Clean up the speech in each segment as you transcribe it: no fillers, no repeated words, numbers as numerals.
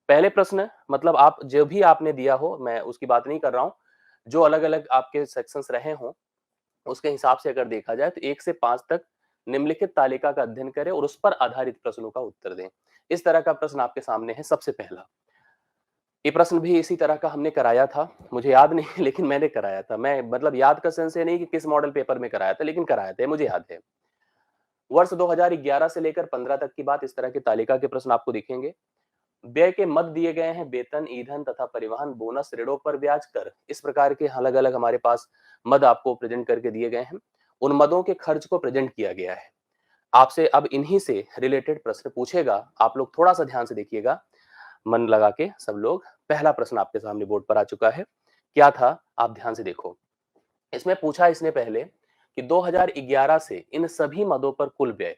पहले प्रश्न मतलब आप जो भी आपने दिया हो, मैं उसकी बात नहीं कर रहा हूँ। जो अलग-अलग आपके सेक्शंस रहे हों, उसके हिसाब से अगर देखा जाए तो 1 से 5 तक निम्नलिखित तालिका का अध्ययन करें और उस पर आधारित प्रश्नों का उत्तर दें। इस तरह का प्रश्न आपके सामने है सबसे पहला। ये प्रश्न भी इसी तरह का हमने कराया था, मुझे याद नहीं लेकिन मैंने कराया था। मैं मतलब याद का सेंस ये नहीं कि किस मॉडल पेपर में कराया था, लेकिन कराया था, ये मुझे याद है। वर्ष 2011 से लेकर 15 तक की बात, इस तरह की तालिका के प्रश्न आपको दिखेंगे। व्यय के मद दिए गए हैं, वेतन, ईंधन तथा परिवहन, बोनस, ऋणों पर ब्याज, कर। इस प्रकार के अलग-अलग हमारे पास मद आपको प्रेजेंट करके दिए गए हैं। उन मदों के खर्च को प्रेजेंट किया गया है। आपसे अब इन्हीं से रिलेटेड प्रश्न पूछेगा। आप लोग थोड़ा-सा ध्यान से देखिएगा, मन लगा के सब लोग। पहला प्रश्न आपके सामने बोर्ड पर आ चुका है। क्या था? आप ध्यान से देखो। इसमें पूछा इसने पहले कि 2011 से इन सभी मदों पर कुल व्यय,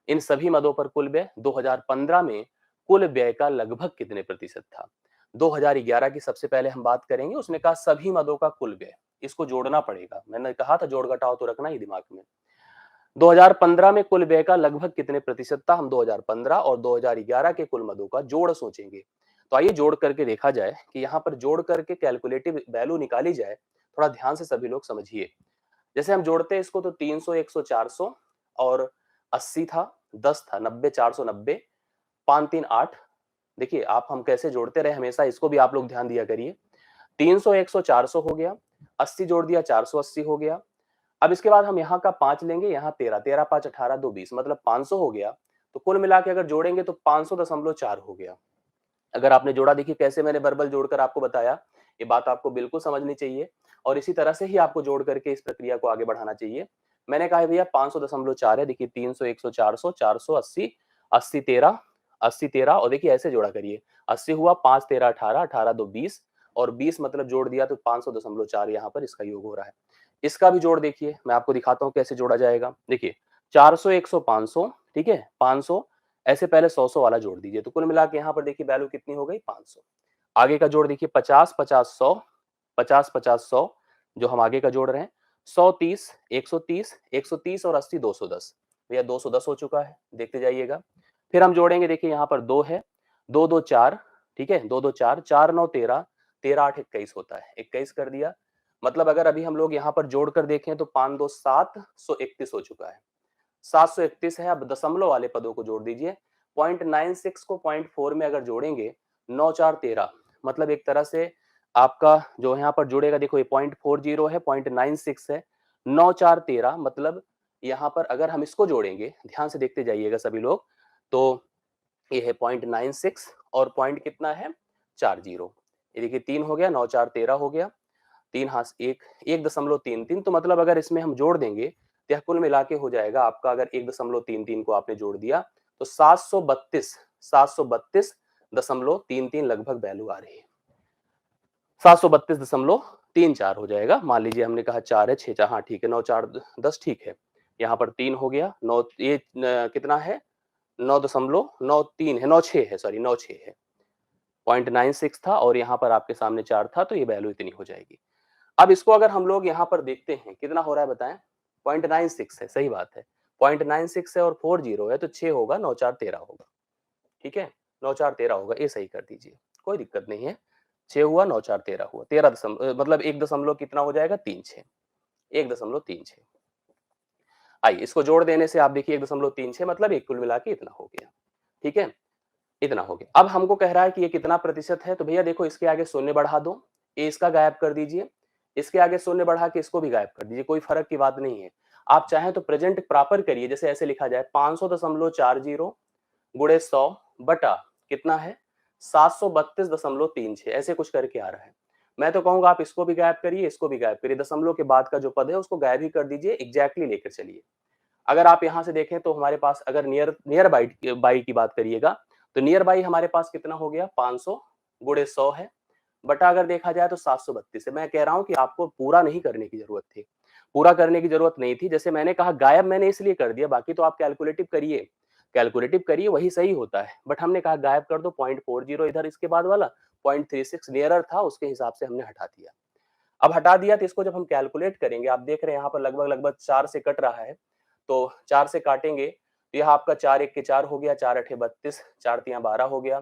इन सभी मदों पर कुल व्यय 2015 में कुल व्यय का लगभग कितने प्रतिशत था। 2011 की सबसे पहले हम बात करेंगे। उसने कहा सभी मदों का कुल व्यय, इसको जोड़ना पड़ेगा। मैंने कहा था जोड़ घटाव तो रखना ही दिमाग में। 2015 में कुल व्यय का लगभग कितने प्रतिशत था। हम 2015 और 2011 के कुल मदों का जोड़ सोचेंगे। तो आइए जोड़ करके देखा जाए कि यहाँ पर जोड़ करके कैलकुलेटिव वैल्यू निकाली जाए। थोड़ा ध्यान से सभी लोग समझिए। जैसे हम जोड़ते हैं इसको तो 300, 100, 400 और 80 था, 10 था, 90, 490, 5 3 8। देखिए आप हम कैसे जोड़ते रहे हमेशा, इसको भी आप लोग ध्यान दिया करिए। 300, 100, 400 हो गया, 80 जोड़ दिया 480 हो गया। अब इसके बाद हम यहाँ का 5 लेंगे, यहाँ 13, 13 5 18 2 20 मतलब 500 हो गया। तो कुल मिला के अगर जोड़ेंगे तो 500.4 हो गया। अगर आपने जोड़ा, देखिए कैसे मैंने वर्बल जोड़कर आपको बताया, ये बात आपको बिल्कुल समझनी चाहिए और इसी तरह से ही आपको जोड़ करके इस प्रक्रिया को आगे बढ़ाना चाहिए। मैंने कहा है भैया 500.4 है। देखिए 300, 100, 400, 480, 80 13, 80 13 और देखिए ऐसे जोड़ा करिए। 80 हुआ, 5 13 18, 18 2 20 और 20 मतलब जोड़ दिया तो 500.4 यहाँ पर इसका योग हो रहा है। इसका भी जोड़ देखिए, मैं आपको दिखाता हूँ कैसे जोड़ा जाएगा। देखिए 400, 100, 500, ठीक है, 500 ऐसे पहले 100 वाला जोड़ दीजिए तो कुल मिला के यहाँ पर देखिए वैल्यू कितनी हो गई 500। आगे का जोड़ देखिए 50 50 100, 50 50 100 जो हम आगे का जोड़ रहे हैं। 100 30, 130, 130 और 80 210। भैया 210 हो चुका है, देखते जाइएगा। फिर हम जोड़ेंगे, देखिए यहाँ पर 2 है, 2 2 4, ठीक है, 2 2 4, 4 9 13, 13 8 21 होता है, 21 कर दिया। मतलब अगर अभी हम लोग यहाँ पर जोड़ कर देखें तो 5 2 7, 131 हो चुका है। 731 है। अब दशमलव वाले पदों को जोड़ दीजिए। 0.96 को 0.4 में अगर जोड़ेंगे, 9 4 13 मतलब एक तरह से आपका जो यहाँ पर जुड़ेगा, देखो ये 0.40 है, 0.96 है, 9 4 13 मतलब यहाँ पर अगर हम इसको जोड़ेंगे, ध्यान से देखते जाइएगा सभी लोग, तो ये है 0.96 और पॉइंट कितना है 40। ये देखिए 3 हो गया, 9 4 13 हो गया, 3 हाथ 1, 1.33। तो मतलब अगर इसमें हम जोड़ देंगे तो यह कुल मिला के हो जाएगा आपका, अगर 1.33 को आपने जोड़ दिया तो 732, 732.33 लगभग वैल्यू आ रही है। 732.34 हो जाएगा। मान लीजिए हमने कहा 4 है, 6 4, हाँ ठीक है, 9 4 10 ठीक है। यहाँ पर 3 हो गया, 9 ये कितना है 9.93 है, 96 है, सॉरी 96 है। 0.96 था और यहाँ पर आपके सामने 4 था तो ये वैल्यू इतनी हो जाएगी। अब इसको अगर हम लोग यहाँ पर देखते हैं कितना हो रहा है बताएं। 0.96 है, सही बात है। 0.96 है और 40 है तो 6 होगा, 9 4 13 होगा। ठीक है, 9 4 13 होगा, ये सही कर दीजिए, कोई दिक्कत नहीं है। 6 हुआ, 9 4 13 हुआ, 13 मतलब 1 दशमलव कितना हो जाएगा 36, 1.36। आइए इसको जोड़ देने से आप देखिए 1.36 मतलब एक कुल मिला के इतना हो गया। ठीक है, इतना हो गया। अब हमको कह रहा है कि ये कितना प्रतिशत है, तो भैया देखो इसके आगे शून्य बढ़ा दो, ये इसका गायब कर दीजिए, इसके आगे शून्य बढ़ा के इसको भी गायब कर दीजिए, कोई फर्क की बात नहीं है। आप चाहें तो प्रेजेंट प्रॉपर करिए, जैसे ऐसे लिखा जाए 500.40 गुणे 100 बटा कितना है 732.36, ऐसे कुछ करके आ रहा है। मैं तो कहूंगा आप इसको भी गायब करिए, इसको भी गायब करिए, दशमलव के बाद का जो पद है उसको गायब ही कर दीजिए, एग्जैक्टली लेकर चलिए। अगर आप यहां से देखें तो हमारे पास अगर नियर नियर बाई की बात करिएगा तो नियर बाई हमारे पास कितना हो गया 500 गुणे 100 है, बटा अगर देखा जाए तो 732 है। मैं कह रहा हूं कि आपको पूरा नहीं करने की जरूरत थी, पूरा करने की जरूरत नहीं थी। जैसे मैंने कहा गायब मैंने इसलिए कर दिया, बाकी तो आप कैलकुलेटिव करिए, कैलकुलेटिव करिए वही सही होता है, बट हमने कहा गायब कर दो 0.40 इधर, इसके बाद वाला 0.36 नियरर था उसके हिसाब से हमने हटा दिया। अब हटा दिया तो इसको जब हम कैलकुलेट करेंगे, आप देख रहे हैं यहाँ पर लगभग लगभग 4 से कट रहा है, तो 4 से काटेंगे तो यह आपका 4 1 के 4 हो गया, 4 8 32, 4 3 12 हो गया,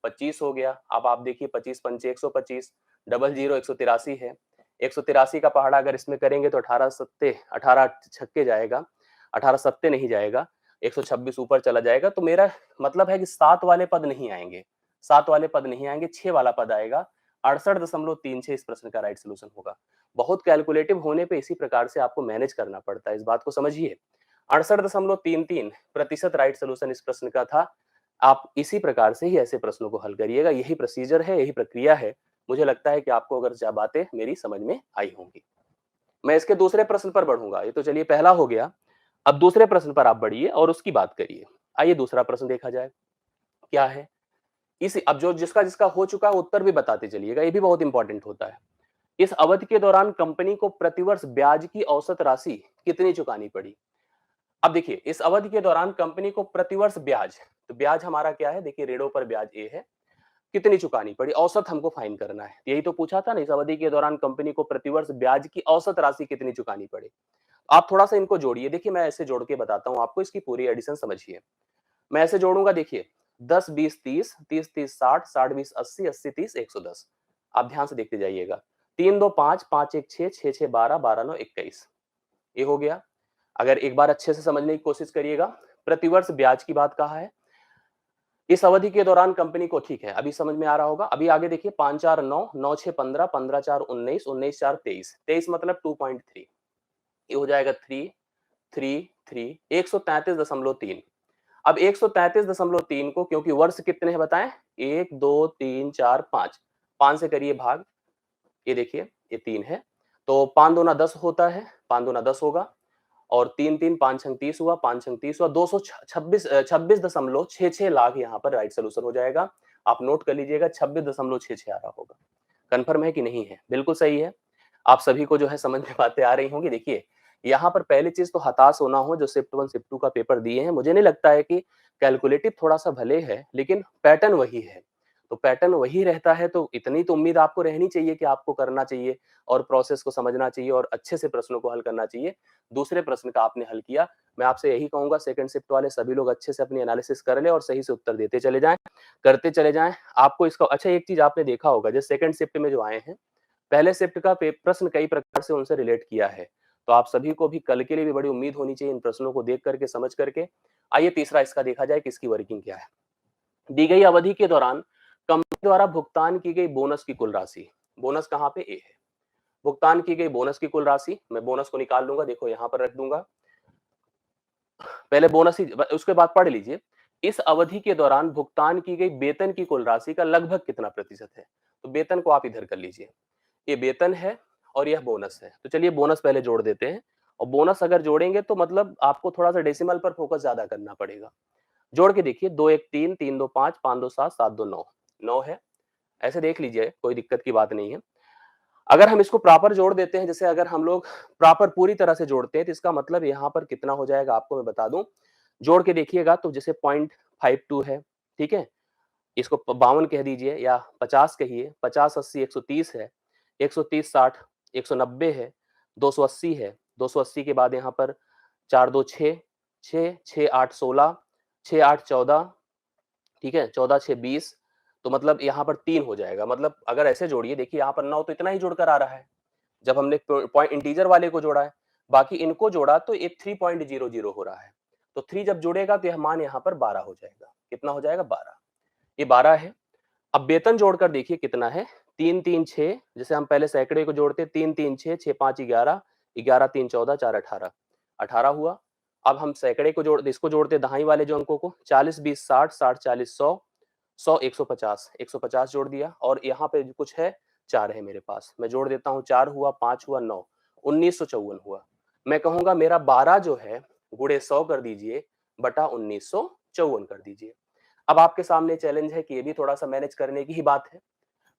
25 हो गया। अब आप देखिए 25 पंचे 125, डबल जीरो 183 है। 183 का पहाड़ा अगर इसमें करेंगे तो 18 सत्ते 18 छक्के जाएगा, 18 सत्ते नहीं जाएगा, 126 ऊपर चला जाएगा। तो मेरा मतलब है कि 7 वाले पद नहीं आएंगे, 7 वाले पद नहीं आएंगे, 6 वाला पद आएगा। 68.36 इस प्रश्न का राइट सोल्यूशन होगा। बहुत कैलकुलेटिव होने पे इसी प्रकार से आपको मैनेज करना पड़ता है, इस बात को समझिए। 68.33% राइट सोल्यूशन इस प्रश्न का था। आप इसी प्रकार से ही ऐसे प्रश्नों को हल करिएगा। यही प्रोसीजर है, यही प्रक्रिया है। मुझे लगता है कि आपको अगर बातें मेरी समझ में आई होंगी। मैं इसके दूसरे प्रश्न पर बढ़ूंगा। ये तो चलिए पहला हो गया। अब दूसरे प्रश्न पर आप बढ़िए और उसकी बात करिए। आइए दूसरा प्रश्न देखा जाए क्या है। इस अब जो जिसका जिसका हो चुका है उत्तर भी बताते चलिएगा, ये भी बहुत इंपॉर्टेंट होता है। इस अवधि के दौरान कंपनी को प्रतिवर्ष ब्याज की औसत राशि कितनी चुकानी पड़ी। अब देखिए इस अवधि के दौरान कंपनी को प्रतिवर्ष ब्याज, तो ब्याज हमारा क्या है, देखिए ऋणों पर ब्याज ए है, कितनी चुकानी पड़ी, औसत हमको फाइंड करना है। यही तो पूछा था ना, इस अवधि के दौरान कंपनी को प्रतिवर्ष ब्याज की औसत राशि कितनी चुकानी पड़ी। आप थोड़ा सा इनको जोड़िए। देखिए मैं ऐसे जोड़ के बताता हूं आपको, इसकी पूरी एडिशन समझिए। मैं ऐसे जोड़ूंगा, देखिए 10 20 30, 30 30 60, 60 20 80, 80 30 110। आप ध्यान से देखते जाइएगा। 3 2 5, 5 1 6, 6 6 12, 12 9 21। ये हो गया। अगर एक बार अच्छे से समझने की कोशिश करिएगा, प्रतिवर्ष ब्याज की बात कहा है। इस अवधि के दौरान कंपनी को, ठीक है अभी समझ में आ रहा होगा। अभी आगे देखिए 5 4 9, 9 6 15, 15 4 19, 19 4 23, 23 मतलब 2.3। ये हो जाएगा 3 3 3, 133.3। अब 133.3 को, क्योंकि वर्ष कितने हैं बताएं, 1 2 3 4 5, 5 से करिए भाग। ये देखिए ये 3 है, तो 5 दूना 10 होता है, 5 दूना 10 होगा। और 3 3 5 छंग 30 हुआ, 5 छंग 30 हुआ, 26.66 लाख यहाँ पर राइट सोल्यूशन हो जाएगा। आप नोट कर लीजिएगा, 26.66 आ रहा होगा। कंफर्म है कि नहीं है? बिल्कुल सही है। आप सभी को जो है समझ में बातें आ रही होंगी। देखिए यहाँ पर पहली चीज तो हताश होना हो, जो शिफ्ट 1 शिफ्ट 2 का पेपर दिए हैं, मुझे नहीं लगता है कि कैलकुलेटिव थोड़ा सा भले है, लेकिन पैटर्न वही है। तो पैटर्न वही रहता है, तो इतनी तो उम्मीद आपको रहनी चाहिए कि आपको करना चाहिए और प्रोसेस को समझना चाहिए और अच्छे से प्रश्नों को हल करना चाहिए। दूसरे प्रश्न का आपने हल किया, मैं आपसे यही कहूंगा सेकंड शिफ्ट वाले सभी लोग अच्छे से अपनी एनालिसिस कर ले और सही से उत्तर देते चले जाएं, करते चले जाएं। आपको इसका अच्छा एक चीज आपने देखा होगा, जैसे सेकंड शिफ्ट में जो आए हैं, पहले शिफ्ट का प्रश्न कई प्रकार से उनसे रिलेट किया है। तो आप सभी को भी कल के लिए भी बड़ी उम्मीद होनी चाहिए इन प्रश्नों को देख करके, समझ करके। आइए तीसरा इसका देखा जाए कि इसकी वर्किंग क्या है। दी गई अवधि के दौरान कंपनी द्वारा भुगतान की गई बोनस की कुल राशि, बोनस कहाँ पे, ए है, भुगतान की गई बोनस की कुल राशि, मैं बोनस को निकाल लूंगा, देखो यहां पर रख दूंगा। पहले बोनस ही, उसके बाद पढ़ लीजिए। इस अवधि के दौरान भुगतान की गई वेतन की कुल राशि का लगभग कितना प्रतिशत है। तो वेतन को आप इधर कर लीजिए, ये वेतन है और यह बोनस है। तो चलिए बोनस पहले जोड़ देते हैं। और बोनस अगर जोड़ेंगे तो मतलब आपको थोड़ा सा डेसिमल पर फोकस ज्यादा करना पड़ेगा। जोड़ के देखिए, 2 1 3, 3 2 5, 5 2 7, 7 2 9, 9 है। ऐसे देख लीजिए, कोई दिक्कत की बात नहीं है। अगर हम इसको प्रॉपर जोड़ देते हैं, जैसे अगर हम लोग प्रॉपर पूरी तरह से जोड़ते हैं, तो इसका मतलब यहाँ पर कितना हो जाएगा आपको मैं बता दूं। जोड़ के देखिएगा तो जैसे 0.52 है, ठीक है, इसको 52 कह दीजिए या 50 कहिए, 50 80 130 है, 130 60 190 है, 280 है, 280 के बाद यहाँ पर 4 2 6, 6 6 8 16, 6 8 14, ठीक है, 14 6 20। तो मतलब यहाँ पर 3 हो जाएगा। मतलब अगर ऐसे जोड़िए, देखिए यहाँ पर 9 तो इतना ही जुड़कर आ रहा है जब हमने पॉइंट इंटीजर वाले को जोड़ा है। बाकी इनको जोड़ा तो ये 3.00 हो रहा है। तो 3 जब जुड़ेगा तो यह मान यहाँ पर 12 हो जाएगा। कितना हो जाएगा, 12। ये 12 है। अब वेतन जोड़कर देखिए कितना है, 3 3 6, जैसे हम पहले सैकड़े को जोड़ते, 3 3 6, 6 5 11, 11 3 14, 4 18, 18 हुआ। अब हम सैकड़े को इसको जोड़ते दहाई वाले जो अंकों को, 40 20 60, 60 40 100, 100 150, 150 जोड़ दिया। और यहाँ पे कुछ है, 4 है मेरे पास, मैं जोड़ देता हूँ, 4 हुआ, 5 हुआ, 9, 1954 हुआ। मैं कहूंगा मेरा 12 जो है गुणे 100 कर दीजिए बटा 1954 कर दीजिए। अब आपके सामने चैलेंज है कि ये भी थोड़ा सा मैनेज करने की ही बात है।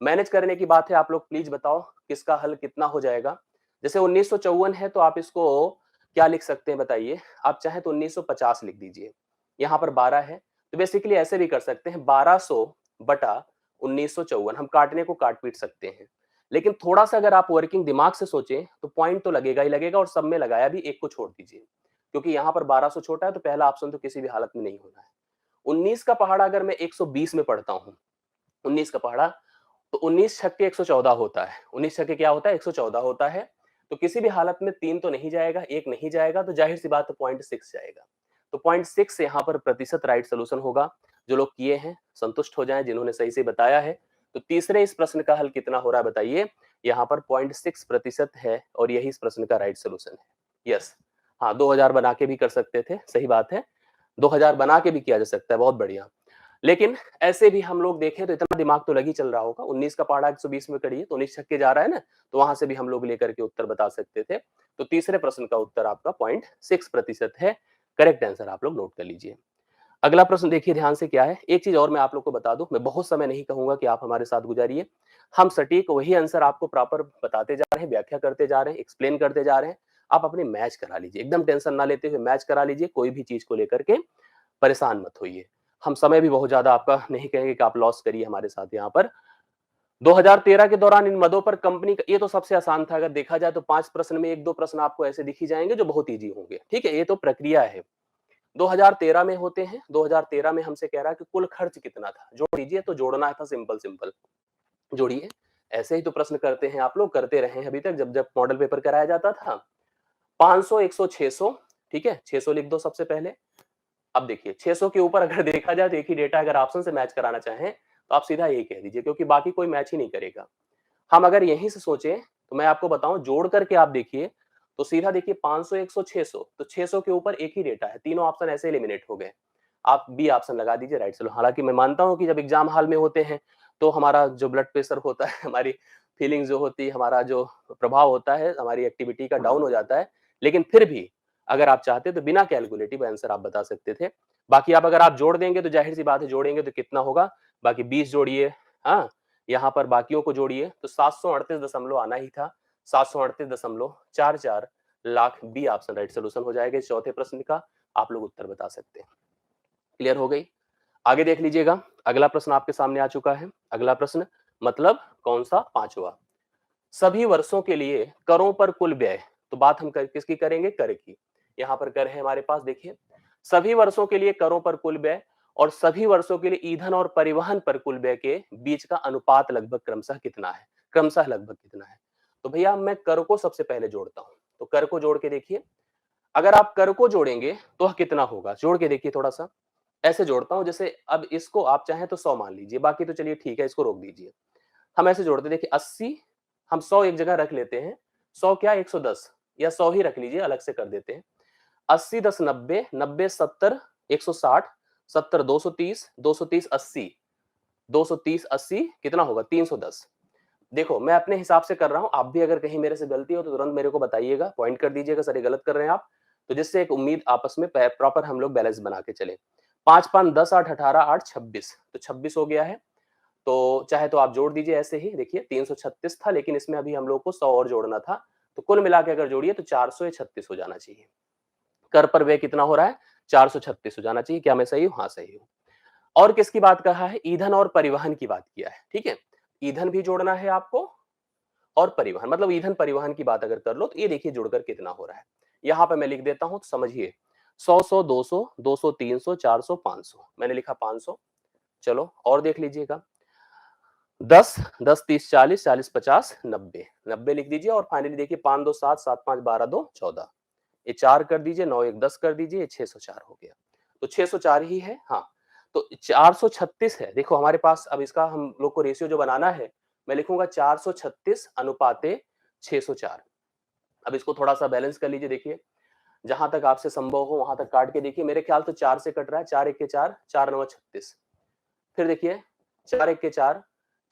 मैनेज करने की बात है, आप लोग प्लीज बताओ किसका हल कितना हो जाएगा। जैसे 1954 है तो आप इसको क्या लिख सकते हैं बताइए। आप चाहे तो 1950 लिख दीजिए, यहाँ पर 12 है। तो बेसिकली ऐसे भी कर सकते हैं, 1200 बटा 1954, हम काटने को काट पीट सकते हैं। लेकिन थोड़ा सा अगर आप वर्किंग दिमाग से सोचें तो पॉइंट तो लगेगा ही लगेगा, और सब में लगाया भी, एक को छोड़ दीजिए, क्योंकि यहाँ पर 1200 छोटा है तो पहला ऑप्शन तो किसी भी हालत में नहीं होना है। 19 का पहाड़ा अगर मैं 120 में पढ़ता हूँ 19 का पहाड़ा, तो 19 छक्के 114 होता है। 19 छक्के क्या होता है? 114 होता है। तो किसी भी हालत में 3 तो नहीं जाएगा, 1 नहीं जाएगा, तो ज़ाहिर-सी बात है 0.6 जाएगा। तो 0.6 यहाँ पर प्रतिशत राइट सॉल्यूशन होगा। जो लोग किए हैं, संतुष्ट हो जाएँ, जिन्होंने सही से बताया है। तो तीसरे इस प्रश्न का हल कितना हो रहा है बताइए? यहाँ पर 0.6% है और यही इस प्रश्न का राइट सॉल्यूशन है। यस, हाँ, 2000 बना के भी कर सकते थे, सही बात है। 2000 बना के भी किया जा सकता है, बहुत बढ़िया। लेकिन ऐसे भी हम लोग देखें तो इतना दिमाग तो लग ही चल रहा होगा। 19 का पहाड़ा 120 में करिए तो 19 छक्के जा रहा है ना, तो वहां से भी हम लोग लेकर के उत्तर बता सकते थे। तो तीसरे प्रश्न का उत्तर आपका 0.6% है। करेक्ट आंसर आप लोग नोट कर लीजिए। अगला प्रश्न देखिए ध्यान से क्या है। एक चीज और मैं आप लोग को बता दूं, मैं बहुत समय नहीं कहूंगा कि आप हमारे साथ गुजारिए। हम सटीक वही आंसर आपको प्रॉपर बताते जा रहे हैं, व्याख्या करते जा रहे हैं, एक्सप्लेन करते जा रहे हैं। आप अपने मैच करा लीजिए, एकदम टेंशन ना लेते हुए मैच करा लीजिए, कोई भी चीज को लेकर के परेशान मत होइए। हम समय भी बहुत ज्यादा आपका नहीं कहेंगे कि आप लॉस करिए हमारे साथ यहाँ पर। 2013 के दौरान इन मदों पर कंपनी का, ये तो सबसे आसान था, अगर देखा जाए तो 5 प्रश्न में 1-2 प्रश्न आपको ऐसे दिख ही जाएंगे जो बहुत इजी होंगे। ठीक है, ये तो प्रक्रिया है। 2013 में होते हैं। 2013 में हमसे कह रहा है कि कुल खर्च कितना था, जोड़ दीजिए। तो जोड़ना था, सिंपल सिंपल जोड़िए। ऐसे ही तो प्रश्न करते हैं, आप लोग करते रहे हैं अभी तक, जब जब मॉडल पेपर कराया जाता था। 500, 100, 600, ठीक है, 600 लिख दो सबसे पहले। अब देखिए 600 के ऊपर अगर देखा जाए तो एक ही डेटा, अगर ऑप्शन से मैच कराना चाहें तो आप सीधा यही कह दीजिए, क्योंकि बाकी कोई मैच ही नहीं करेगा। हम अगर यहीं से सोचें तो मैं आपको बताऊं, जोड़ करके आप देखिए तो सीधा देखिए 500, 100, 600, तो 600 के ऊपर एक ही डेटा है, तीनों ऑप्शन ऐसे एलिमिनेट हो गए। आप बी ऑप्शन लगा दीजिए राइट। चलो, हालांकि मैं मानता हूं कि जब एग्जाम हॉल में होते हैं तो हमारा जो ब्लड प्रेशर होता है, हमारी फीलिंग्स जो होती है, हमारा जो प्रभाव होता है, हमारी एक्टिविटी का डाउन हो जाता है। लेकिन फिर भी अगर आप चाहते तो बिना कैलकुलेटिव आंसर आप बता सकते थे। बाकी आप अगर आप जोड़ देंगे तो जाहिर सी बात है, जोड़ेंगे तो कितना होगा, बाकी 20 जोड़िए। हाँ, यहाँ पर बाकियों को जोड़िए तो 738 दशमलव आना ही था। 738.44 lakh B option right solution हो जाएगा इस चौथे प्रश्न का। आप लोग उत्तर बता सकते हैं। क्लियर हो गई? आगे देख लीजिएगा। अगला प्रश्न आपके सामने आ चुका है। अगला प्रश्न मतलब कौन सा? पांचवा। सभी वर्षों के लिए करों पर कुल व्यय। तो बात हम किसकी करेंगे? कर की। यहाँ पर कर है हमारे पास, देखिए सभी वर्षों के लिए करों पर कुल व्यय और सभी वर्षों के लिए ईंधन और परिवहन पर कुल व्यय के बीच का अनुपात लगभग क्रमशः कितना है? क्रमशः लगभग कितना है? तो भैया मैं कर को सबसे पहले जोड़ता हूं। तो कर को जोड़ के देखिए, अगर आप कर को जोड़ेंगे तो कितना होगा, जोड़ के देखिए थोड़ा सा। ऐसे जोड़ता हूं जैसे, अब इसको आप चाहें तो 100 मान लीजिए, बाकी तो चलिए ठीक है, इसको रोक दीजिए। हम ऐसे जोड़ते, देखिए 80, हम 100 एक जगह रख लेते हैं। 100 क्या, 110 या 100 ही रख लीजिए, अलग से कर देते हैं। 80 10 90, 90 70, 160, 70 230, 230 80, 230 80 कितना होगा? 310। देखो मैं अपने हिसाब से कर रहा हूं, आप भी अगर कहीं मेरे से गलती हो तो तुरंत मेरे को बताइएगा, पॉइंट कर दीजिएगा सर ये गलत कर रहे हैं आप। तो जिससे एक उम्मीद आपस में प्रॉपर हम लोग बैलेंस बना के चले। 5 5 10 8 18 8 26, तो 26 हो गया है। तो चाहे तो आप जोड़ दीजिए ऐसे ही, देखिए 336 था, लेकिन इसमें अभी हम लोग को 100 और जोड़ना था। तो कुल मिला के अगर जोड़िए तो 436 हो जाना चाहिए। कर पर व्यय कितना हो रहा है? 436 हो जाना चाहिए। क्या मैं सही हूँ? हाँ सही हूँ। और किसकी बात कहा है? ईंधन और परिवहन की बात किया है। ठीक है, ईंधन भी जोड़ना है आपको और परिवहन, मतलब ईंधन परिवहन की बात अगर कर लो तो ये देखिए जुड़कर कितना हो रहा है। यहाँ पे मैं लिख देता हूँ तो समझिए। 100 100 200 200 300 400 500, मैंने लिखा 500। चलो और देख लीजिएगा। 10 10 30 40 40 50 90, 90 लिख दीजिए। और फाइनली देखिए 5 2 7 7 5 12 2 14, ये 4 कर दीजिए, 9 1 10 कर दीजिए, 604 हो गया। तो 604 ही है। हाँ, तो 436 है। देखो हमारे पास अब इसका हम लोग को रेशियो जो बनाना है, मैं लिखूंगा 436 अनुपाते 604। अब इसको थोड़ा सा बैलेंस कर लीजिए। देखिए जहां तक आपसे संभव हो वहां तक काट के देखिए। मेरे ख्याल तो 4 से कट रहा है। 4 1 के 4, 4 9 36। फिर देखिए 4 1 के 4,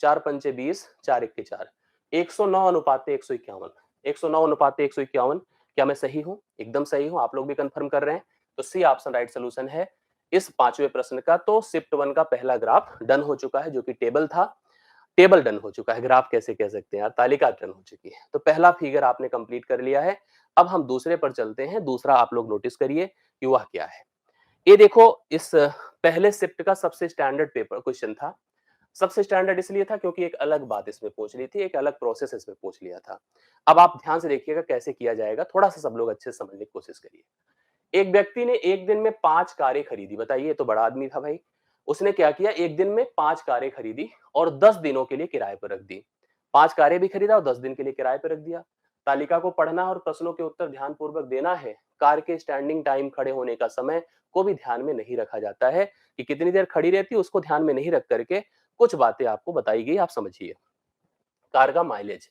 4 पंचे 20, 4 1 के 4, 109 अनुपाते 151, 109 अनुपाते 151। क्या मैं सही हूं? एकदम सही हूं। आप लोग भी कंफर्म कर रहे हैं। तो सी ऑप्शन राइट सोल्यूशन है इस पांचवें प्रश्न का। तो शिफ्ट 1 का पहला ग्राफ डन हो चुका है, जो कि टेबल था। टेबल डन हो चुका है, ग्राफ कैसे कह सकते हैं यार, तालिका डन हो चुकी है। तो पहला फिगर आपने कंप्लीट कर लिया है। अब हम दूसरे पर चलते हैं। दूसरा आप लोग नोटिस करिए कि वह क्या है। ये देखो, इस पहले शिफ्ट का सबसे स्टैंडर्ड पेपर क्वेश्चन था। सबसे स्टैंडर्ड इसलिए था क्योंकि एक अलग बात इसमें पूछ ली थी, एक अलग प्रोसेस इसमें पूछ लिया था। अब आप ध्यान से देखिएगा कैसे किया जाएगा, थोड़ा सा सब लोग अच्छे से समझने की कोशिश करिए। एक व्यक्ति ने एक दिन में 5 कारें खरीदी। बताइए, ये तो बड़ा आदमी था भाई। उसने क्या किया, एक दिन में 5 कारें खरीदी और 10 दिनों के लिए किराए पर रख दी। 5 कारें भी खरीदा और 10 दिन के लिए किराए पर रख दिया। तालिका को पढ़ना और प्रश्नों के उत्तर ध्यानपूर्वक देना है। कार के स्टैंडिंग टाइम, खड़े होने का समय को भी ध्यान में नहीं रखा जाता है कि कितनी देर खड़ी रहती है, उसको ध्यान में नहीं रख करके कुछ बातें आपको बताई गई, आप समझिए। कार का माइलेज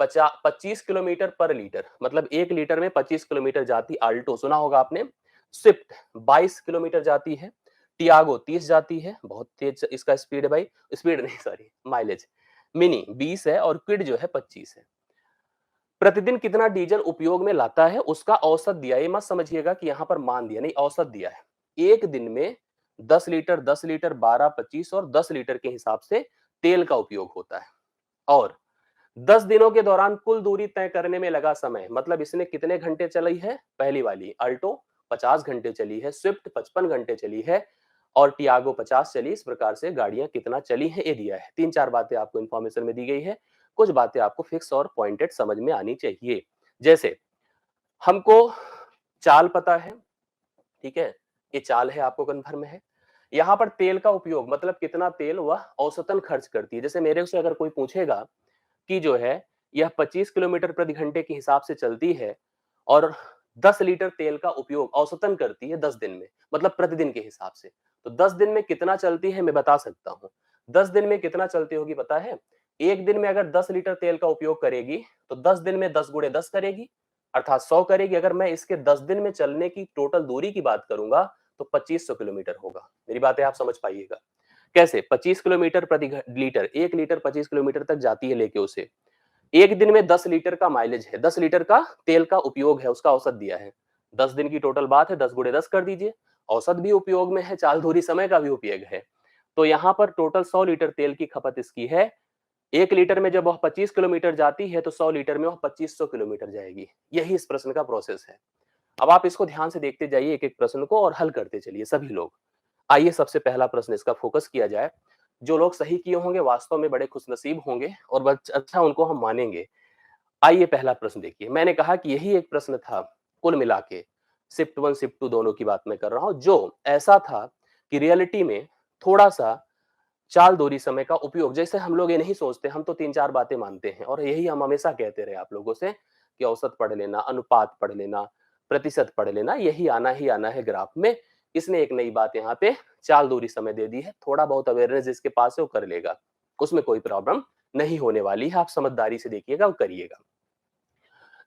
25 किलोमीटर पर लीटर, मतलब 1 लीटर में 25 किलोमीटर जाती आल्टो, सुना होगा आपने। स्विफ्ट 22 किलोमीटर जाती है। टियागो 30 जाती है, बहुत तेज इसका स्पीड है भाई, स्पीड नहीं सॉरी माइलेज। मिनी 20 है और क्विड जो है 25 है। प्रतिदिन कितना डीजल उपयोग में लाता है उसका औसत दिया है। ये मत समझिएगा कि यहाँ पर मान दिया, नहीं, औसत दिया है। एक दिन में 10 लीटर, 10 लीटर, 12, 25 और 10 लीटर के हिसाब से तेल का उपयोग होता है। और 10 दिनों के दौरान कुल दूरी तय करने में लगा समय, मतलब इसने कितने घंटे चलाई है। पहली वाली अल्टो 50 घंटे चली है, स्विफ्ट 55 घंटे चली है और टियागो 50 चली। इस प्रकार से गाड़ियां कितना चली हैं ये दिया है। 3-4 बातें आपको इंफॉर्मेशन में दी गई है। कुछ बातें आपको फिक्स और पॉइंटेड समझ में आनी चाहिए। जैसे हमको चाल पता है, ठीक है, ये चाल है, आपको कन्फर्म है। यहाँ पर तेल का उपयोग, मतलब कितना तेल वह औसतन खर्च करती है। जैसे मेरे से अगर कोई पूछेगा कि जो है यह 25 किलोमीटर प्रति घंटे के हिसाब से चलती है और 10 लीटर तेल का उपयोग औसतन करती है 10 दिन में, मतलब प्रतिदिन के हिसाब से, तो 10 दिन में कितना चलती है मैं बता सकता हूं। 10 दिन में कितना चलती होगी पता है। एक दिन में अगर 10 लीटर तेल का उपयोग करेगी तो 10 दिन में 10 गुणे 10 करेगी, अर्थात 100 करेगी। अगर मैं इसके 10 दिन में चलने की टोटल दूरी की बात करूंगा तो 2500 किलोमीटर होगा। मेरी बातें आप समझ पाइएगा। कैसे 25 किलोमीटर प्रति लीटर, 1 लीटर 25 किलोमीटर तक जाती है लेके उसे। एक दिन में 10 लीटर का माइलेज है, 10 लीटर का तेल का उपयोग है, उसका औसत दिया है। 10 दिन की टोटल बात है, 10 गुणे 10 कर दीजिए। औसत भी उपयोग में है, चाल दूरी समय का भी उपयोग है। तो यहाँ पर टोटल 100 लीटर तेल की खपत इसकी है। 1 लीटर में जब वह 25 किलोमीटर जाती है तो 100 लीटर में वह 2500 किलोमीटर जाएगी। यही इस प्रश्न का प्रोसेस है। अब आप इसको ध्यान से देखते जाइए एक एक प्रश्न को और हल करते चलिए सभी लोग। आइए सबसे पहला प्रश्न इसका फोकस किया जाए। जो लोग सही किए होंगे वास्तव में बड़े खुशनसीब होंगे और अच्छा उनको हम मानेंगे। आइए पहला प्रश्न देखिए। मैंने कहा कि यही एक प्रश्न था कुल मिला के, शिफ्ट वन शिफ्ट टू दोनों की बात मैं कर रहा हूं, जो ऐसा था कि रियलिटी में थोड़ा सा चाल दूरी समय का उपयोग, जैसे हम लोग ये नहीं सोचते, हम तो 3-4 बातें मानते हैं और यही हम हमेशा कहते रहे आप लोगों से कि औसत पढ़ लेना, अनुपात पढ़ लेना, प्रतिशत पढ़ लेना, यही आना ही आना है ग्राफ में। इसने एक नई बात यहाँ पे चाल दूरी समय दे दी है। थोड़ा बहुत अवेयरनेस जिसके पास है वो कर लेगा, उसमें कोई प्रॉब्लम नहीं होने वाली है। आप समझदारी से देखिएगा और करिएगा।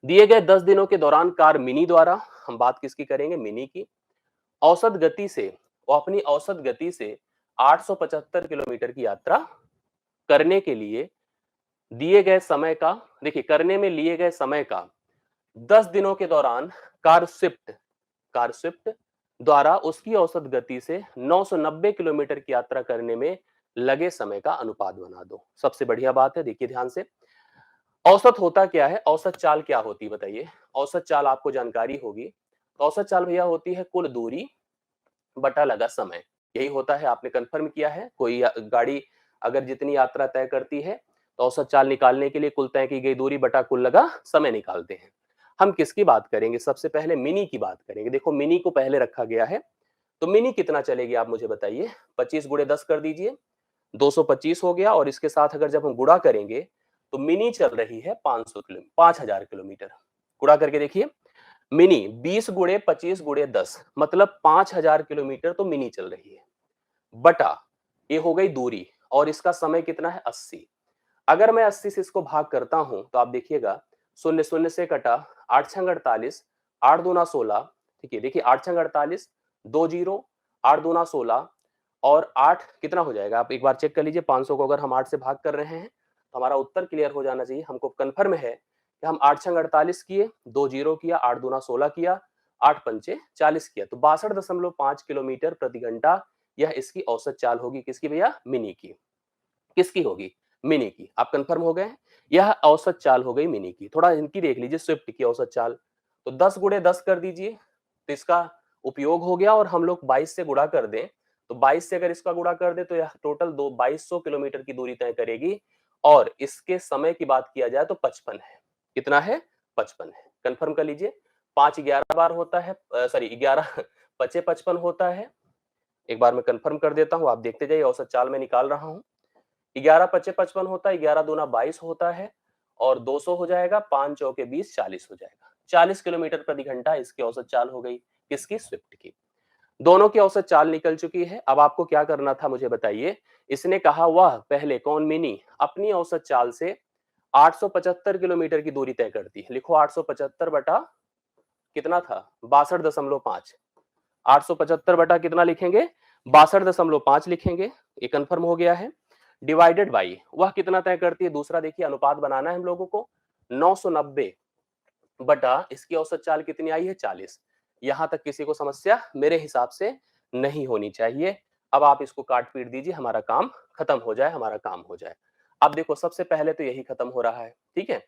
दिए गए 10 दिनों के दौरान कार मिनी द्वारा, हम बात किसकी करेंगे, मिनी की, औसत गति से, वो अपनी औसत गति से 875 किलोमीटर की यात्रा करने के लिए दिए गए समय का, देखिए करने में लिए गए समय का 10 दिनों के दौरान कार स्विफ्ट द्वारा उसकी औसत गति से 990 किलोमीटर की यात्रा करने में लगे समय का अनुपात बना दो। सबसे बढ़िया बात है, देखिए ध्यान से। औसत होता क्या है, औसत चाल क्या होती है बताइए। औसत चाल आपको जानकारी होगी। तो औसत चाल भैया होती है कुल दूरी बटा लगा समय। यही होता है, आपने कंफर्म किया है। कोई गाड़ी अगर जितनी यात्रा तय करती है तो औसत चाल निकालने के लिए कुल तय की गई दूरी बटा कुल लगा समय निकालते हैं। हम किसकी बात करेंगे, सबसे पहले मिनी की बात करेंगे। देखो मिनी को पहले रखा गया है, तो मिनी कितना चलेगी आप मुझे बताइए। 25 गुणे 10 कर दीजिए, 225 हो गया। और इसके साथ अगर जब हम गुणा करेंगे तो मिनी चल रही है 500 किलो 5000 किलोमीटर। गुणा करके देखिए, मिनी 20 गुणे 25 गुणे 10 मतलब 5000 किलोमीटर तो मिनी चल रही है, बटा ये हो गई दूरी और इसका समय कितना है 80। अगर मैं 80 से इसको भाग करता हूं तो आप देखिएगा, शून्य शून्य से कटा, 8 छंग 48, 8 दूना 16, ठीक है। देखिए 8 छंग 48, 2 जीरो, 8 दूना 16 और 8 कितना हो जाएगा, आप एक बार चेक कर लीजिए। 500 को अगर हम 8 से भाग कर रहे हैं तो हमारा उत्तर क्लियर हो जाना चाहिए। हमको कन्फर्म है कि हम 8 छंग 48 किए, 2 जीरो किया, 8 दूना 16 किया, 8 पंचे 40 किया, तो 62.5 किलोमीटर प्रति घंटा यह इसकी औसत चाल होगी। किसकी भैया, मिनी की। किसकी होगी, मिनी की। आप कंफर्म हो गए। यह औसत चाल हो गई मिनी की। थोड़ा इनकी देख लीजिए, स्विफ्ट की औसत चाल। तो 10 गुणे 10 कर दीजिए तो इसका उपयोग हो गया। और हम लोग 22 से गुणा कर दें तो 22 से अगर इसका गुणा कर दे तो यह टोटल 2200 किलोमीटर की दूरी तय करेगी। और इसके समय की बात किया जाए तो 55 है। कितना है, 55 है। कंफर्म कर लीजिए। 5 11 बार होता है, सॉरी 11 पचे 55 होता है। एक बार मैं कंफर्म कर देता हूँ, आप देखते जाइए, औसत चाल मैं निकाल रहा हूँ। 11 पचे 55 होता है, 11 दूना 22 होता है और 200 हो जाएगा, 5 चौके 20, 40 हो जाएगा। 40 किलोमीटर प्रति घंटा इसकी औसत चाल हो गई। किसकी? स्विफ्ट की। दोनों की औसत चाल निकल चुकी है। अब आपको क्या करना था मुझे बताइए? इसने कहा वह पहले कौन? मिनी अपनी औसत चाल से 875 किलोमीटर की दूरी तय करती है। लिखो 875 बटा कितना था? 62.5। 875 बटा कितना लिखेंगे? 62.5 लिखेंगे। ये कंफर्म हो गया है। डिवाइडेड बाई वह कितना तय करती है? दूसरा देखिए, अनुपात बनाना है हम लोगों को। 990 बटा इसकी औसत चाल कितनी आई है? 40। यहां तक किसी को समस्या मेरे हिसाब से नहीं होनी चाहिए। अब आप इसको काट पीट दीजिए, हमारा काम खत्म हो जाए, हमारा काम हो जाए। अब देखो, सबसे पहले तो यही खत्म हो रहा है, ठीक है?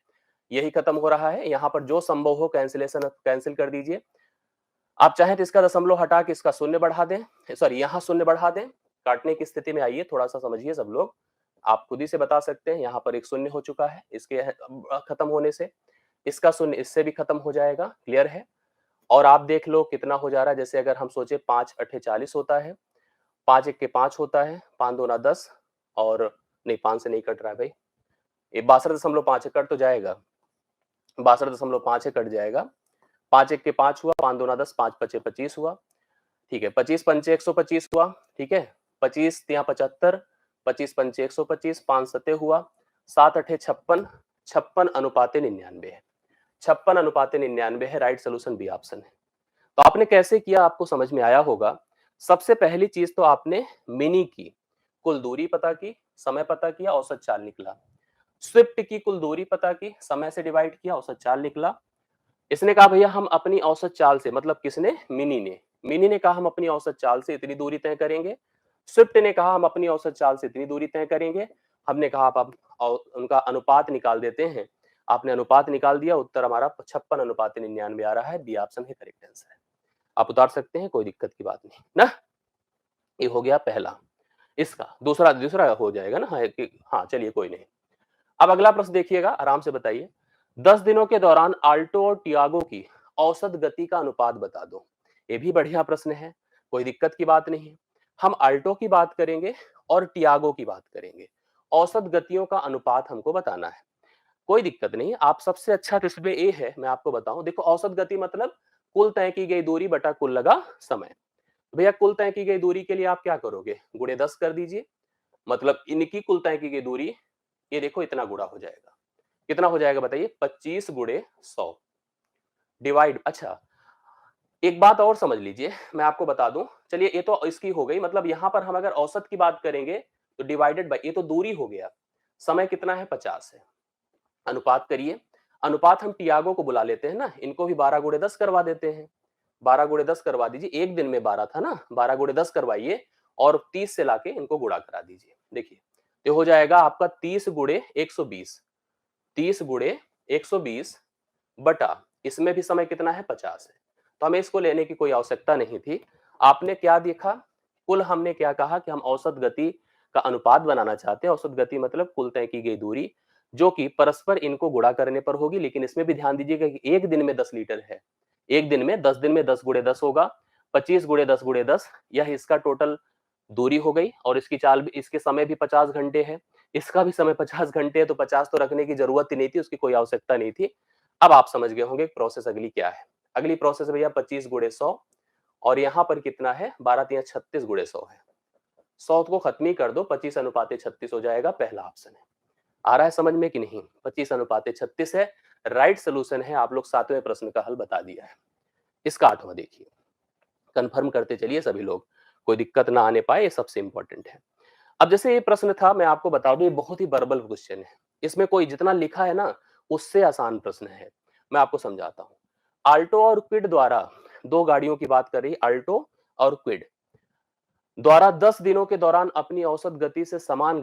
यही खत्म हो रहा है। यहां पर जो संभव हो कैंसिलेशन कैंसिल कर दीजिए। आप चाहें तो इसका दशमलव हटा के इसका शून्य बढ़ा दें, सॉरी यहां शून्य बढ़ा दें। काटने की स्थिति में आइए, थोड़ा सा समझिए सब लोग। आप खुद ही से बता सकते हैं, यहाँ पर एक शून्य हो चुका है इसके खत्म होने से। इसका शून्य इससे भी खत्म हो जाएगा। क्लियर है? और आप देख लो कितना हो जा रहा है। जैसे अगर हम सोचे 5 अठे 40 होता है, 5 एक के 5 होता है, 5 दूना 10 और नहीं 5 से नहीं कट रहा है भाई, ये 62.5 कट तो जाएगा, 62.5 कट जाएगा। 5 एक के 5 हुआ, 5 दूना 10, 5 पचे 25 हुआ। ठीक है, 25 पंचे 125 हुआ। ठीक है, 25 तिया 75, 25 पंचे 125, 5 सते हुआ, 7 अठे 56, 56 अनुपाते 99 है। 56 अनुपाते 99 है। राइट सोल्यूशन बी ऑप्शन है। तो आपने कैसे किया आपको समझ में आया होगा। सबसे पहली चीज तो आपने मिनी की कुल दूरी पता की, समय पता किया, औसत चाल निकला। स्विफ्ट की कुल दूरी पता की, समय से डिवाइड किया, औसत चाल निकला। इसने कहा भैया हम अपनी औसत चाल से, मतलब किसने? मिनी ने कहा हम अपनी औसत चाल से इतनी दूरी तय करेंगे। स्विफ्ट ने कहा हम अपनी औसत चाल से इतनी दूरी तय करेंगे। हमने कहा आप उनका अनुपात निकाल देते हैं। आपने अनुपात निकाल दिया, उत्तर हमारा 56 अनुपात 99 आ रहा है। बी ऑप्शन है करेक्ट आंसर। आप उतार सकते हैं, कोई दिक्कत की बात नहीं ना। ये हो गया पहला। इसका दूसरा दूसरा हो जाएगा ना। हाँ चलिए कोई नहीं। अब अगला प्रश्न देखिएगा, आराम से बताइए। 10 दिनों के दौरान आल्टो और टियागो की औसत गति का अनुपात बता दो। ये भी बढ़िया प्रश्न है, कोई दिक्कत की बात नहीं है। हम आल्टो की बात करेंगे और टियागो की बात करेंगे। औसत गतियों का अनुपात हमको बताना है। कोई दिक्कत नहीं, आप सबसे अच्छा तो इसमें ए है, मैं आपको बताऊं। देखो, औसत गति मतलब कुल तय की गई दूरी बटा कुल लगा समय। भैया कुल तय की गई दूरी के लिए आप क्या करोगे? गुणे 10 कर दीजिए। मतलब इनकी कुल तय की गई दूरी, ये देखो इतना गुणा हो जाएगा। कितना हो जाएगा बताइए? 25 गुणे 100 डिवाइड। अच्छा, एक बात और समझ लीजिए, मैं आपको बता दूं। चलिए ये तो इसकी हो गई, मतलब यहां पर हम अगर औसत की बात करेंगे तो डिवाइडेड बाय, ये तो दूरी हो गया। समय कितना है? 50 है। अनुपात करिए। अनुपात हम टियागो को बुला लेते हैं ना, इनको भी 12 गुणे 10 करवा देते हैं। 12 गुणे 10 करवा दीजिए। एक दिन में 12 था ना, 12 गुणे 10 करवाइए और 30 से लाके इनको गुणा करा दीजिए। देखिए ये हो जाएगा आपका 30 गुणे 120। 30 गुणे 120 बटा इसमें भी समय कितना है? 50 है। तो हमें इसको लेने की कोई आवश्यकता नहीं थी। आपने क्या देखा? कुल हमने क्या कहा कि हम औसत गति का अनुपात बनाना चाहते हैं। औसत गति मतलब कुल तय की गई दूरी, जो कि परस्पर इनको गुणा करने पर होगी। लेकिन इसमें भी ध्यान दीजिएगा कि एक दिन में 10 लीटर है। एक दिन में 10 दिन में 10 गुणे 10 होगा। 25 गुणे 10 गुणे 10, यह इसका टोटल दूरी हो गई। और इसकी चाल भी, इसके समय भी 50 घंटे है, इसका भी समय 50 घंटे है। तो 50 तो रखने की जरूरत ही नहीं थी, उसकी कोई आवश्यकता नहीं थी। अब आप समझ गए होंगे प्रोसेस अगली क्या है। अगली प्रोसेस भैया 25 गुणे 100 और यहाँ पर कितना है? 12 तिया 36 गुणे 100 है। 100 को खत्म ही कर दो, 25 अनुपाते 36 हो जाएगा। पहला ऑप्शन है। आ रहा है समझ में कि नहीं? 25 अनुपाते 36 है। राइट सोल्यूशन है। आप लोग 7वें प्रश्न का हल बता दिया है। इसका 8वां देखिए, कंफर्म करते चलिए सभी लोग, कोई दिक्कत ना आने पाए, ये सबसे इंपॉर्टेंट है। अब जैसे ये प्रश्न था, मैं आपको बता दूं, ये बहुत ही बर्बल क्वेश्चन है। इसमें कोई जितना लिखा है ना, उससे आसान प्रश्न है। मैं आपको समझाता हूं। आल्टो और क्विड द्वारा, दो गाड़ियों की बात कर रही, आल्टो और क्विड द्वारा 10 दिनों के दौरान अपनी औसत गति से समान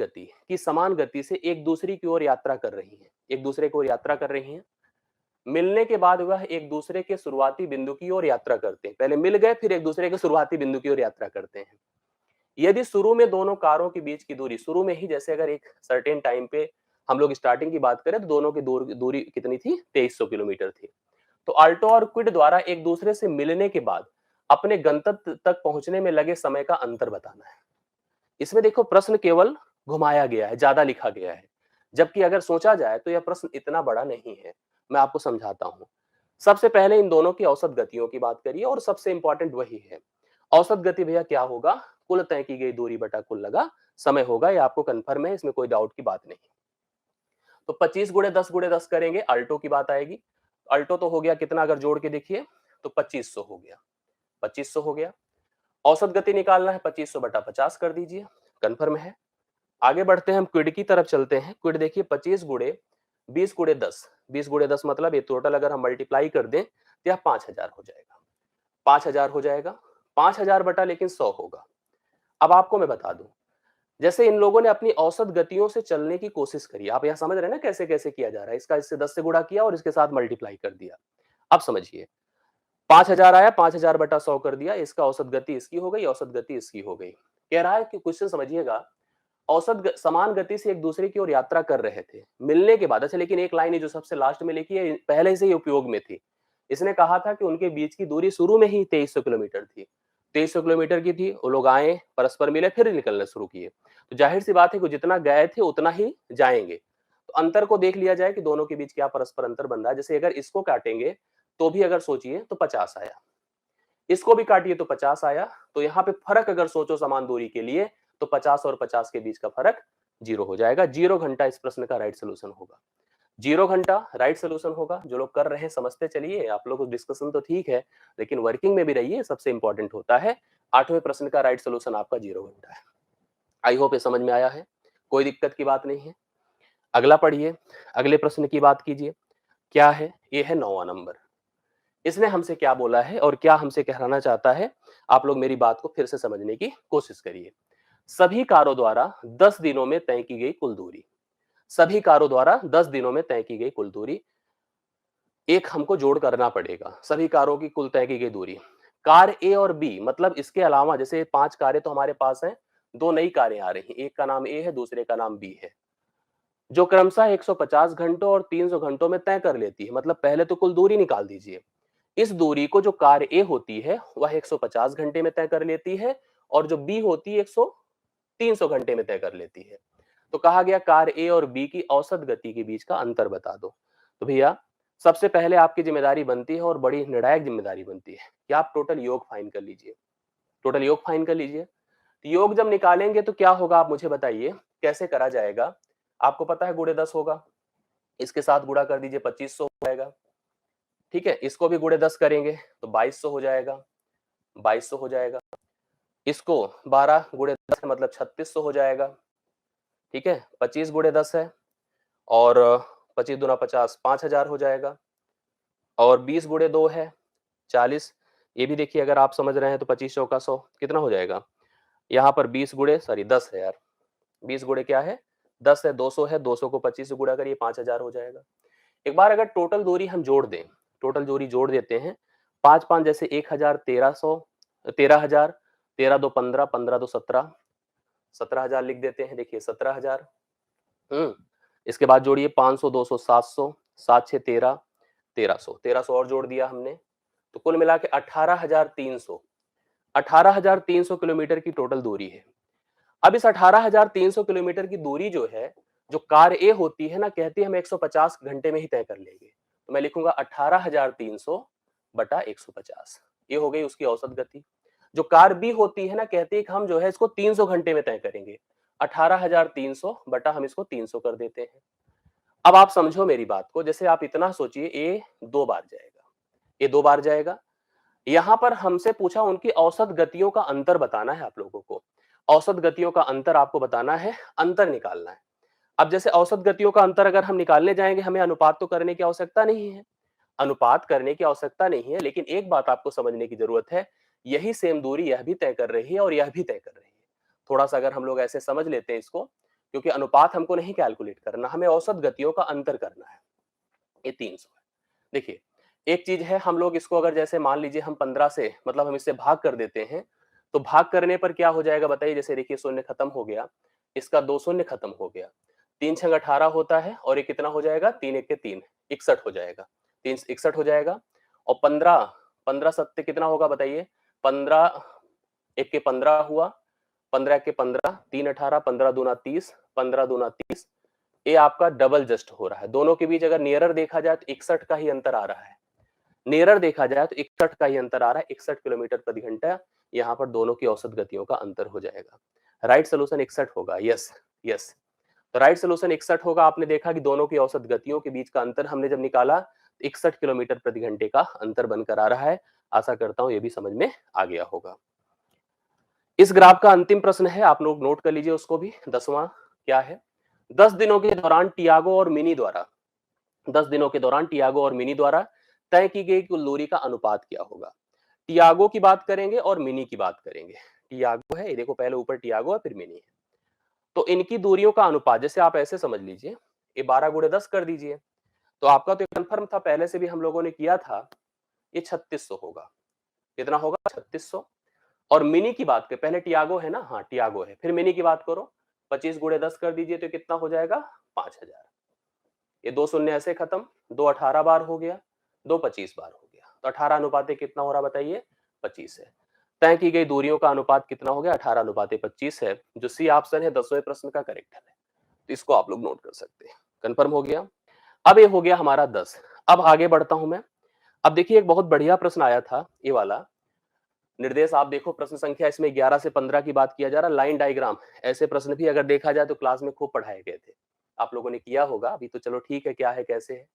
गति से एक दूसरे की ओर यात्रा कर रही हैं। एक दूसरे की ओर यात्रा कर रही हैं। मिलने के बाद वह एक दूसरे के शुरुआती बिंदु की ओर यात्रा करते हैं। पहले मिल गए, फिर एक दूसरे के शुरुआती बिंदु की ओर यात्रा करते हैं। यदि शुरू में दोनों कारों के बीच की दूरी, शुरू में ही जैसे अगर एक सर्टेन टाइम पे हम लोग स्टार्टिंग की बात करें तो दोनों की दूरी कितनी थी? 2300 किलोमीटर थी। तो आल्टो और क्विड द्वारा एक दूसरे से मिलने के बाद अपने गंतव्य तक पहुंचने में लगे समय का अंतर बताना है। इसमें देखो प्रश्न केवल घुमाया गया है, ज्यादा लिखा गया है, जबकि अगर सोचा जाए तो यह प्रश्न इतना बड़ा नहीं है। मैं आपको समझाता हूं। सबसे पहले इन दोनों की औसत गतियों की बात करिए और सबसे इंपॉर्टेंट वही है। औसत गति भैया क्या होगा? कुल तय की गई दूरी बटा कुल लगा समय होगा। ये आपको कंफर्म है, इसमें कोई डाउट की बात नहीं। तो 25 गुणे 10 गुणे 10 करेंगे, अल्टो की बात आएगी। अल्टो तो हो गया कितना, अगर जोड़ के देखिए तो 2500 हो गया। 2500 हो गया। औसत गति निकालना है, 2500 बटा 50 कर दीजिए, कंफर्म है। आगे बढ़ते हैं, हम क्विड की तरफ चलते हैं। क्विड देखिए 25 गुणे 20 गुणे 10, 20 गुणे 10 मतलब ये टोटल अगर हम मल्टीप्लाई कर दें तो यह 5000 हो जाएगा। 5000 हो जाएगा। 5000 बटा लेकिन 100 होगा। अब आपको मैं बता दूं, जैसे इन लोगों ने अपनी औसत गतियों से चलने की कोशिश करी, आप यहां समझ रहे हैं ना कैसे कैसे किया जा रहा है। इसका इससे 10 से गुणा किया और इसके साथ मल्टीप्लाई कर दिया। अब समझिए, 5000 आया, 5000 बटा 100 कर दिया, इसका औसत गति इसकी हो गई, औसत गति इसकी हो गई। कह रहा है कि क्वेश्चन समझिएगा, समान गति से एक दूसरे की ओर यात्रा कर रहे थे, मिलने के बाद। अच्छा, लेकिन एक लाइन है जो सबसे लास्ट में लिखी है, पहले से ही उपयोग में थी। इसने कहा था कि उनके बीच की दूरी शुरू में ही 2300 किलोमीटर थी। 2300 किलोमीटर की थी, वो लोग आए, परस्पर मिले, फिर निकलना शुरू किए। तो जाहिर सी बात है कि जितना गए थे उतना ही जाएंगे। तो अंतर को देख लिया जाए कि दोनों के बीच क्या परस्पर अंतर बन रहा है। जैसे अगर इसको काटेंगे तो भी अगर सोचिए तो 50 आया, इसको भी काटिए तो 50 आया। तो यहाँ पे फर्क अगर सोचो समान दूरी के लिए, तो 50 और 50 के बीच का फर्क 0 हो जाएगा। 0 घंटा इस प्रश्न का राइट सोल्यूशन होगा। 0 घंटा राइट सोल्यूशन होगा। जो लोग कर रहे हैं समझते चलिए, आप लोग डिस्कशन तो ठीक है, लेकिन वर्किंग में भी रहिए, सबसे इंपॉर्टेंट होता है। 8वें प्रश्न का राइट सोल्यूशन आपका 0 घंटा है। आई होप ये समझ में आया है, कोई दिक्कत की बात नहीं है। अगला पढ़िए, अगले प्रश्न की बात कीजिए। क्या है? ये है 9वां नंबर। इसने हमसे क्या बोला है और क्या हमसे कहना चाहता है, आप लोग मेरी बात को फिर से समझने की कोशिश करिए। सभी कारों द्वारा 10 दिनों में तय की गई कुल दूरी, सभी कारों द्वारा 10 दिनों में तय की गई कुल दूरी, एक हमको जोड़ करना पड़ेगा। सभी कारों की कुल तय की गई दूरी, कार ए और बी, मतलब इसके अलावा जैसे 5 कारें तो हमारे पास हैं, 2 नई कारें आ रही हैं, एक का नाम ए है, दूसरे का नाम बी है, जो क्रमशः 150 घंटों और 300 घंटों में तय कर लेती है। मतलब पहले तो कुल दूरी निकाल दीजिए। इस दूरी को जो कार ए होती है वह 150 घंटे में तय कर लेती है, और जो बी होती है 300 घंटे में तय कर लेती है। तो कहा गया कार ए और बी की औसत गति के बीच का अंतर बता दो। तो भैया सबसे पहले आपकी जिम्मेदारी बनती है, और बड़ी निर्णायक जिम्मेदारी बनती है, कि आप टोटल योग फाइन कर लीजिए। टोटल योग फाइन कर लीजिए। तो योग जब निकालेंगे तो क्या होगा, आप मुझे बताइए कैसे करा जाएगा। आपको पता है गुणे 10 होगा, इसके साथ गुणा कर दीजिए, 2500 हो जाएगा। ठीक है, इसको भी गुणे 10 करेंगे तो 2200 हो जाएगा। 2200 हो जाएगा। इसको 12 गुणे 10 है, मतलब 3600 हो जाएगा। ठीक है, 25 गुणे 10 है, और 25 दूना 50, 5000 हो जाएगा। और 20 गुणे 2 है, 40। ये भी देखिए, अगर आप समझ रहे हैं तो 25 चौका 100 कितना हो जाएगा। यहाँ पर 20 गुणे, सॉरी 10 है यार, 20 गुणे क्या है, 10 है, 200 है, 200 को 25 से गुणा करिए, 5000 हो जाएगा। एक बार अगर टोटल दूरी हम जोड़ दें, टोटल दूरी जोड़ देते हैं, 5 5 जैसे 1000, 1300, 13000, 13 2 15, 15 2 17, 17000 लिख देते हैं। देखिए 17000। इसके बाद जोड़िए 500, 200, 700, 7 6 13, 1300, 1300 और जोड़ दिया हमने, तो कुल मिला के 18300, 18300 किलोमीटर की टोटल दूरी है। अब इस 18300 किलोमीटर की दूरी जो है, जो कार ए होती है ना, कहती है हम 150 घंटे में ही तय कर लेंगे। तो मैं लिखूंगा 18300 बटा 150, ये हो गई उसकी औसत गति। जो कार बी होती है ना, कहती है कि हम जो है इसको 300 घंटे में तय करेंगे। 18300 बटा हम इसको 300 कर देते हैं। अब आप समझो मेरी बात को, जैसे आप इतना सोचिए, ए 2 बार जाएगा, ये 2 बार जाएगा। यहां पर हमसे पूछा उनकी औसत गतियों का अंतर बताना है। आप लोगों को औसत गतियों का अंतर आपको बताना है, अंतर निकालना है। अब जैसे औसत गतियों का अंतर अगर हम निकालने जाएंगे, हमें अनुपात तो करने की आवश्यकता नहीं है, अनुपात करने की आवश्यकता नहीं है, लेकिन एक बात आपको समझने की जरूरत है, यही सेम दूरी यह भी तय कर रही है और यह भी तय कर रही है। थोड़ा सा अगर हम लोग ऐसे समझ लेते हैं इसको, क्योंकि अनुपात हमको नहीं कैलकुलेट करना, हमें औसत गतियों का अंतर करना है। ये 300 है। देखिए, एक चीज है, हम लोग इसको अगर जैसे मान लीजिए हम 15 से, मतलब हम इससे भाग कर देते हैं, तो भाग करने पर क्या हो जाएगा बताइए। जैसे देखिए, शून्य खत्म हो गया, इसका 2 शून्य खत्म हो गया, 3 छंग 18 होता है, और ये कितना हो जाएगा, 3 एक के 3, 61 हो जाएगा, 3 61 हो जाएगा। और 15 15 सत्ते कितना होगा बताइए, 15 एक के 15 हुआ, 15 के 15, 3 18, 15 दूना 30, 15 दूना 30। ये आपका डबल जस्ट हो रहा है। दोनों के बीच अगर नियरर देखा जाए तो 61 का ही अंतर आ रहा है। नियरर देखा जाए तो 61 का ही अंतर आ रहा है, 61 किलोमीटर प्रति घंटा। यहाँ पर दोनों की औसत गतियों का अंतर हो जाएगा। राइट सोल्यूशन 61 होगा। Yes, yes. तो राइट सोल्यूशन 61 होगा। आपने देखा कि दोनों की औसत गतियों के बीच का अंतर हमने जब निकाला, 61 किलोमीटर प्रति घंटे का अंतर बनकर आ रहा है। आशा करता हूं ये भी समझ में आ गया होगा। इस ग्राफ का अंतिम प्रश्न है, आप लोग नोट कर लीजिए उसको भी। 10वां क्या है? 10 दिनों के दौरान टियागो और मिनी द्वारा 10 दिनों के दौरान टियागो और मिनी द्वारा तय की गई कुल दूरी का अनुपात क्या होगा? टियागो की बात करेंगे और मिनी की बात करेंगे। टियागो है, ये देखो पहले ऊपर टियागो है फिर मिनी है। तो इनकी दूरियों का अनुपात, जैसे आप ऐसे समझ लीजिए, ये 12 गुणे 10 कर दीजिए। तो आपका तो कंफर्म था, पहले से भी हम लोगों ने किया था, ये 3600 होगा। कितना होगा? 3600। और मिनी की बात करें, पहले टियागो है ना, हाँ टियागो है, फिर मिनी की बात करो, 25 गुणे 10 कर दीजिए तो कितना हो जाएगा? 5000। ये 2 शून्य ऐसे खत्म, 2 18 बार हो गया, 2 25 बार हो गया। तो 18 अनुपाते कितना हो रहा बताइए? 25 है। तय की गई दूरियों का अनुपात कितना हो गया? 18 अनुपाते 25 है, जो सी ऑप्शन है 10वें प्रश्न का करेक्ट है। तो इसको आप लोग नोट कर सकते हैं। कंफर्म हो गया। अब ये हो गया हमारा 10। अब आगे बढ़ता हूं मैं। अब देखिए एक बहुत बढ़िया प्रश्न आया था, ये वाला निर्देश आप देखो, प्रश्न संख्या इसमें 11 से 15 की बात किया जा रहा, लाइन डायग्राम। ऐसे प्रश्न भी अगर देखा जाए तो क्लास में खूब पढ़ाए गए थे, आप लोगों ने किया होगा। अभी तो चलो ठीक है, क्या है कैसे है।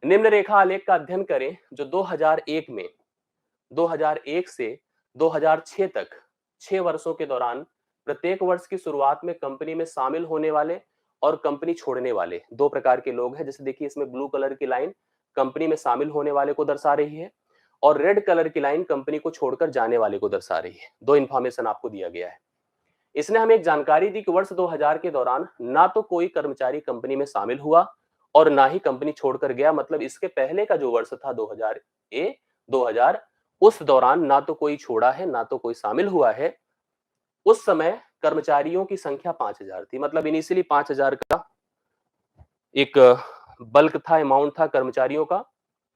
निम्न रेखा आलेख का अध्ययन करें जो 2001 से 2006 तक 6 वर्षों के दौरान प्रत्येक वर्ष की शुरुआत में कंपनी में शामिल होने वाले और कंपनी छोड़ने वाले 2 प्रकार के लोग हैं। जैसे देखिए इसमें ब्लू कलर की लाइन कंपनी में शामिल होने वाले को दर्शा रही है और रेड कलर की लाइन कंपनी को छोड़कर जाने वाले को दर्शा रही है। 2 इंफॉर्मेशन आपको दिया गया है। इसने हमें एक जानकारी दी कि वर्ष 2000 के दौरान ना तो कोई कर्मचारी कंपनी में शामिल हुआ और ना ही कंपनी छोड़कर गया। मतलब इसके पहले का जो वर्ष था 2000, उस दौरान ना तो कोई छोड़ा है ना तो कोई शामिल हुआ है। उस समय कर्मचारियों की संख्या 5000 थी। मतलब इनिशियली 5000 का एक बल्क था, अमाउंट था कर्मचारियों का।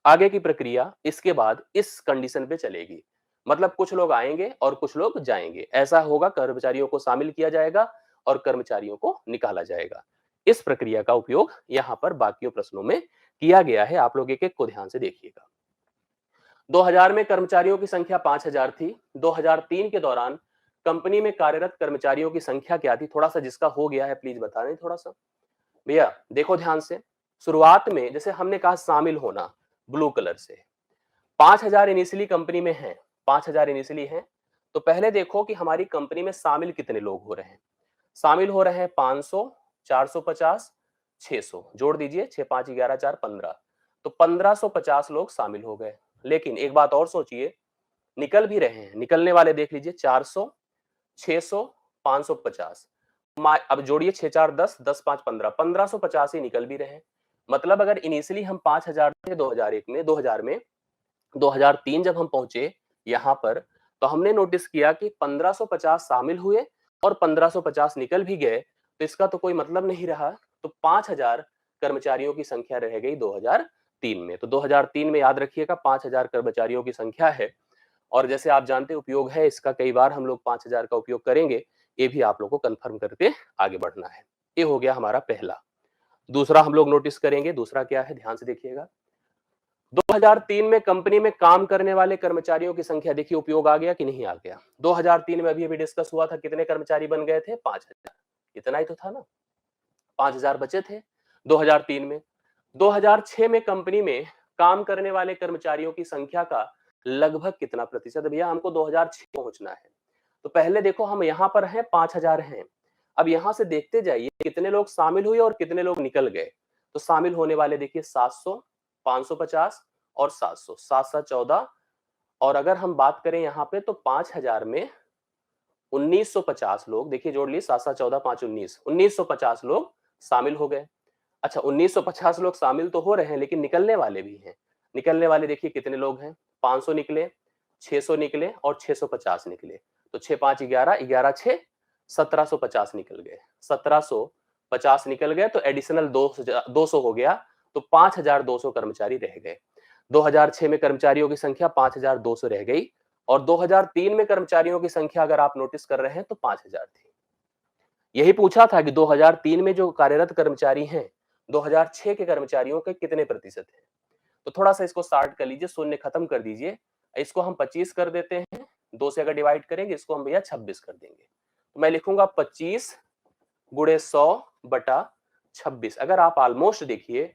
आगे की प्रक्रिया इसके बाद इस कंडीशन पे चलेगी, मतलब कुछ लोग आएंगे और कुछ लोग जाएंगे, ऐसा होगा। कर्मचारियों को शामिल किया जाएगा और कर्मचारियों को निकाला जाएगा। इस प्रक्रिया का उपयोग यहां पर बाकियों प्रश्नों में किया गया है। आप लोग एक एक को ध्यान से देखिएगा। 2000 में कर्मचारियों की संख्या 5000 थी। 2003 के दौरान कंपनी में कार्यरत कर्मचारियों की संख्या क्या थी? थोड़ा सा जिसका हो गया है प्लीज बता दें थोड़ा सा। भैया देखो ध्यान से, शुरुआत में जैसे हमने कहा शामिल होना ब्लू कलर से, 5000 इनिशियली कंपनी में है, 5000 इनिशियली है। तो पहले देखो कि हमारी कंपनी में शामिल कितने लोग हो रहे हैं। शामिल हो रहे हैं 500, 450, 600, जोड़ दीजिए, 6 5 11 4 15। तो 1550 लोग शामिल हो गए। लेकिन एक बात और सोचिए, निकल भी रहे हैं। निकलने वाले देख लीजिए, 400, 600, 550। अब जोड़िए, 6 4 10, 10 5 15, 1550 ही निकल भी रहे हैं। मतलब अगर इनिशियली हम 5000 थे 2001 में, 2003 जब हम पहुंचे यहां पर, तो हमने नोटिस किया कि 1550 शामिल हुए और 1550 निकल भी गए। तो इसका तो कोई मतलब नहीं रहा। तो 5000 कर्मचारियों की संख्या रह गई 2003 में। तो 2003 में याद रखिएगा 5000 कर्मचारियों की संख्या है। और जैसे आप जानते उपयोग है इसका, कई बार हम लोग 5000 का उपयोग करेंगे। ये भी आप लोग को कंफर्म करके आगे बढ़ना है। ये हो गया हमारा पहला। दूसरा हम लोग नोटिस करेंगे, दूसरा क्या है ध्यान से देखिएगा। 2003 में कंपनी में काम करने वाले कर्मचारियों की संख्या देखिए, उपयोग आ गया कि नहीं आ गया। 2003 में अभी अभी डिस्कस हुआ था, कितने कर्मचारी बन गए थे? 5000। इतना ही तो था ना, 5000 बचे थे 2003 में। 2006 में कंपनी में काम करने वाले कर्मचारियों की संख्या का लगभग कितना प्रतिशत? भैया हमको 2006 पहुंचना है। तो पहले देखो हम यहां पर हैं, 5000 हैं। अब यहां से देखते जाइए कितने लोग शामिल हुए और कितने लोग निकल गए। तो शामिल होने वाले देखिए 700, 550 और 700, 7 7 14। और अगर हम बात करें यहाँ पे तो 5000 में 1950 लोग, देखिए जोड़ लिए, 7 7 14 5 19, 1950 लोग शामिल हो गए। अच्छा 1950 लोग शामिल तो हो रहे हैं, लेकिन निकलने वाले भी हैं। निकलने वाले देखिए कितने लोग हैं, 500 निकले, 600 निकले और 650 निकले। तो 6 5 11, 11 6 1750 निकल गए। 1750 निकल गए तो एडिशनल 200 हो गया। तो 5200 कर्मचारी रह गए। 2006 में कर्मचारियों की संख्या 5200 रह गई। और 2003 में कर्मचारियों की संख्या अगर आप नोटिस कर रहे हैं तो 5000 थी। यही पूछा था कि 2003 में जो कार्यरत कर्मचारी हैं, 2006 के कर्मचारियों के कितने प्रतिशत हैं। तो थोड़ा-सा इसको स्टार्ट कर लीजिए, शून्य खत्म कर दीजिए। इसको हम 25 कर देते हैं, 2 से अगर डिवाइड करेंगे इसको हम भैया 26 कर देंगे। तो मैं लिखूंगा 25 गुणे 100 बटा 26। अगर आप ऑलमोस्ट देखिए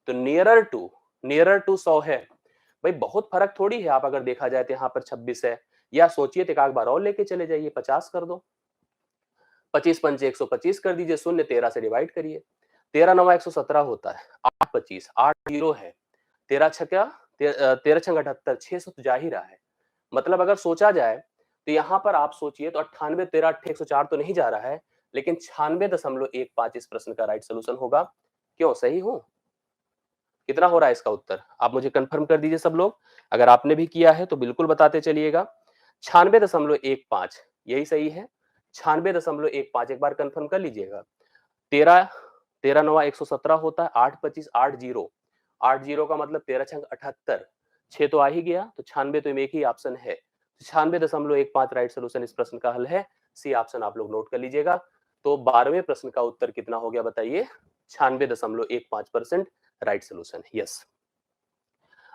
तो नियरर टू 100 है। भाई बहुत फर्क थोड़ी है, आप अगर देखा जाए तो यहाँ पर 26 है। या सोचिए तो एक बार और लेके चले जाइए, 50 कर दो। 25 पंचे 125 कर दीजिए, शून्य 13 से डिवाइड करिए। 13 नवा 117 होता है, 8 25 8 जीरो है, 13 छक्का 13 छंग 78, 600 तो जा ही रहा है। मतलब अगर सोचा जाए तो यहाँ पर आप सोचिए तो 98 13 8 104 तो नहीं जा रहा है, लेकिन 96.15 इस प्रश्न का राइट सोल्यूशन होगा। क्यों, सही हूं? कितना हो रहा है इसका उत्तर, आप मुझे कंफर्म कर दीजिए सब लोग। अगर आपने भी किया है तो बिल्कुल बताते चलिएगा। 96.15 यही सही है। 96.15 एक बार कंफर्म कर लीजिएगा। 13 13 नवा 117 होता है, 8 25 8 जीरो, 8 जीरो का मतलब 13 छंग 78, 6 तो आ ही गया, तो 96 तो एक ही ऑप्शन है। 96.15 राइट सोल्यूशन इस प्रश्न का हल है। सी ऑप्शन आप लोग नोट कर लीजिएगा। तो 12वें प्रश्न का उत्तर कितना हो गया बताइए? 96.15% राइट सोल्यूशन, यस।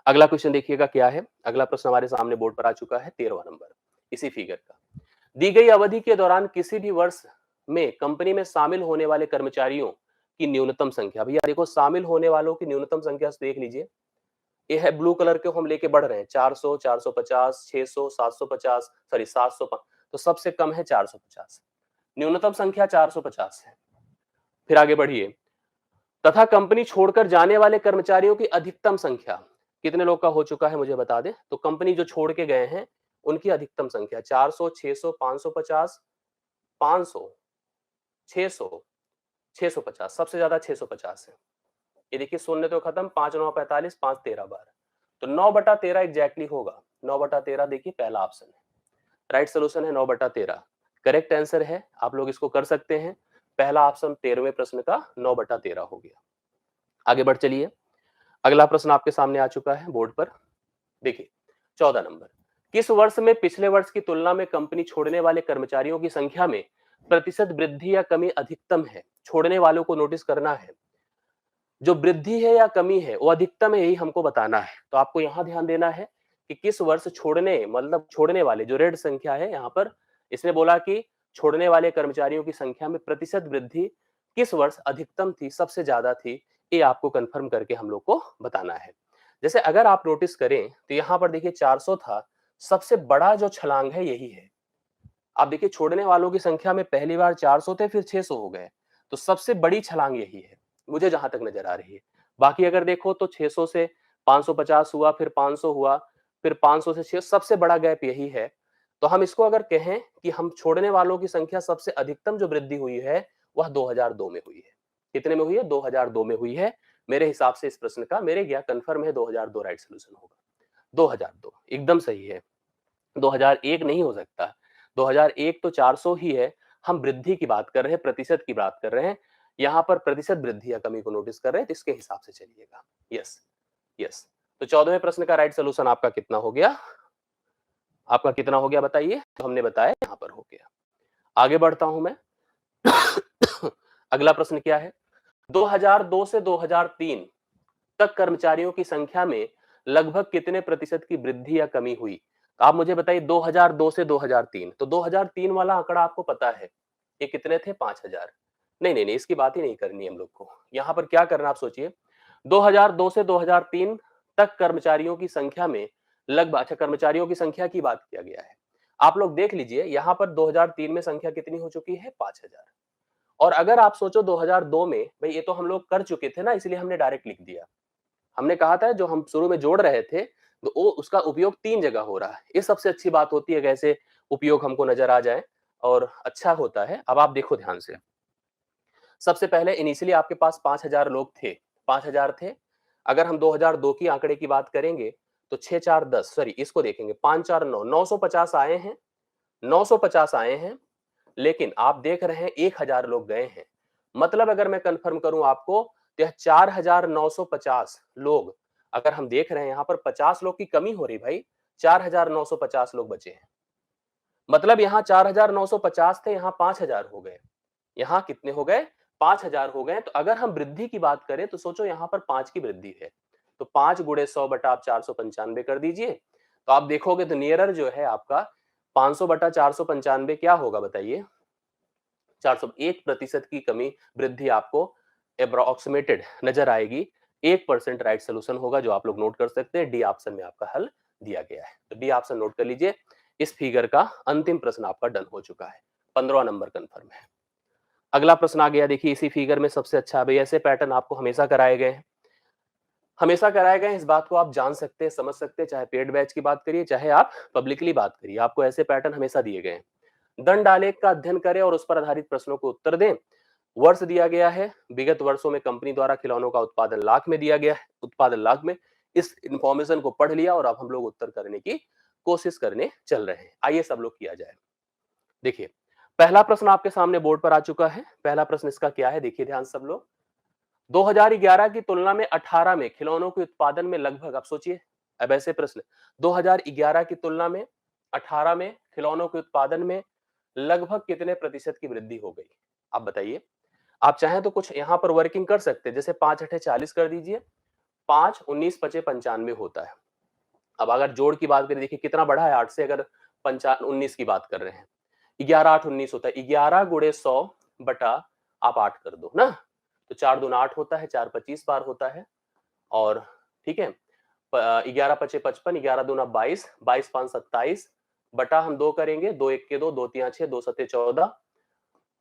अगला क्वेश्चन देखिएगा क्या है। अगला प्रश्न हमारे सामने बोर्ड पर आ चुका है, 13वां नंबर इसी फिगर का। दी गई अवधि के दौरान किसी भी वर्ष में कंपनी में शामिल होने वाले कर्मचारियों की न्यूनतम संख्या। भैया देखो, शामिल होने वालों की न्यूनतम संख्या देख लीजिए। ये है ब्लू कलर के, हम लेके बढ़ रहे हैं 400 450 600 750, सॉरी 700, तो सबसे कम है 450, न्यूनतम संख्या 450 है। फिर आगे बढ़िए। तथा कंपनी छोड़कर जाने वाले कर्मचारियों की अधिकतम संख्या कितने लोग का हो चुका है मुझे बता दें। तो कंपनी जो छोड़ के गए हैं उनकी अधिकतम संख्या 400 600 550 500 600 650, सबसे ज्यादा 650 है। ये देखिए शून्य तो खत्म, 5 9 45 5 13 बार, तो 9/13 एग्जैक्टली होगा। 9/13 देखिए पहला ऑप्शन है, राइट सोल्यूशन है 9/13। करेक्ट आंसर है, आप लोग इसको कर सकते हैं। पहला ऑप्शन 13वें प्रश्न का 9/13 हो गया। आगे बढ़ चलिए। अगला प्रश्न आपके सामने आ चुका है बोर्ड पर, देखिए 14 नंबर। किस वर्ष में पिछले वर्ष की तुलना में कंपनी छोड़ने वाले कर्मचारियों की संख्या में प्रतिशत वृद्धि या कमी अधिकतम है? छोड़ने वालों को नोटिस करना है, जो वृद्धि है या कमी है वो अधिकतम है, यही हमको बताना है। तो आपको यहां ध्यान देना है कि किस वर्ष छोड़ने, मतलब छोड़ने वाले जो रेड संख्या है यहां पर, इसने बोला कि छोड़ने वाले कर्मचारियों की संख्या में प्रतिशत वृद्धि किस वर्ष अधिकतम थी, सबसे ज्यादा थी, ये आपको कंफर्म करके हम लोग को बताना है। जैसे अगर आप नोटिस करें तो यहाँ पर देखिए 400 था, सबसे बड़ा जो छलांग है यही है। आप देखिए छोड़ने वालों की संख्या में पहली बार 400 थे, फिर 600 हो गए, तो सबसे बड़ी छलांग यही है मुझे जहां तक नजर आ रही है। बाकी अगर देखो तो 600 से 550 हुआ, फिर 500 हुआ, फिर 500 से 600, सबसे बड़ा गैप यही है। तो हम इसको अगर कहें कि हम छोड़ने वालों की संख्या सबसे अधिकतम जो वृद्धि हुई है वह 2002 में हुई है। कितने में हुई है? 2002 में हुई है। मेरे हिसाब से इस प्रश्न का, मेरे क्या कंफर्म है, 2002 राइट सोल्यूशन होगा। 2002 एकदम सही है, 2001 नहीं हो सकता। 2001 तो 400 ही है। हम वृद्धि की बात कर रहे हैं, प्रतिशत की बात कर रहे हैं। यहाँ पर प्रतिशत वृद्धि या कमी को नोटिस कर रहे हैं, तो इसके हिसाब से चलिएगा। Yes, yes. तो 14वें प्रश्न का राइट सोल्यूशन आपका कितना हो गया? आपका कितना हो गया बताइए? तो हमने बताया यहाँ पर हो गया। आगे बढ़ता हूं मैं। अगला प्रश्न क्या है? 2002 से 2003 तक कर्मचारियों की संख्या में लगभग कितने प्रतिशत की वृद्धि या कमी हुई? तो आप मुझे बताइए 2002 से 2003, तो 2003 वाला आंकड़ा आपको पता है, ये कितने थे? 5000। नहीं नहीं नहीं, इसकी बात ही नहीं करनी है हम लोग को। यहाँ पर क्या करना आप सोचिए। 2002 से 2003 तक कर्मचारियों की संख्या में लगभग, अच्छा कर्मचारियों की संख्या की बात किया गया है। आप लोग देख लीजिए यहाँ पर 2003 में संख्या कितनी हो चुकी है? 5000। और अगर आप सोचो 2002 में, भाई ये तो हम लोग कर चुके थे ना, इसलिए हमने डायरेक्ट लिख दिया। हमने कहा था जो हम शुरू में जोड़ रहे थे, तो वो उसका उपयोग 3 जगह हो रहा है। ये सबसे अच्छी बात होती है, कैसे उपयोग हमको नजर आ जाए और अच्छा होता है। अब आप देखो ध्यान से। सबसे पहले इनिशियली आपके पास 5000 लोग थे, 5000 थे। अगर हम 2002 की आंकड़े की बात करेंगे तो 6 4 10, सॉरी इसको देखेंगे, 5 4 9, 950 आए हैं, 950 आए हैं। लेकिन आप देख रहे हैं 1000 लोग गए हैं। मतलब अगर मैं कंफर्म करूं आपको, तो यह 4950 लोग, अगर हम देख रहे हैं यहाँ पर 50 लोग की कमी हो रही भाई, 4,950 लोग बचे हैं। मतलब यहाँ 4,950 थे, यहाँ 5,000 हो गए। यहाँ कितने हो गए? 5,000 हो गए। तो अगर हम वृद्धि की बात करें तो सोचो यहाँ पर 5 की वृद्धि है, तो 5 गुणे 100 बटा आप 495 कर दीजिए, तो आप देखोगे तो नियरर जो है आपका 500 बटा 495 क्या होगा बताइए? 401% की कमी वृद्धि आपको अप्रोक्सीमेटेड नजर आएगी। 1% राइट सोल्यूशन होगा, जो आप लोग नोट कर सकते हैं। डी ऑप्शन में आपका हल दिया गया है, तो डी ऑप्शन नोट कर लीजिए। इस फिगर का अंतिम प्रश्न आपका डन हो चुका है, 15वां नंबर कंफर्म है। अगला प्रश्न आ गया, देखिए इसी फिगर में सबसे अच्छा, भाई ऐसे पैटर्न आपको हमेशा कराए गए हैं, हमेशा कराए गए हैं, इस बात को आप जान सकते हैं, समझ सकते हैं, चाहे पेड बैच की बात करिए, चाहे आप पब्लिकली बात करिए, आपको ऐसे पैटर्न हमेशा दिए गए हैं। दंड आलेख का अध्ययन करें और उस पर आधारित प्रश्नों को उत्तर दें। वर्ष दिया गया है, विगत वर्षों में कंपनी द्वारा खिलौनों का उत्पादन लाख में दिया गया है, उत्पादन लाख में। इस इंफॉर्मेशन को पढ़ लिया और अब हम लोग उत्तर करने की कोशिश करने चल रहे हैं। आइए सब लोग किया जाए। देखिए पहला प्रश्न आपके सामने बोर्ड पर आ चुका है। पहला प्रश्न इसका क्या है, देखिए ध्यान सब लोग। 2011 की तुलना में 18 में खिलौनों के उत्पादन में लगभग, आप सोचिए, अब ऐसे प्रश्न, 2011 की तुलना में 18 में खिलौनों के उत्पादन में लगभग कितने प्रतिशत की वृद्धि हो गई? आप बताइए। आप चाहें तो कुछ यहां पर वर्किंग कर सकते हैं, जैसे 5 अठे 40 कर दीजिए, 5 19 पचे 95 होता है। अब अगर जोड़ की बात करें, देखिए कितना बढ़ा है 8 से, अगर 19 की बात कर रहे हैं, 11 8 19 होता है, 11 गुणे 100 बटा आप 8 कर दो ना, तो 4 दूना 8 होता है, 4 25 बार होता है, और ठीक है, 11 पचे 55, 11 दूना 22, 22 5 27 बटा हम 2 करेंगे, 2 1 के 2, 2 3 6, 2 7 14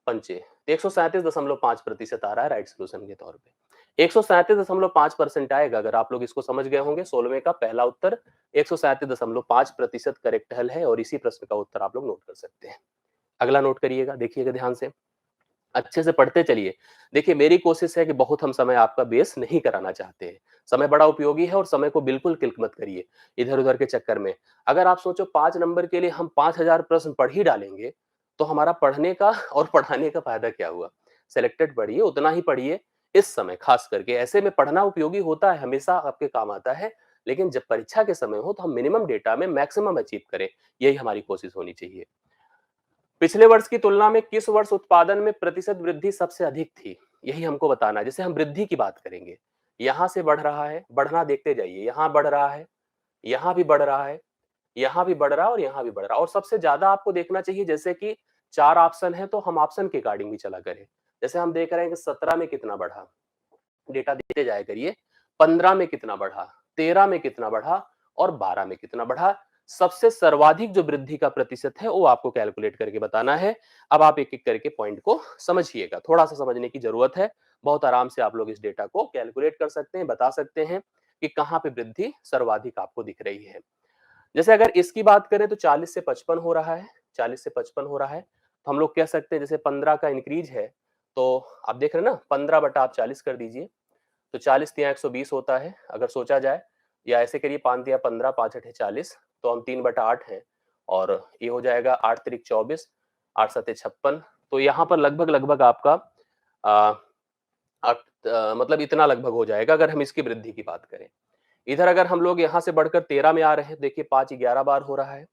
पंचे, 137.5% आ रहा है राइट सोल्यूशन के तौर पे। 137.5% आएगा, अगर आप लोग इसको समझ गए होंगे। 16वें का पहला उत्तर 137.5% करेक्ट हल है, और इसी प्रश्न का उत्तर आप लोग नोट कर सकते हैं। अगला नोट करिएगा, देखिएगा ध्यान से, अच्छे से पढ़ते चलिए। देखिए मेरी कोशिश है कि बहुत हम समय आपका वेस्ट नहीं कराना चाहते हैं, समय बड़ा उपयोगी है, और समय को बिल्कुल क्लिक मत करिए इधर उधर के चक्कर में। अगर आप सोचो 5 नंबर के लिए हम 5000 प्रश्न पढ़ ही डालेंगे, तो हमारा पढ़ने का और पढ़ाने का फायदा क्या हुआ? सिलेक्टेड पढ़िए, उतना ही पढ़िए इस समय, खास करके ऐसे में पढ़ना उपयोगी होता है, हमेशा आपके काम आता है, लेकिन जब परीक्षा के समय हो तो हम मिनिमम डेटा में मैक्सिमम अचीव करें, यही हमारी कोशिश होनी चाहिए। पिछले वर्ष की तुलना में किस वर्ष उत्पादन में प्रतिशत वृद्धि सबसे अधिक थी? यही हमको बताना है। जैसे हम वृद्धि की बात करेंगे, यहां से बढ़ रहा है, बढ़ना देखते जाइए, यहां बढ़ रहा है, यहां भी बढ़ रहा है, यहां भी बढ़ रहा है, और यहां भी बढ़ रहा है, और सबसे ज्यादा आपको देखना चाहिए, जैसे कि 4 ऑप्शन है तो हम ऑप्शन के अकॉर्डिंग भी चला करें। जैसे हम देख रहे हैं कि 17 में कितना बढ़ा, डेटा देते जाया करिए, 15 में कितना बढ़ा, 13 में कितना बढ़ा, और 12 में कितना बढ़ा। सबसे सर्वाधिक जो वृद्धि का प्रतिशत है वो आपको कैलकुलेट करके बताना है। अब आप एक एक करके पॉइंट को समझिएगा, थोड़ा सा समझने की जरूरत है। बहुत आराम से आप लोग इस डेटा को कैलकुलेट कर सकते हैं, बता सकते हैं कि कहां पे वृद्धि सर्वाधिक आपको दिख रही है। जैसे अगर इसकी बात करें तो 40 से 55 हो रहा है, 40 से 55 हो रहा है, तो हम लोग कह सकते हैं जैसे 15 का इंक्रीज है, तो आप देख रहे हैं ना, 15 बटा आप 40 कर दीजिए, तो 40 तिया 120 होता है, अगर सोचा जाए, या ऐसे करिए 5 तिया 15, 5 अठे 40, तो हम 3 बटा 8 है, और ये हो जाएगा 8 तिरिक 24, 8 सते 56, तो यहाँ पर लगभग लगभग आपका आ, मतलब इतना लगभग हो जाएगा, अगर हम इसकी वृद्धि की बात करें। इधर अगर हम लोग यहाँ से बढ़कर 13 में आ रहे हैं, देखिए 5 11 बार हो रहा है,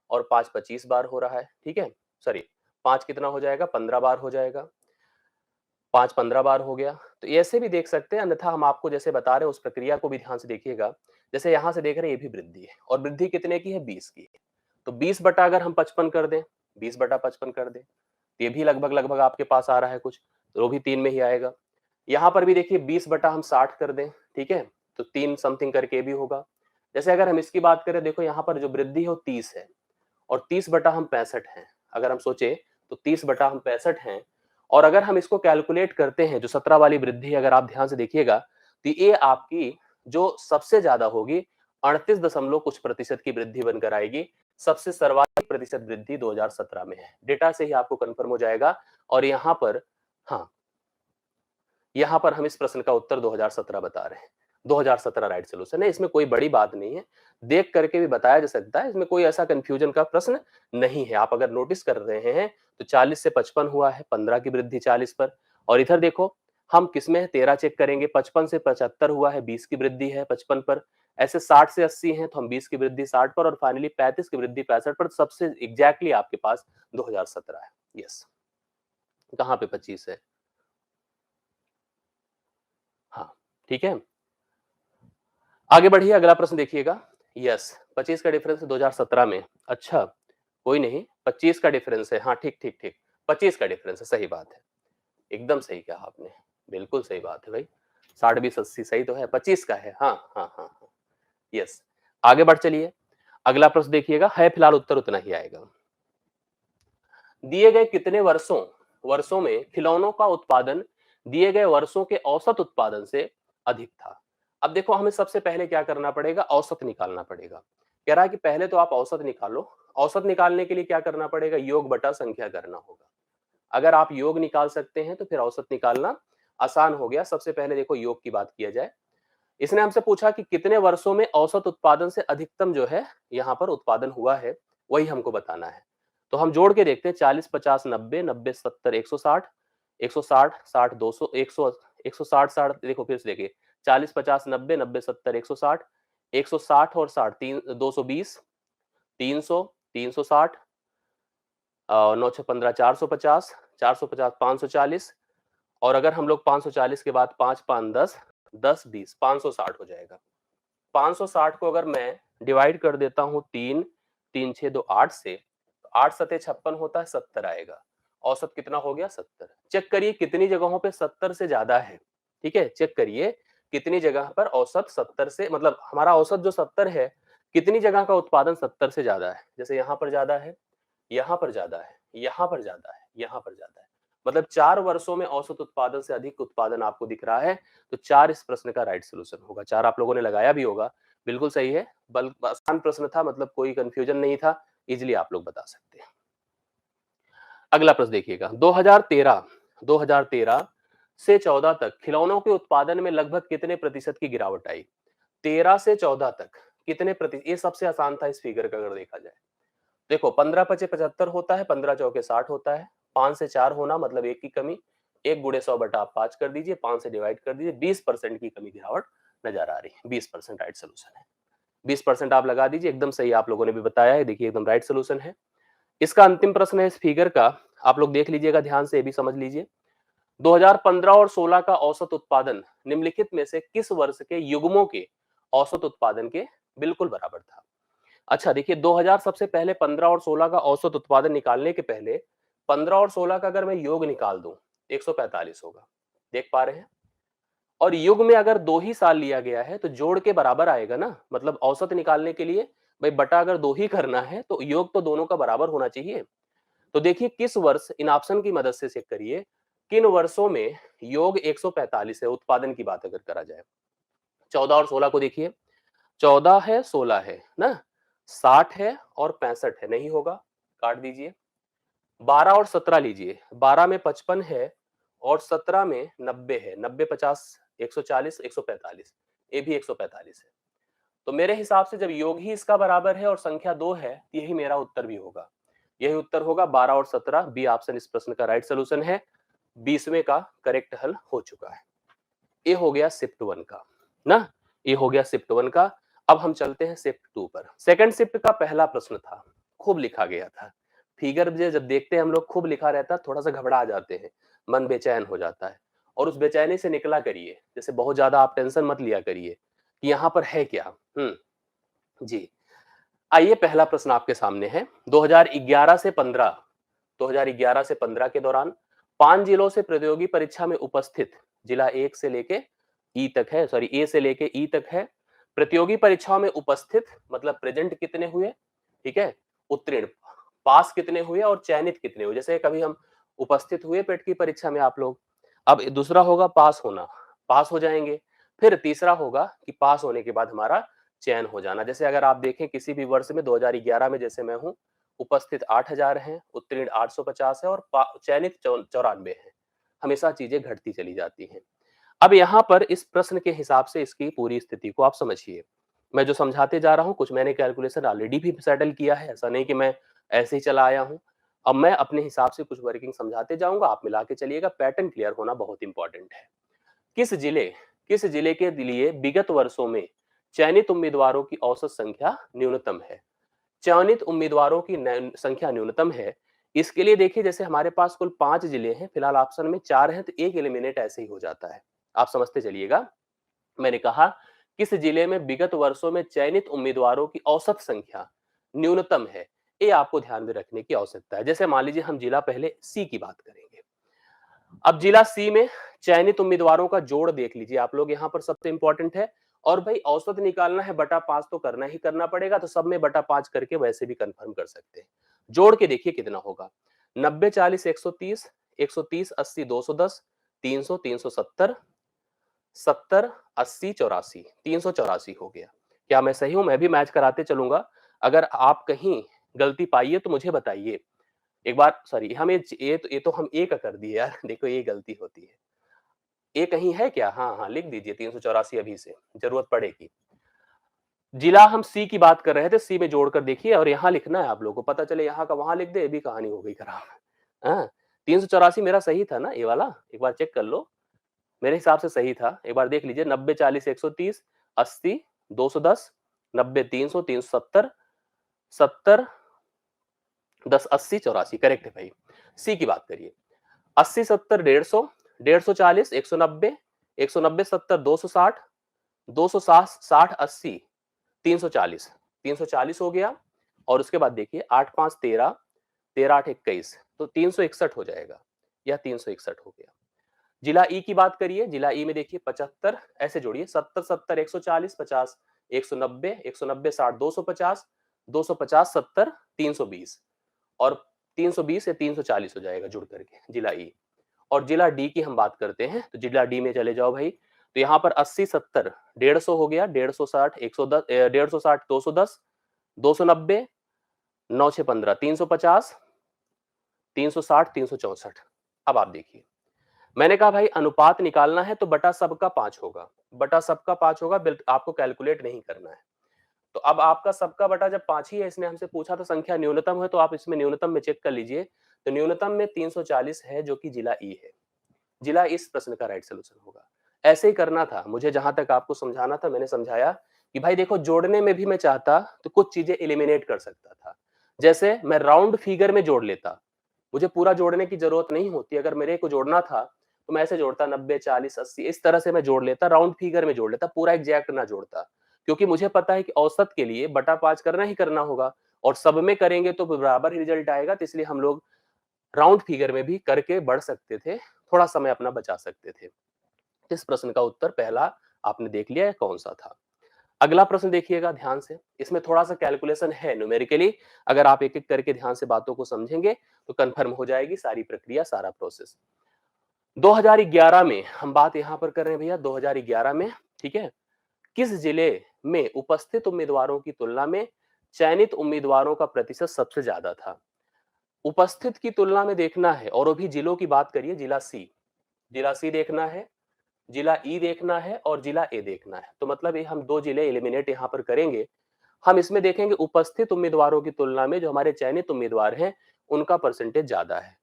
और 5 25 बार हो रहा है, ठीक है, सॉरी 5 कितना हो जाएगा, 15 बार हो जाएगा, 5 15 बार हो गया। तो ऐसे भी देख सकते हैं, अन्यथा हम आपको जैसे बता रहे हैं उस प्रक्रिया को भी ध्यान से देखिएगा। जैसे यहाँ से देख रहे हैं, ये भी वृद्धि है, और वृद्धि कितने की है, 20 की है। तो 20 बटा अगर हम 55 कर दें, 20 बटा 55 कर दें, तो ये भी लगभग लगभग आपके पास आ रहा है कुछ, तो वो भी 3 में ही आएगा। यहाँ पर भी देखिए 20 बटा हम 60 कर दें, ठीक है, तो 3 समथिंग करके भी होगा। जैसे अगर हम इसकी बात करें, देखो यहाँ पर जो वृद्धि है वो 30 है, और 30 बटा हम 65 हैं। अगर हम सोचे तो 30 बटा हम 65 हैं, और अगर हम इसको कैलकुलेट करते हैं, जो 17 वाली वृद्धि, अगर आप ध्यान से देखिएगा, तो ये आपकी जो सबसे ज्यादा होगी, 38 दशमलव कुछ प्रतिशत की वृद्धि बनकर आएगी। सबसे सर्वाधिक प्रतिशत वृद्धि 2017 में है, डेटा से ही आपको कंफर्म हो जाएगा। और यहाँ पर, हाँ, यहाँ पर हम इस प्रश्न का उत्तर 2017 बता रहे हैं। 2017 राइट सोल्यूशन है, इसमें कोई बड़ी बात नहीं है, देख करके भी बताया जा सकता है, इसमें कोई ऐसा कंफ्यूजन का प्रश्न नहीं है। आप अगर नोटिस कर रहे हैं तो 40 से 55 हुआ है, 15 की वृद्धि 40 पर, और इधर देखो हम किसमें है 13 चेक करेंगे, 55 से 75 हुआ है, 20 की वृद्धि है 55 पर, ऐसे 60 से 80 है तो हम 20 की वृद्धि 60 पर, और फाइनली 35 की वृद्धि 65 पर। सबसे एग्जैक्टली आपके पास 2017 है। यस, कहाँ पे 25 है? हाँ, ठीक है। आगे बढ़िए, अगला प्रश्न देखिएगा। यस, 25 का डिफरेंस है 2017 में। अच्छा, कोई नहीं, 25 का डिफरेंस है। हाँ, ठीक ठीक ठीक, 25 का डिफरेंस है, सही बात है, एकदम सही कहा आपने, बिल्कुल सही बात है भाई। 60 20 80 सही तो है, 25 का है। हाँ हाँ हाँ हाँ, यस। आगे बढ़ चलिए, अगला प्रश्न देखिएगा, है फिलहाल उत्तर उतना ही आएगा। दिए गए कितने वर्षों वर्षों में खिलौनों का उत्पादन दिए गए वर्षों के औसत उत्पादन से अधिक था? अब देखो, हमें सबसे पहले क्या करना पड़ेगा, औसत निकालना पड़ेगा। कह रहा है कि पहले तो आप औसत निकालो। औसत निकालने के लिए क्या करना पड़ेगा, योग बटा संख्या करना होगा। अगर आप योग निकाल सकते हैं तो फिर औसत निकालना आसान हो गया। सबसे पहले देखो योग की बात किया जाए। इसने हमसे पूछा कि कितने वर्षों में औसत उत्पादन से अधिकतम जो है यहाँ पर उत्पादन हुआ है, वही हमको बताना है। तो हम जोड़ के देखते हैं, 40 50 90 90 70 160, 160 60 200 100 160 60, देखो फिर से देखिए, 40 50 90 90 70 160, 160 और 60 तीन 220, 300 360, 9 6 15 450, 450 540, और अगर हम लोग 540 के बाद 5 5 10 10 20 560 हो जाएगा। 560 को अगर मैं डिवाइड कर देता हूं 3 3 6 2 8 से, तो 8 सते 56 होता है, 70 आएगा। औसत कितना हो गया, 70। चेक करिए कितनी जगहों पे 70 से ज्यादा है। ठीक है, चेक करिए कितनी जगह पर औसत 70 से, मतलब हमारा औसत जो 70 है, कितनी जगह का उत्पादन 70 से ज्यादा है। जैसे यहाँ पर ज्यादा है, यहाँ पर ज्यादा है, यहाँ पर ज्यादा है, यहाँ पर ज्यादा है। मतलब 4 वर्षों में औसत उत्पादन से अधिक उत्पादन आपको दिख रहा है, तो 4 इस प्रश्न का राइट सॉल्यूशन होगा। 4 आप लोगों ने लगाया भी होगा, बिल्कुल सही है। बल आसान प्रश्न था, मतलब कोई कंफ्यूजन नहीं था, इजीली आप लोग बता सकते हैं। अगला प्रश्न देखिएगा, 2013 से 14 तक खिलौनों के उत्पादन में लगभग कितने प्रतिशत की गिरावट आई? 13 से 14 तक कितने प्रतिशत, ये सबसे आसान था इस फिगर का अगर देखा जाए। देखो 15 पचे 75 होता है, 15 चौके 60 होता है, 5 से 4 होना मतलब 1 की कमी, 1 गुणे 100 बटा आप 5 कर दीजिए, 5 से डिवाइड कर दीजिए, 20% की कमी गिरावट नजर आ रही है। 20% राइट सोल्यूशन है। 20% आप लगा दीजिए, एकदम सही आप लोगों ने भी बताया है, देखिए एकदम राइट सोल्यूशन है। इसका अंतिम प्रश्न है इस फिगर का, आप लोग देख लीजिएगा ध्यान से, ये भी समझ लीजिए। 2015 और 16 का औसत उत्पादन निम्नलिखित में से किस वर्ष के युग्मों के औसत उत्पादन के बिल्कुल बराबर था? अच्छा देखिए, 2000 सबसे पहले 15 और 16 का औसत उत्पादन निकालने के पहले 15 और 16 का अगर मैं योग निकाल दूं 145 होगा, देख पा रहे हैं। और युग में अगर 2 ही साल लिया गया है तो जोड़ के बराबर आएगा ना, मतलब औसत निकालने के लिए भाई बटा अगर 2 ही करना है तो योग तो दोनों का बराबर होना चाहिए। तो देखिए किस वर्ष, इन ऑप्शन की मदद से चेक करिए किन वर्षों में योग 145 है, उत्पादन की बात अगर करा जाए। 14 और 16 को देखिए, 14 है 16 है ना, 60 है और 65 है, नहीं होगा, काट दीजिए। 12 और 17 लीजिए, 12 में 55 है और 17 में 90 है, 90 50 140 145, ये भी 145 है। तो मेरे हिसाब से जब योग ही इसका बराबर है और संख्या 2 है, यही मेरा उत्तर भी होगा। यही उत्तर होगा 12 और 17, बी ऑप्शन इस प्रश्न का राइट सोल्यूशन है। 20वें का करेक्ट हल हो चुका है। ये हो गया शिफ्ट 1 का ना, ये हो गया शिफ्ट 1 का। अब हम चलते हैं शिफ्ट 2 पर। सेकंड शिफ्ट का पहला प्रश्न था, खूब लिखा गया था। फिगर जब देखते हैं हम लोग, खूब लिखा रहता है, थोड़ा सा घबरा जाते हैं, मन बेचैन हो जाता है। और उस बेचैनी से निकला करिए, जैसे बहुत ज्यादा आप टेंशन मत लिया करिए कि यहाँ पर है क्या। जी, आइए पहला प्रश्न आपके सामने है। 2011 से 15 के दौरान 5 जिलों से प्रतियोगी परीक्षा में उपस्थित, जिला 1 से लेके ई तक है, सॉरी ए से लेके ई तक है। प्रतियोगी परीक्षाओं में उपस्थित मतलब प्रेजेंट कितने हुए, ठीक है, उत्तीर्ण पास कितने हुए और चयनित कितने हुए। जैसे कभी हम उपस्थित हुए पेट की परीक्षा में आप लोग, अब दूसरा होगा पास होना, पास हो जाएंगे। फिर तीसरा होगा कि पास होने के बाद हमारा चयन हो जाना। जैसे अगर आप देखें किसी भी वर्ष में 2011 में जैसे मैं हूं, उपस्थित 8000 हैं, उत्तीर्ण 850 है और चयनित 94 है। हमेशा चीजें घटती चली जाती हैं। अब यहाँ पर इस प्रश्न के हिसाब से इसकी पूरी स्थिति को आप समझिए। मैं जो समझाते जा रहा हूँ, कुछ मैंने कैलकुलेशन ऑलरेडी भी सेटल किया है, ऐसा नहीं कि मैं ऐसे ही चला आया हूँ। अब मैं अपने हिसाब से कुछ वर्किंग समझाते जाऊंगा, आप मिला के चलिएगा। पैटर्न क्लियर होना बहुत इंपॉर्टेंट है। किस जिले किस जिले के लिए विगत वर्षों में चयनित उम्मीदवारों की औसत संख्या न्यूनतम है? चयनित उम्मीदवारों की संख्या न्यूनतम है, इसके लिए देखिए, जैसे हमारे पास कुल 5 जिले हैं, फिलहाल ऑप्शन में 4 हैं, तो एक एलिमिनेट ऐसे ही हो जाता है। आप समझते चलिएगा। मैंने कहा किस जिले में विगत वर्षों में चयनित उम्मीदवारों की औसत संख्या न्यूनतम है, ये आपको ध्यान में रखने की आवश्यकता है। जैसे मान लीजिए हम जिला पहले सी की बात करेंगे। अब जिला सी में चयनित उम्मीदवारों का जोड़ देख लीजिए आप लोग, यहाँ पर सबसे इंपॉर्टेंट है। और भाई औसत निकालना है, बटा 5 तो करना ही करना पड़ेगा, तो सब में बटा 5 करके वैसे भी कंफर्म कर सकते हैं। जोड़ के देखिए कितना होगा। 90 40 130, 130 80 210, 300 370, 70 80 84, 384 हो गया। क्या मैं सही हूं? मैं भी मैच कराते चलूंगा। अगर आप कहीं गलती पाइए तो मुझे बताइए। एक बार सॉरी, हम ये तो हम ए का कर दिए यार। देखो ये गलती होती है। ए कहीं है क्या? हाँ हाँ, लिख दीजिए 384 अभी से, जरूरत पड़ेगी। जिला हम सी की बात कर रहे थे, सी में जोड़कर देखिए, और यहाँ लिखना है। आप लोगों को पता चले यहाँ का वहां लिख दे, ये भी कहानी हो गई खराब। हाँ, 384 मेरा सही था ना, ये वाला एक बार चेक कर लो। मेरे हिसाब से सही था, एक बार देख लीजिए। 90 40 130, 80 210, 90 300 370, 70 10 80 84, करेक्ट है भाई। सी की बात करिए। 80 70 150, 150 40 190, 190 70 260, 260 60 80, 340, 340 हो गया। और उसके बाद देखिए 8 5 13, 13 8 21, तो 361 हो जाएगा। यह 361 हो गया। जिला ई की बात करिए। जिला ई में देखिए 75, ऐसे जोड़िए 70 70 140, 50 190, 190 60 250, 250 70 320, और 320 या 340 हो जाएगा जुड़ करके जिला ई। और जिला डी की हम बात करते हैं, तो जिला डी में चले जाओ भाई। तो यहाँ पर 80 70 150 हो गया, 150 60 110, 150 60 210, 290 9 6 15 350, 360 364। अब आप देखिए, मैंने कहा भाई अनुपात निकालना है तो बटा सबका 5 होगा। बटा सबका 5 होगा, आपको कैलकुलेट नहीं करना है। तो अब आपका सबका बटा जब 5 ही है, इसने हमसे पूछा था संख्या न्यूनतम है, तो आप इसमें न्यूनतम में चेक कर लीजिए। तो न्यूनतम में 340 है, जो कि जिला ई है। जिला इस प्रश्न का राइट सॉल्यूशन होगा। ऐसे ही करना था मुझे, जहां तक आपको समझाना था मैंने समझाया कि भाई देखो, जोड़ने में भी मैं चाहता तो कुछ चीजें एलिमिनेट कर सकता था। जैसे मैं राउंड फिगर में जोड़ लेता, मुझे पूरा जोड़ने की जरूरत नहीं होती। अगर मेरे को जोड़ना था तो मैं ऐसे जोड़ता 90 40 80, इस तरह से मैं जोड़ लेता, राउंड फिगर में जोड़ लेता, पूरा एग्जैक्ट ना जोड़ता। क्योंकि मुझे पता है कि औसत के लिए बटा 5 करना ही करना होगा, और सब में करेंगे तो बराबर ही रिजल्ट आएगा। तो इसलिए हम लोग राउंड फिगर में भी करके बढ़ सकते थे, थोड़ा समय अपना बचा सकते थे। इस प्रश्न का उत्तर पहला आपने देख लिया है कौन सा था। अगला प्रश्न देखिएगा ध्यान से, इसमें थोड़ा सा कैलकुलेशन है न्यूमेरिकली। अगर आप एक एक करके ध्यान से बातों को समझेंगे तो कंफर्म हो जाएगी सारी प्रक्रिया, सारा प्रोसेस। 2011 में हम बात यहां पर कर रहे हैं भैया, 2011 में, ठीक है। किस जिले में उपस्थित उम्मीदवारों की तुलना में चयनित उम्मीदवारों का प्रतिशत सबसे ज्यादा था? उपस्थित की तुलना में देखना है, और वो भी जिलों की बात करिए। जिला सी, जिला सी देखना है, जिला ई देखना है, और जिला ए देखना है। तो मतलब ये हम दो जिले एलिमिनेट यहां पर करेंगे। हम इसमें देखेंगे उपस्थित उम्मीदवारों की तुलना में जो हमारे चयनित उम्मीदवार हैं उनका परसेंटेज ज्यादा है।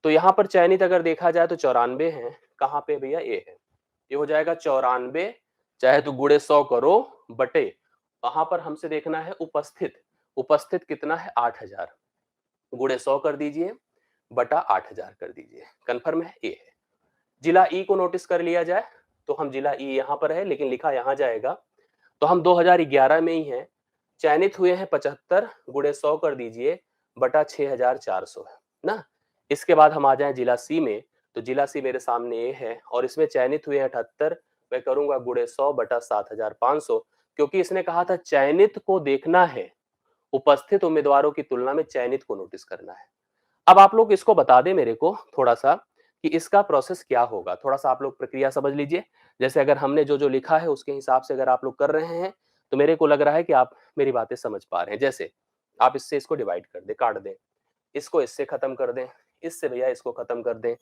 तो यहाँ पर चयनित अगर देखा जाए तो 94 है। कहाँ पे भैया? ए है। ये हो जाएगा 94, चाहे तो गुड़े 100 करो, बटे वहां पर हमसे देखना है उपस्थित। उपस्थित कितना है? 8000। गुड़े 100 कर दीजिए, बटा 8000 कर दीजिए। कंफर्म है? ए है। जिला ई को नोटिस कर लिया जाए तो हम जिला ई यहाँ पर है, लेकिन लिखा यहाँ जाएगा। तो हम 2011 में ही हैं। चयनित हुए हैं 75, गुड़े 100 कर दीजिए, बटा 6400 है ना। इसके बाद हम आ जाएं जिला सी में। तो जिला सी मेरे सामने ये है, और इसमें चयनित हुए हैं 78। मैं करूंगा गुड़े 100 बटा 7500, क्योंकि इसने कहा था चयनित को देखना है, उपस्थित उम्मीदवारों की तुलना में चयनित को नोटिस करना है। अब आप लोग इसको बता दें मेरे को थोड़ा सा कि इसका प्रोसेस क्या होगा। थोड़ा सा आप लोग प्रक्रिया समझ लीजिए। जैसे अगर हमने जो जो लिखा है उसके हिसाब से अगर आप लोग कर रहे हैं, तो मेरे को लग रहा है कि आप मेरी बातें समझ पा रहे हैं। जैसे आप इससे इसको डिवाइड कर दें, काट दें, इसको इससे खत्म कर दें, इससे भैया इसको खत्म कर दें।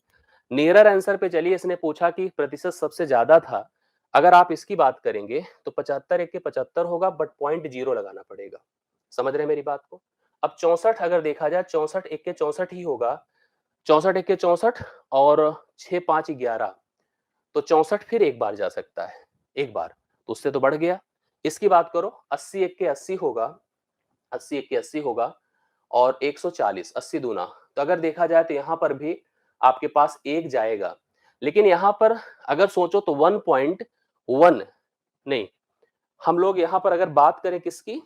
नियरर आंसर पे चलिए। इसने पूछा कि प्रतिशत सबसे ज्यादा था, अगर आप इसकी बात करेंगे तो 75 एक के 75 होगा, बट पॉइंट जीरो लगाना पड़ेगा। समझ रहे हैं मेरी बात को? अब 64 अगर देखा जाए 64 एक के 64 ही होगा, 64 एक के 64 और 6 5 11, तो 64 फिर एक बार जा सकता है, एक बार, तो उससे तो बढ़ गया। इसकी बात करो 80 एक के 80 होगा, 80 एक के 80 होगा और 140, 80 दूना, तो अगर देखा जाए तो यहाँ पर भी आपके पास एक जाएगा, लेकिन यहाँ पर अगर सोचो तो 1.1 नहीं, हम लोग यहाँ पर अगर बात करें किसकी,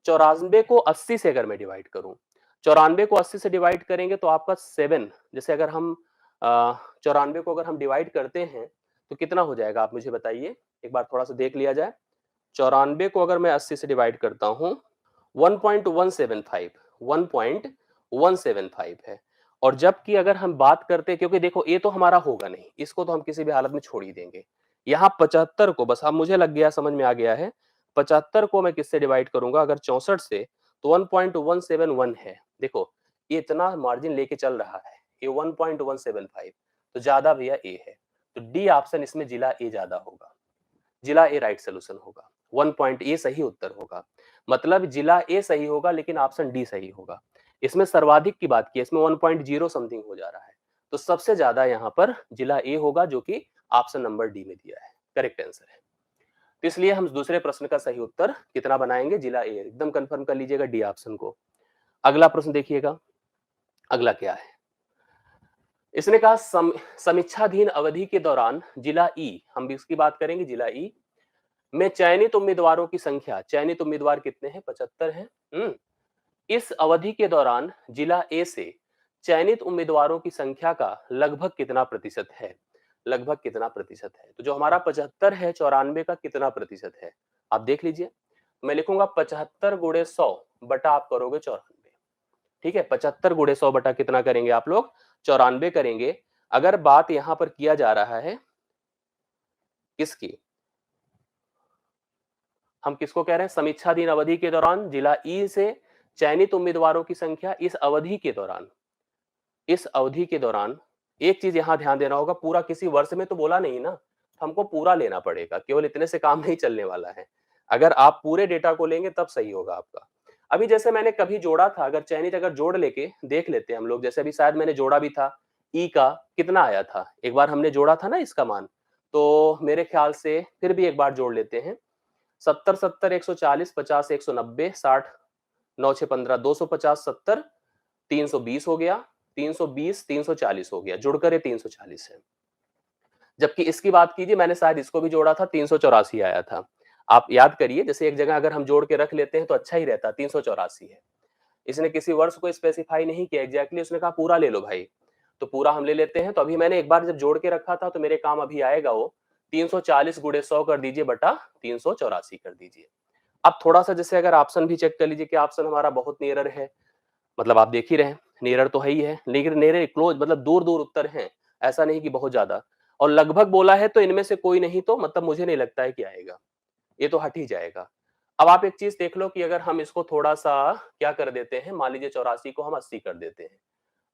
94 को 80 से अगर मैं डिवाइड करूं, 94 को 80 से डिवाइड करेंगे तो आपका 7, जैसे अगर हम 94 को अगर हम डिवाइड करते हैं तो कितना हो जाएगा आप मुझे बताइए, एक बार थोड़ा सा देख लिया जाए। 94 को अगर मैं 80 से डिवाइड करता हूं 1.175, 1.175 है। और जबकि अगर हम बात करते हैं, क्योंकि देखो ये तो हमारा होगा नहीं, इसको तो हम किसी भी हालत में छोड़ ही देंगे। यहाँ 75 को, बस अब मुझे लग गया, समझ में आ गया है, 75 को मैं किससे डिवाइड करूंगा अगर 64 से, तो 1.171 है। देखो ये इतना मार्जिन लेके चल रहा है, ये 1.175, तो ज्यादा भैया ए है, तो डी ऑप्शन इसमें जिला ए ज्यादा होगा, जिला ए राइट सोल्यूशन होगा, 1 पॉइंट ए सही उत्तर होगा। मतलब जिला ए सही होगा लेकिन ऑप्शन डी सही होगा। इसमें सर्वाधिक की बात की, इसमें 1.0 समथिंग हो जा रहा है, तो सबसे ज्यादा यहाँ पर जिला ए होगा, जो कि ऑप्शन नंबर डी में दिया है, करेक्ट आंसर है। तो इसलिए हम दूसरे प्रश्न का सही उत्तर कितना बनाएंगे, जिला ए, एकदम कंफर्म कर लीजिएगा डी ऑप्शन को। अगला प्रश्न देखिएगा, अगला क्या है, इसने कहा समीक्षाधीन अवधि के दौरान जिला ई, हम भी इसकी बात करेंगे, जिला ई में चयनित उम्मीदवारों की संख्या, चयनित उम्मीदवार कितने हैं, 75 हैं। इस अवधि के दौरान जिला ए से चयनित उम्मीदवारों की संख्या का लगभग कितना प्रतिशत है, लगभग कितना प्रतिशत है, तो जो हमारा 75 है, 94 का कितना प्रतिशत है, आप देख लीजिए। मैं लिखूंगा 75 गुणे 100 बटा आप करोगे 94, ठीक है, 75 गुणे 100 बटा कितना करेंगे आप लोग, 94 करेंगे। अगर बात यहां पर किया जा रहा है किसकी, हम किसको कह रहे हैं, समीक्षाधीन अवधि के दौरान जिला ई से चयनित उम्मीदवारों की संख्या इस अवधि के दौरान, इस अवधि के दौरान, एक चीज यहां ध्यान देना होगा, पूरा किसी वर्ष में तो बोला नहीं ना, हमको पूरा लेना पड़ेगा, केवल इतने से काम नहीं चलने वाला है। अगर आप पूरे डेटा को लेंगे तब सही होगा आपका। अभी जैसे मैंने कभी जोड़ा था, अगर चयनित अगर जोड़ लेके देख लेते हैं हम लोग, जैसे अभी शायद मैंने जोड़ा भी था, ई का कितना आया था, एक बार हमने जोड़ा था ना इसका मान, तो मेरे ख्याल से फिर भी एक बार जोड़ लेते हैं। 70 70 140 50 190 60 9 6 15 250 70 320 हो गया, 320 340 हो गया, जुड़कर ये 340 है। जबकि इसकी बात कीजिए, मैंने शायद इसको भी जोड़ा था, 384 आया था। आप याद करिए, जैसे एक जगह अगर हम जोड़ के रख लेते हैं तो अच्छा ही रहता, 384 है। इसने किसी वर्ष को स्पेसिफाई नहीं किया एग्जैक्टली, उसने कहा पूरा ले लो भाई, तो पूरा हम ले लेते हैं। तो अभी मैंने एक बार जब जोड़ के रखा था तो मेरे काम अभी आएगा वो 340 गुणे 100 कर दीजिए बटा 384 कर दीजिए। अब थोड़ा सा जैसे अगर ऑप्शन भी चेक कर लीजिए कि ऑप्शन हमारा बहुत नियरर है, मतलब आप देख ही रहे हैं नियरर तो है ही है, लेकिन नियरर क्लोज मतलब दूर दूर उत्तर हैं, ऐसा नहीं कि बहुत ज्यादा। और लगभग बोला है तो इनमें से कोई नहीं, तो मतलब मुझे नहीं लगता है कि आएगा, ये तो हट ही जाएगा। अब आप एक चीज देख लो कि अगर हम इसको थोड़ा सा क्या कर देते हैं, मान लीजिए 84 को हम 80 कर देते हैं,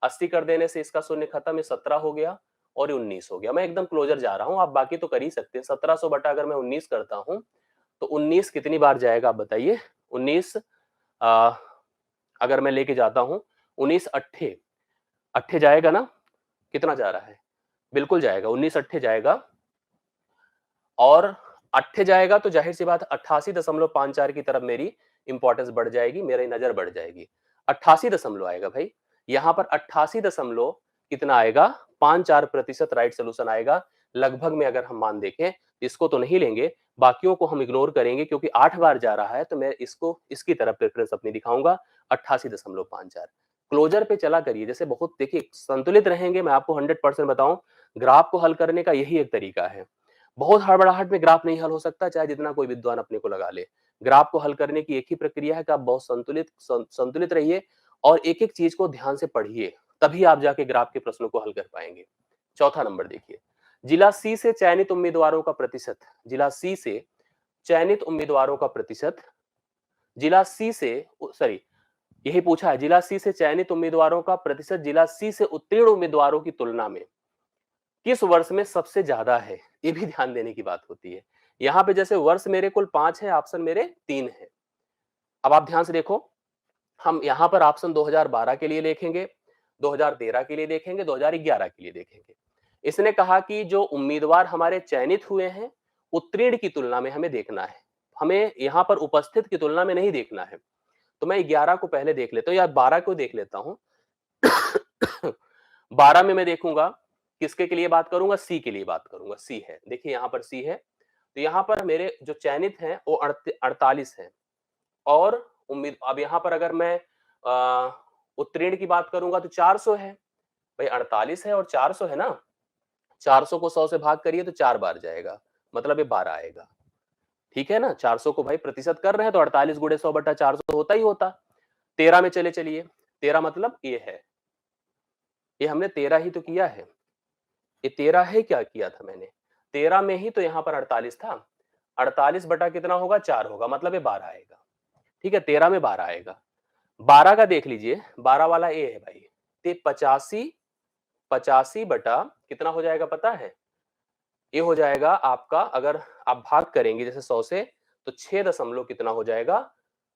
80 कर देने से इसका शून्य खत्म, ये 17 हो गया और ये 19 हो गया। मैं एकदम क्लोजर जा रहा हूं, आप बाकी तो कर ही सकते हैं। 1700 बटा अगर मैं 19 करता हूं तो 19 कितनी बार जाएगा आप बताइए, 19 अगर मैं लेके जाता हूं 19 अट्ठे, अट्ठे जाएगा ना, कितना जा रहा है, बिल्कुल जाएगा, 19 अट्ठे जाएगा। और अट्ठे जाएगा तो जाहिर सी बात 88.54 की तरफ मेरी इंपॉर्टेंस बढ़ जाएगी, मेरी नजर बढ़ जाएगी। 88 दशमलव आएगा भाई, यहां पर 88 दशमलव कितना आएगा, 54% राइट सोल्यूशन आएगा। लगभग में अगर हम मान देखें, इसको तो नहीं लेंगे, बाकियों को हम इग्नोर करेंगे, क्योंकि 8 बार जा रहा है तो मैं इसको इसकी तरफ प्रेफरेंस अपनी दिखाऊंगा, 88.54। क्लोजर पे चला करिए, जैसे बहुत देखिए संतुलित रहेंगे, मैं आपको 100% बताऊं, ग्राफ को हल करने का यही एक तरीका है। बहुत हड़बड़ाहट में ग्राफ नहीं हल हो सकता, चाहे जितना कोई विद्वान अपने को लगा ले। ग्राफ को हल करने की एक ही प्रक्रिया है कि आप बहुत संतुलित रहिए और एक एक चीज को ध्यान से पढ़िए, तभी आप जाके ग्राफ के प्रश्नों को हल कर पाएंगे। चौथा नंबर देखिए, जिला सी से चयनित उम्मीदवारों का प्रतिशत, जिला सी से चयनित उम्मीदवारों का प्रतिशत, जिला सी से सॉरी यही पूछा है, जिला सी से चयनित उम्मीदवारों का प्रतिशत जिला सी से उत्तीर्ण उम्मीदवारों की तुलना में किस वर्ष में सबसे ज्यादा है, ये भी ध्यान देने की बात होती है। यहाँ पे जैसे वर्ष मेरे कुल 5 है, ऑप्शन मेरे 3 है। अब आप ध्यान से देखो, हम यहाँ पर ऑप्शन 2012 के लिए देखेंगे, 2013 के लिए देखेंगे, 2011 के लिए देखेंगे। इसने कहा कि जो उम्मीदवार हमारे चयनित हुए हैं, उत्तीर्ण की तुलना में हमें देखना है। हमें यहाँ पर उपस्थित की तुलना में नहीं देखना है। तो मैं 11 को पहले देख लेता हूँ या 12 को देख लेता हूँ। 12 में मैं देखूंगा किसके के लिए बात करूंगा, सी के लिए बात करूंगा। सी है, देखिए यहाँ पर सी है। तो यहाँ पर मेरे जो चयनित हैं वो 48 हैं और उम्मीद अब यहाँ पर अगर मैं उत्तीर्ण की बात करूंगा तो 400 है। भाई 48 है और 400 है ना, 400 को 100 से भाग करिए तो 4 बार जाएगा, मतलब ये 12 आएगा। ठीक है ना, 400 को भाई प्रतिशत कर रहे हैं तो 48 गुणे 100 बटा 400 होता ही होता। 13 में चले चलिए, 13 मतलब ये है, ये हमने 13 ही तो किया है। ये 13 है, क्या किया था मैंने 13 में ही तो यहाँ पर 48 था। 48 बटा कितना होगा, 4 होगा, मतलब ये 12 आएगा। ठीक है, 13 में 12 आएगा। 12 का देख लीजिए, 12 वाला ए है भाई, तो 85 बटा कितना हो जाएगा पता है, ये हो जाएगा आपका, अगर आप भाग करेंगे जैसे 100 से, तो 6 दशमलव कितना हो जाएगा,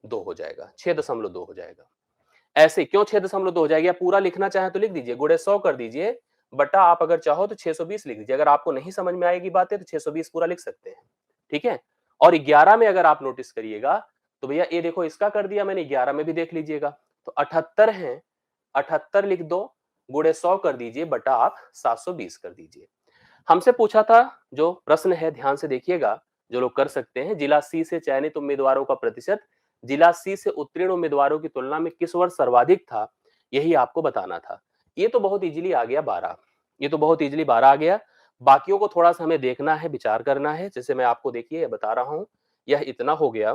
2 हो जाएगा, 6.2 हो जाएगा। ऐसे क्यों 6.2 हो जाएगी, आप पूरा लिखना चाहे तो लिख दीजिए, गुणे 100 कर दीजिए, बटा आप अगर चाहो तो 620 लिख दीजिए। अगर आपको नहीं समझ में आएगी बातें तो 620 पूरा लिख सकते हैं। ठीक है, और 11 में अगर आप नोटिस करिएगा तो भैया ये देखो इसका कर दिया मैंने, 11 में भी देख लीजिएगा, तो 78 है, 78 लिख दो, गुणे 100 कर दीजिए, बटा आप 720 कर दीजिए। हमसे पूछा था, जो प्रश्न है ध्यान से देखिएगा, जो लोग कर सकते हैं, जिला सी से चयनित उम्मीदवारों का प्रतिशत जिला सी से उत्तीर्ण उम्मीदवारों की तुलना में किस वर्ष सर्वाधिक था, यही आपको बताना था। ये तो बहुत इजीली आ गया 12, ये तो बहुत इजीली 12 आ गया। बाकियों को थोड़ा सा हमें देखना है, विचार करना है। जैसे मैं आपको देखिए बता रहा हूं, यह इतना हो गया।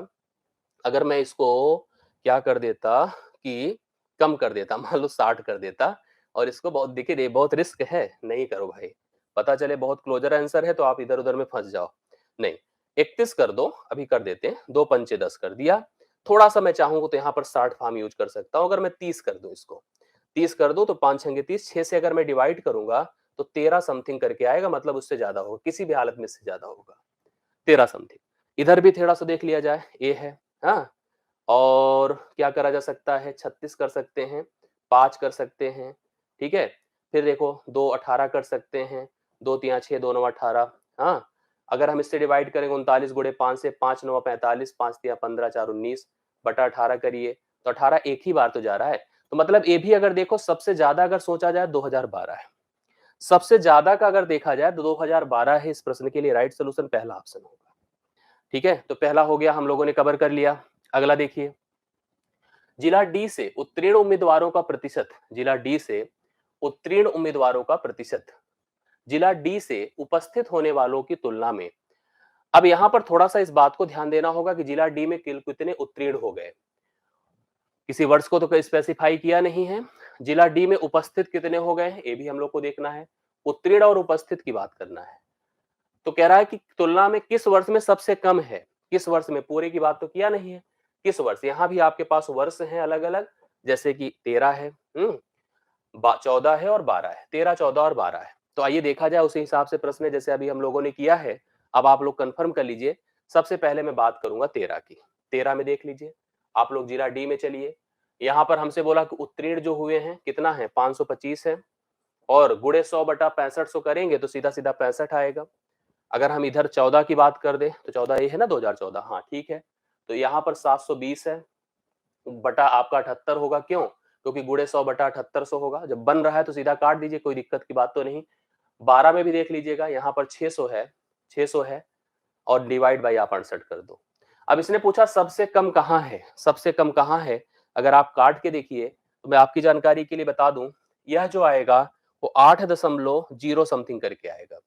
अगर मैं इसको क्या कर देता कि कम कर देता, मान लो 60 कर देता, और इसको बहुत देखिए बहुत रिस्क है, नहीं करो भाई, पता चले बहुत क्लोजर आंसर है तो आप इधर उधर में फंस जाओ। नहीं, 31 कर दो, अभी कर देते हैं, 2 पंचे 10 कर दिया। थोड़ा सा मैं चाहूंगा तो यहाँ पर 60 फॉर्म यूज कर सकता हूँ। अगर मैं 30 कर दूं, इसको 30 कर दूं तो 5 छंगे 30, 6 से अगर मैं डिवाइड करूंगा तो 13 समथिंग करके आएगा, मतलब उससे ज्यादा होगा, किसी भी हालत में इससे ज्यादा होगा, 13 समथिंग। इधर भी थोड़ा सा देख लिया जाए, ए है, हाँ, और क्या करा जा सकता है, 36 कर सकते हैं, 5 कर सकते हैं। ठीक है, फिर देखो 2 18 कर सकते हैं, 2 3 6 2 9 18। हाँ, अगर हम इससे डिवाइड करेंगे 39 गुणे 5 से, 5 9 45, 5 3 15 4 19 बटा 18 करिए तो 18 एक ही बार तो जा रहा है। तो मतलब ये भी अगर देखो सबसे ज्यादा अगर सोचा जाए 2012 है, सबसे ज्यादा का अगर देखा जाए तो 2012 है। इस प्रश्न के लिए राइट सोल्यूशन पहला ऑप्शन होगा। ठीक है, तो पहला हो गया, हम लोगों ने कवर कर लिया। अगला देखिए, जिला डी से उत्तीर्ण उम्मीदवारों का प्रतिशत, जिला डी से उत्तीर्ण उम्मीदवारों का प्रतिशत जिला डी से उपस्थित होने वालों की तुलना में। अब यहां पर थोड़ा सा इस बात को ध्यान देना होगा कि जिला डी में कितने उत्तीर्ण हो गए, किसी वर्ष को तो स्पेसिफाई किया नहीं है। जिला डी में उपस्थित कितने हो गए हैं, ये भी हम लोग को देखना है। उत्तीर्ण और उपस्थित की बात करना है। तो कह रहा है कि तुलना में किस वर्ष में सबसे कम है, किस वर्ष में, पूरे की बात तो किया नहीं है, किस वर्ष। यहां भी आपके पास वर्ष हैं अलग अलग, जैसे कि 13 है, 14 है और 12 है, 13 14 और 12 है। तो आइए देखा जाए उसी हिसाब से प्रश्न है, जैसे अभी हम लोगों ने किया है। अब आप लोग कंफर्म कर लीजिए। सबसे पहले मैं बात करूंगा 13 की। 13 में देख लीजिए, आप लोग जिला डी में चलिए। यहां पर हमसे बोला कि उत्तीर्ण जो हुए हैं कितना है, 525 है, और गुणे 100 बटा 6500 करेंगे तो सीधा सीधा 65 आएगा। अगर हम इधर 14 की बात कर दे तो 14 ये है ना, 2014, हाँ ठीक है। तो यहाँ पर 720 है, बटा आपका 78 होगा, क्यों, क्योंकि गुणे 100 बटा 7800 होगा। जब बन रहा है तो सीधा काट दीजिए, कोई दिक्कत की बात तो नहीं। 12 में भी देख लीजिएगा, यहाँ पर 600 है, 600 है, और डिवाइड बाई आप 68 कर दो। अब इसने पूछा सबसे कम कहाँ है, सबसे कम कहाँ है। अगर आप काट के देखिए तो मैं आपकी जानकारी के लिए बता दूं, यह जो आएगा वो 8.0 समथिंग करके आएगा।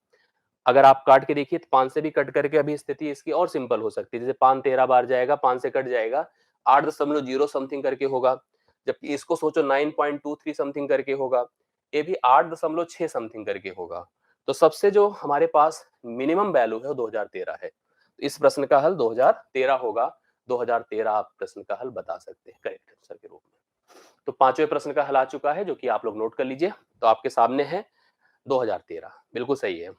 अगर आप काट के देखिए तो 5 से भी कट करके अभी स्थिति इसकी और सिंपल हो सकती है। जैसे 5 13 बार जाएगा, 5 से कट जाएगा, 8.0 समथिंग करके होगा। जबकि इसको सोचो 9.23 समथिंग करके होगा, ये भी 8.6 समथिंग करके होगा। तो सबसे जो हमारे पास मिनिमम वैल्यू है वो 2013 है। तो इस प्रश्न का हल 2013 होगा। 2013 आप प्रश्न का हल बता सकते हैं करेक्ट आंसर के रूप में। तो पांचवें प्रश्न का हल आ चुका है, जो कि आप लोग नोट कर लीजिए। तो आपके सामने है 2013, बिल्कुल सही है।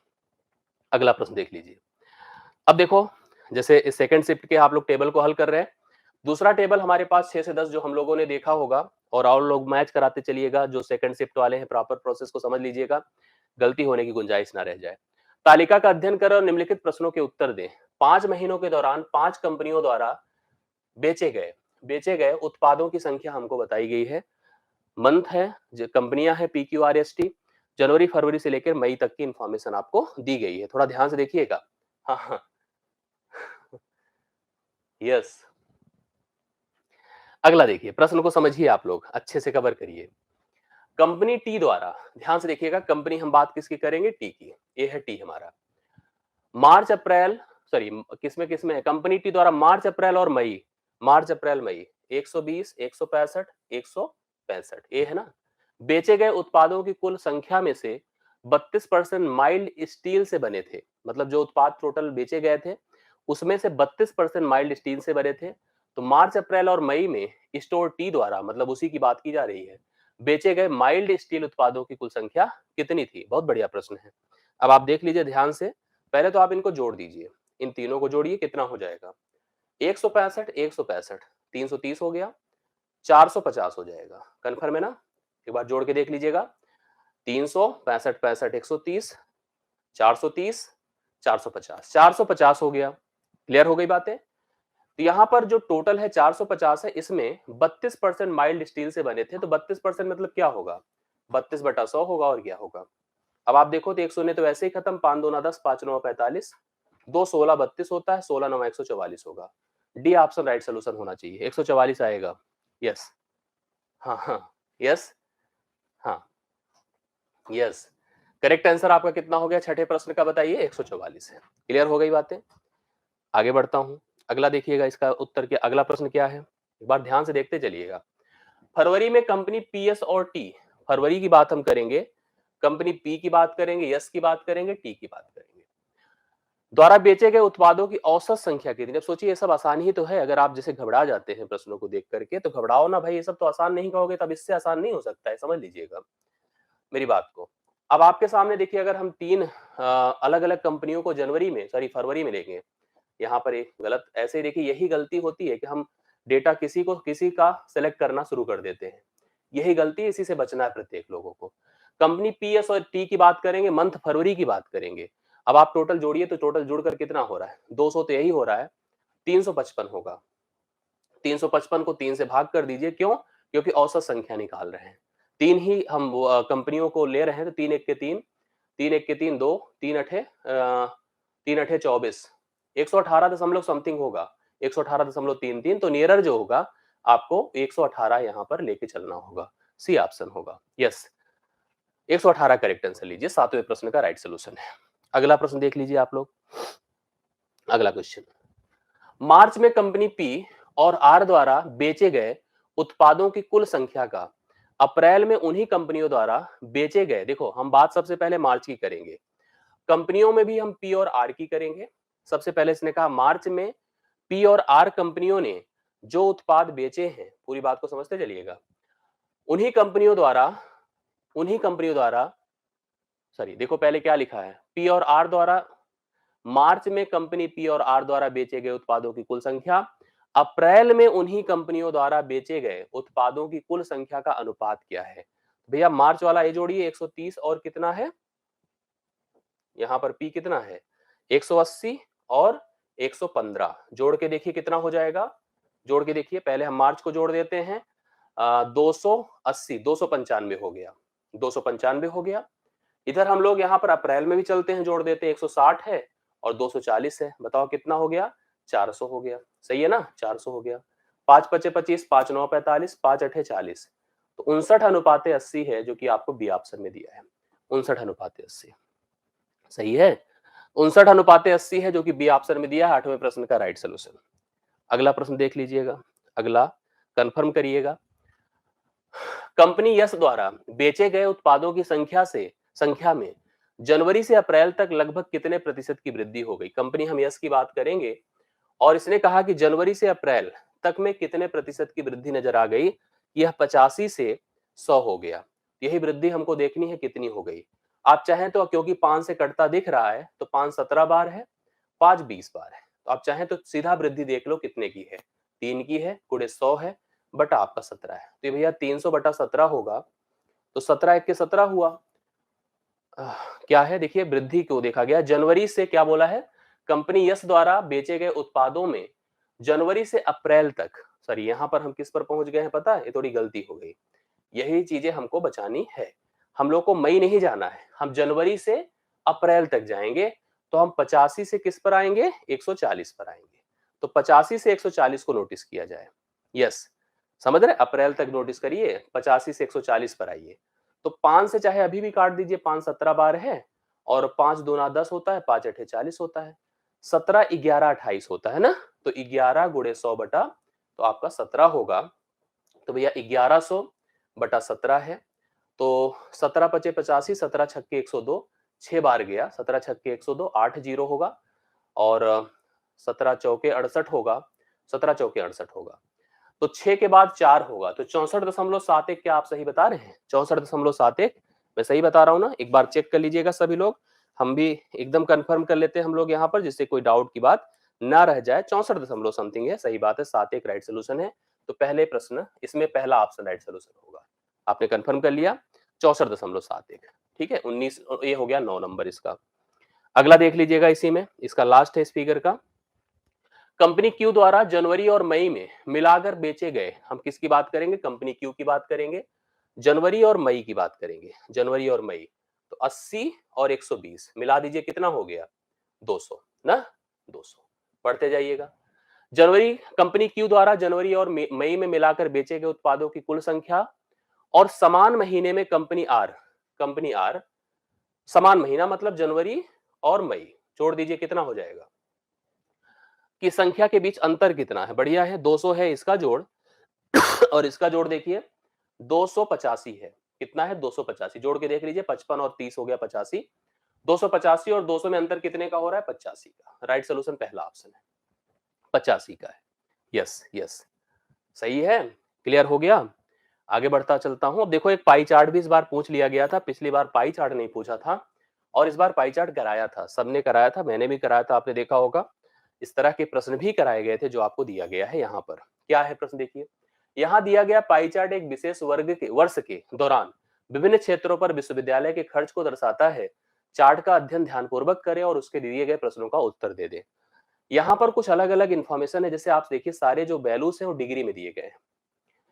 अगला प्रश्न देख लीजिए। अब देखो, जैसे इस सेकंड शिफ्ट के आप लोग टेबल को हल कर रहे हैं, दूसरा टेबल हमारे पास 6 से 10 जो हम लोगों ने देखा होगा, और लोग मैच कराते चलिएगा, जो सेकंड शिफ्ट वाले हैं प्रॉपर प्रोसेस को समझ लीजिएगा, गलती होने की गुंजाइश ना रह जाए। तालिका का अध्ययन करें और निम्नलिखित प्रश्नों के उत्तर दें। 5 महीनों के दौरान 5 कंपनियों द्वारा बेचे गए उत्पादों की संख्या हमको बताई गई है। मंथ है, जो कंपनियां हैं PQRST, जनवरी फरवरी से लेकर मई तक की इंफॉर्मेशन आपको दी गई है। थोड़ा ध्यान से देखिएगा। हाँ हाँ। यस। अगला देखिए, प्रश्न को समझिए, आप लोग अच्छे से कवर करिए। कंपनी टी द्वारा, ध्यान से देखिएगा, कंपनी हम बात किसकी करेंगे, टी की। ये है टी हमारा। मार्च अप्रैल, सॉरी, किसमें किसमें है, कंपनी टी द्वारा मार्च अप्रैल और मई, मार्च अप्रैल मई 120, 165, 165, ये है ना। बेचे गए उत्पादों की कुल संख्या में से 32% माइल्ड स्टील से बने थे। मतलब जो उत्पाद टोटल बेचे गए थे उसमें से 32% माइल्ड स्टील से बने थे। तो मार्च अप्रैल और मई में स्टोर टी द्वारा, मतलब उसी की बात की जा रही है, बेचे गए माइल्ड स्टील उत्पादों की कुल संख्या कितनी थी। बहुत बढ़िया प्रश्न है। अब आप देख लीजिए ध्यान से, पहले तो आप इनको जोड़ दीजिए, इन तीनों को जोड़िए, कितना हो जाएगा, 165, 165, 330 हो गया, 450 हो जाएगा। कन्फर्म है ना। एक बार जोड़ के देख लीजिएगा, 300, 65, 65, 130, 430, 450, 450 हो गया। क्लियर हो गई बातें। तो यहां पर जो टोटल है 450 है, इसमें 32% माइल्ड स्टील से बने थे। तो 32% मतलब क्या होगा, 32/100 होगा, और क्या होगा। अब आप देखो तो 100 ने तो वैसे ही खत्म, 5 दूना 10, 5 9 45, 2 16 32 होता है, 16 9 144 होगा। डी ऑप्शन राइट सोल्यूशन होना चाहिए, 144 आएगा। यस। हाँ हाँ। यस। हाँ। यस। करेक्ट आंसर आपका कितना हो गया छठे प्रश्न का, बताइए, 144 है। क्लियर हो गई बातें। आगे बढ़ता हूं। अगला देखिएगा, इसका उत्तर क्या, अगला प्रश्न क्या है, एक बार ध्यान से देखते चलिएगा। फरवरी में कंपनी पीएस और टी, फरवरी की बात हम करेंगे, कंपनी पी की बात करेंगे, यस की बात करेंगे, टी की बात करेंगे, द्वारा बेचे गए उत्पादों की औसत संख्या कितनी। अब सोचिए, ये सब आसान ही तो है। अगर आप जैसे घबरा जाते हैं प्रश्नों को देख करके, तो घबराओ ना भाई, ये सब तो आसान नहीं कहोगे, तब इससे आसान नहीं हो सकता है, समझ लीजिएगा मेरी बात को। अब आपके सामने देखिए, अगर हम तीन अलग अलग कंपनियों को जनवरी में, सॉरी फरवरी में लेंगे, यहाँ पर एक गलत, ऐसे ही देखिए, यही गलती होती है कि हम डेटा किसी का सिलेक्ट करना शुरू कर देते हैं। यही गलती, इसी से बचना है प्रत्येक लोगों को। कंपनी पीएस और टी की बात करेंगे, मंथ फरवरी की बात करेंगे। अब आप टोटल जोड़िए, तो टोटल जुड़कर कितना हो रहा है, 200 तो यही हो रहा है, 355 होगा। 355 को 3 से भाग कर दीजिए, क्यों, क्योंकि औसत संख्या निकाल रहे हैं। तीन ही हम कंपनियों को ले रहे हैं, तो 3 1 के 3, 3 1 के 3 2, 3 अठे 24, 118 दशमलव समथिंग होगा, 118.33। तो नियरर जो होगा, आपको 118 यहाँ पर लेके चलना होगा। सी ऑप्शन होगा। यस, 118 करेक्ट आंसर लीजिए, सातवें प्रश्न का राइट सोल्यूशन है। अगला प्रश्न देख लीजिए आप लोग। अगला क्वेश्चन, मार्च में कंपनी पी और आर द्वारा बेचे गए उत्पादों की कुल संख्या का अप्रैल में उन्हीं कंपनियों द्वारा बेचे गए, देखो हम बात सबसे पहले मार्च की करेंगे, कंपनियों में भी हम पी और आर की करेंगे। सबसे पहले इसने कहा मार्च में पी और आर कंपनियों ने जो उत्पाद बेचे हैं, पूरी बात को समझते चलिएगा, उन्हीं कंपनियों द्वारा उन्हीं कंपनियों द्वारा सॉरी, देखो पहले क्या लिखा है, पी और आर द्वारा, मार्च में कंपनी पी और आर द्वारा बेचे गए उत्पादों की कुल संख्या, अप्रैल में उन्हीं कंपनियों द्वारा बेचे गए उत्पादों की कुल संख्या का अनुपात क्या है। भैया मार्च वाला ये जोड़िए, 130 और कितना है, यहां पर पी कितना है, 180 और 115, जोड़ के देखिए कितना हो जाएगा। जोड़ के देखिए, पहले हम मार्च को जोड़ देते हैं, 280, 295 हो गया, 295 हो गया। इधर हम लोग यहाँ पर अप्रैल में भी चलते हैं, जोड़ देते हैं, 160 है और 240 है, बताओ कितना हो गया, 400 हो गया। सही है ना, 400 हो गया। 5 पचे 25, 5 9 45, 5 अठे 40, तो 59:80 है, जो कि आपको बी ऑप्शन में दिया है, 59:80। सही है, 59:80 है, जो कि बी ऑप्शन में दिया है, आठवें प्रश्न का राइट सोल्यूशन। अगला प्रश्न देख लीजिएगा, अगला कंफर्म करिएगा। कंपनी यस द्वारा बेचे गए उत्पादों की संख्या में जनवरी से अप्रैल तक लगभग कितने प्रतिशत की वृद्धि हो गई। कंपनी हम यस की बात करेंगे, और इसने कहा कि जनवरी से अप्रैल तक में कितने प्रतिशत की वृद्धि नजर आ गई। यह 85 से 100 हो गया। यही वृद्धि हमको देखनी है कितनी हो गई। आप चाहें तो, क्योंकि 5 से कटता दिख रहा है, तो 5 17 बार है, 5 20 बार है, तो आप चाहें तो सीधा वृद्धि देख लो कितने की है। 3 की है, गुणे 100 है, बटा आपका 17 है। तो भैया 300 बटा 17 होगा, तो 17 एक के 17 हुआ। क्या है देखिए, वृद्धि को देखा गया। जनवरी से क्या बोला है, कंपनी यस द्वारा बेचे गए उत्पादों में जनवरी से अप्रैल तक, सॉरी यहां पर हम किस पर पहुंच गए हैं पता है, ये थोड़ी गलती हो गई। यही चीजें हमको बचानी है। हम लोग को मई नहीं जाना है, हम जनवरी से अप्रैल तक जाएंगे। तो हम 85 से किस पर आएंगे, 140 पर आएंगे। तो 85 से 140 को नोटिस किया जाए। यस, समझ रहे, अप्रैल तक नोटिस करिए, 85 से 140 पर आइए। तो 5 से चाहे अभी भी काट दीजिए, 5 17 बार है, और 5 दूना 10 होता है, 5 अठे 40 होता है, 17 11 28 होता है ना। तो 11 गुणे 100 बटा, तो आपका 17 होगा। तो भैया 1100 बटा 17 है, तो 17 पचे 85, 17 छक्के 102, 6 बार गया, 17 छक्के 102, 8 जीरो होगा, और 17 चौके 68 होगा, 17 चौके 68 होगा। तो 6 के बाद 4 होगा, तो 64.71। क्या आप सही बता रहे हैं? 64.71 मैं सही बता रहा हूं ना? एक बार चेक कर लीजिएगा सभी लोग, हम भी एकदम कंफर्म कर लेते हैं हम लोग यहाँ पर, जिससे कोई डाउट की बात ना रह जाए। 64 दशमलव समथिंग है, सही बात है, 71 राइट सोल्यूशन है। तो पहले प्रश्न इसमें पहला ऑप्शन राइट सोल्यूशन होगा। आपने कंफर्म कर लिया, 64.71। ठीक है, 19 ये हो गया 9 नंबर इसका। अगला देख लीजिएगा, इसी में इसका लास्ट है इस फिगर का। कंपनी क्यू द्वारा जनवरी और मई में मिलाकर बेचे गए, हम किसकी बात करेंगे, कंपनी क्यू की बात करेंगे, जनवरी और मई की बात करेंगे, जनवरी और मई। तो 80 और 120 मिला दीजिए, कितना हो गया, 200 ना, 200। पढ़ते जाइएगा। जनवरी, कंपनी क्यू द्वारा जनवरी और मई में मिलाकर बेचे गए उत्पादों की कुल संख्या, और समान महीने में कंपनी आर, समान महीना मतलब जनवरी और मई, जोड़ दीजिए कितना हो जाएगा, की संख्या के बीच अंतर कितना है। बढ़िया है, 200 है इसका जोड़, और इसका जोड़ देखिए 285 है। कितना है, 285। जोड़ के देख लीजिए, 55 और 30 हो गया 85। 285 और 200 में अंतर कितने का हो रहा है, 85 का। राइट सोल्यूशन पहला ऑप्शन है, 85 का है। यस यस, सही है, क्लियर हो गया। आगे बढ़ता चलता हूं। अब देखो, एक पाई चार्ट भी इस बार पूछ लिया गया था, पिछली बार पाई चार्ट नहीं पूछा था, और इस बार पाई चार्ट कराया था, सबने कराया था, मैंने भी कराया था, आपने देखा होगा। इस तरह के प्रश्न भी कराए गए थे जो आपको दिया गया है यहाँ पर। क्या है प्रश्न देखिए, यहाँ दिया गया पाई चार्ट एक विशेष वर्ष के दौरान विभिन्न क्षेत्रों पर विश्वविद्यालय के खर्च को दर्शाता है। चार्ट का अध्ययन ध्यानपूर्वक करें और उसके दिए गए प्रश्नों का उत्तर दे दें। यहाँ पर कुछ अलग अलग इंफॉर्मेशन है, जैसे आप देखिए सारे जो वैल्यूज हैं वो डिग्री में दिए गए हैं।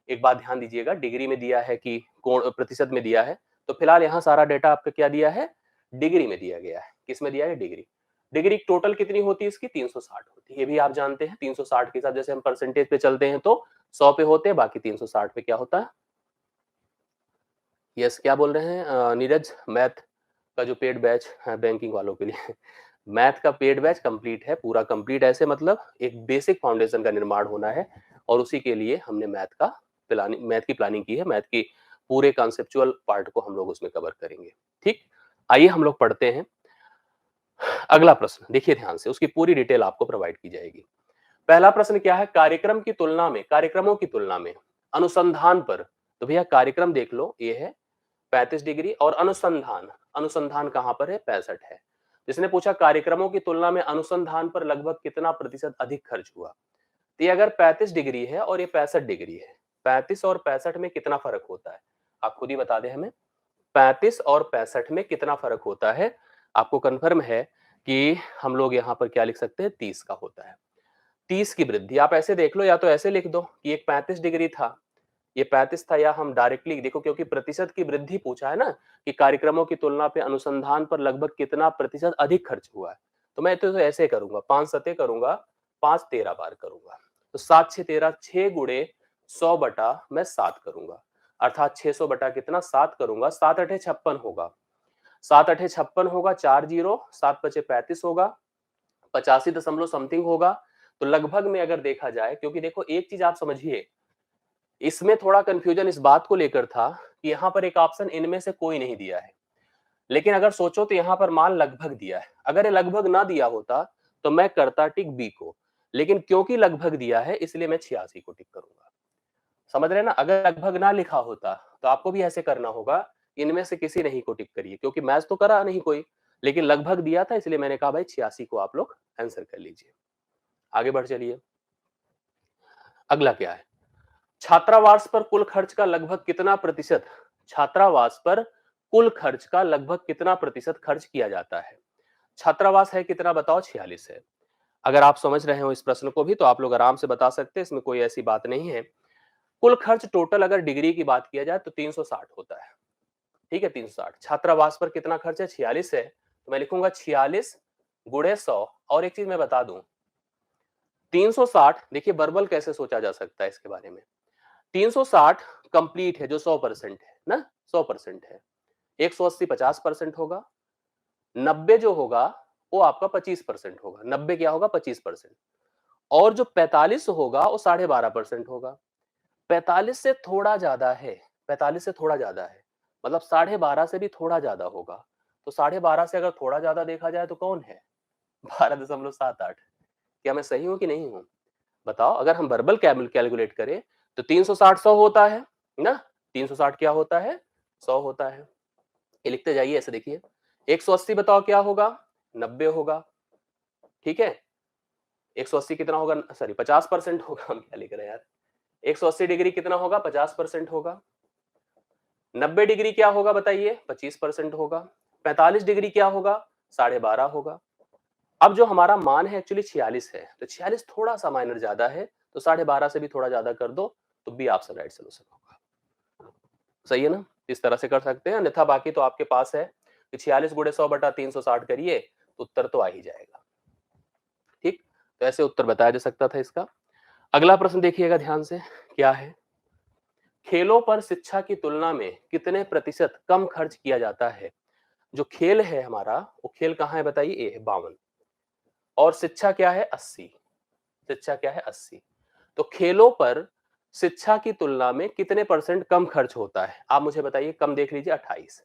एक बात ध्यान दीजिएगा, डिग्री में दिया है कि कोण प्रतिशत में दिया है। तो फिलहाल यहाँ सारा डेटा आपका क्या दिया है, डिग्री में दिया गया है। किस में दिया है, डिग्री। डिग्री टोटल कितनी होती है इसकी, 360 होती है, ये भी आप जानते हैं। 360 के साथ जैसे हम परसेंटेज पे चलते हैं तो 100 पे होते हैं, बाकी 360 पे क्या होता है। यस, क्या बोल रहे हैं नीरज, मैथ का जो पेड बैच है बैंकिंग वालों के लिए मैथ का पेड बैच कंप्लीट है, पूरा कंप्लीट, ऐसे मतलब एक बेसिक फाउंडेशन का निर्माण होना है, और उसी के लिए हमने मैथ की प्लानिंग की है। मैथ की पूरे कॉन्सेप्चुअल पार्ट को हम लोग उसमें कवर करेंगे। ठीक, आइए हम लोग पढ़ते हैं। अगला प्रश्न देखिए ध्यान से, उसकी पूरी डिटेल आपको प्रोवाइड की जाएगी। पहला प्रश्न क्या है, कार्यक्रमों की तुलना में अनुसंधान पर। तो भैया कार्यक्रम देख लो, ये है 35 डिग्री, और अनुसंधान, अनुसंधान कहां पर है, 65 है। जिसने पूछा कार्यक्रमों की तुलना में अनुसंधान पर लगभग कितना प्रतिशत अधिक खर्च हुआ। तो ये अगर 35 डिग्री है और ये 65 डिग्री है, 35 और 65 में कितना फर्क होता है, आप खुद ही बता दें हमें। 35 और 65 में कितना फर्क होता है, आपको कंफर्म है कि हम लोग यहाँ पर क्या लिख सकते हैं, 30 का होता है। 30 की वृद्धि आप ऐसे देख लो, या तो ऐसे लिख दो कि एक 35 डिग्री था, ये 35 था, या हम डायरेक्टली देखो, क्योंकि प्रतिशत की वृद्धि पूछा है ना, कि कार्यक्रमों की तुलना पे अनुसंधान पर लगभग कितना प्रतिशत अधिक खर्च हुआ है। तो मैं तो ऐसे करूंगा, 5 सते करूंगा, 5 13 बार करूंगा, तो 7 6 13, 6 गुणे 100 बटा मैं 7 करूंगा, अर्थात 600 बटा कितना, 7 करूंगा। 7 अठे 56 होगा, 7 अठे 56 होगा, 4 जीरो, 7 पचे 35 होगा, 85 दशमलव समथिंग होगा। तो लगभग में अगर देखा जाए, क्योंकि देखो एक चीज आप समझिए, इसमें थोड़ा कंफ्यूजन इस बात को लेकर था कि यहाँ पर एक ऑप्शन इनमें से कोई नहीं दिया है, लेकिन अगर सोचो तो यहाँ पर मान लगभग दिया है। अगर ये लगभग ना दिया होता तो मैं करता टिक बी को, लेकिन क्योंकि लगभग दिया है इसलिए मैं 86 को टिक करूंगा। समझ रहे हैं ना, अगर लगभग ना लिखा होता तो आपको भी ऐसे करना होगा, इनमें से किसी नहीं को टिक करिए, क्योंकि मैच तो करा नहीं कोई, लेकिन लगभग दिया था इसलिए मैंने कहा भाई 86 को आप लोग आंसर कर लीजिए। आगे बढ़ चलिए। अगला क्या है, छात्रावास पर कुल खर्च का लगभग कितना प्रतिशत, छात्रावास पर कुल खर्च का लगभग कितना प्रतिशत खर्च किया जाता है। छात्रावास है कितना बताओ, 46 है। अगर आप समझ रहे हो इस प्रश्न को भी तो आप लोग आराम से बता सकते हैं, इसमें कोई ऐसी बात नहीं है। कुल खर्च टोटल अगर डिग्री की बात किया जाए तो 360 होता है। ठीक है, 360। छात्रावास पर कितना खर्च है, 46 है, तो मैं लिखूंगा 46 गुणे 100। और एक चीज मैं बता दूं, 360 देखिए वर्बल कैसे सोचा जा सकता है इसके बारे में। 360 कंप्लीट है जो 100% है ना, 100% है। 180 50% होगा, 90 जो होगा वो आपका 25% होगा। 90 क्या होगा, 25%। और जो 45 होगा वो 12.5% होगा। 45 से थोड़ा ज्यादा है, 45 से थोड़ा ज्यादा है, मतलब 12.5 से भी थोड़ा ज्यादा होगा। तो 12.5 से अगर थोड़ा ज्यादा देखा जाए तो कौन है, 12.78। क्या मैं सही हूं कि नहीं हूं बताओ। अगर हम वर्बल कैलकुलेट करें तो 360 100 होता है ना, 360 क्या होता है, 100 होता है। ये लिखते जाइए ऐसे, देखिए 180 बताओ क्या होगा, 90 होगा। ठीक है, 180 कितना होगा, सॉरी 50% होगा, हम क्या लिख रहे हैं यार। 180 डिग्री कितना होगा, 50% होगा। 90 डिग्री क्या होगा बताइए, 25% होगा। 45 डिग्री क्या होगा, 12.5 होगा। अब जो हमारा मान है एक्चुअली 46 है, तो 46 थोड़ा सा माइनर ज्यादा है, तो 12.5 से भी थोड़ा ज्यादा कर दो तो बी ऑप्शन राइट सोल्यूशन होगा। सही है ना, इस तरह से कर सकते हैं, अन्यथा बाकी तो आपके पास है कि 46 गुणे 100 बटा 360 करिए तो उत्तर तो आ ही जाएगा। ठीक, तो ऐसे उत्तर बताया जा सकता था इसका। अगला प्रश्न देखिएगा ध्यान से, क्या है, खेलों पर शिक्षा की तुलना में कितने प्रतिशत कम खर्च किया जाता है। जो खेल है हमारा, वो खेल कहाँ है बताइए, ए है 52, और शिक्षा क्या है 80। शिक्षा क्या है 80। तो खेलों पर शिक्षा की तुलना में कितने परसेंट कम खर्च होता है, आप मुझे बताइए। कम देख लीजिए 28,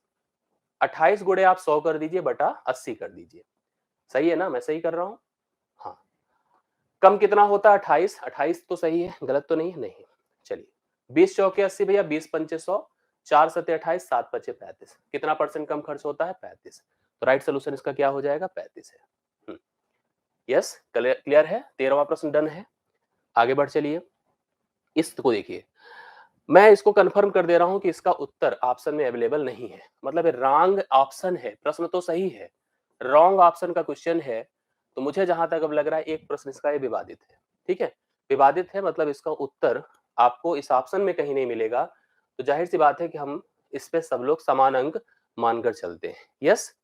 28 गुणे आप 100 कर दीजिए बटा 80 कर दीजिए। सही है ना, मैं सही कर रहा हूं। हाँ, कम कितना होता है 28, 28 तो सही है, गलत तो नहीं है, नहीं। चलिए 20 चौके 80 भैया, 20 पंचे 100, 4 सत्ते 28, 7 पचे 35, कितना परसेंट कम खर्च होता है, 35। तो राइट सोल्यूशन इसका क्या हो जाएगा, 35 है। यस, क्लियर है, 13वां प्रश्न डन है। आगे बढ़ चलिए, इसको देखिए, मैं इसको कंफर्म कर दे रहा हूं कि इसका उत्तर ऑप्शन में अवेलेबल नहीं है, मतलब रॉन्ग ऑप्शन है। प्रश्न तो सही है, रॉन्ग ऑप्शन का क्वेश्चन है। तो मुझे जहां तक अब लग रहा है एक प्रश्न इसका ये विवादित है। ठीक है, विवादित है मतलब इसका उत्तर आपको इस ऑप्शन में कहीं नहीं मिलेगा। तो जाहिर सी बात है कि हम इस पे सब लोग समान अंक मानकर चलते हैं। यस,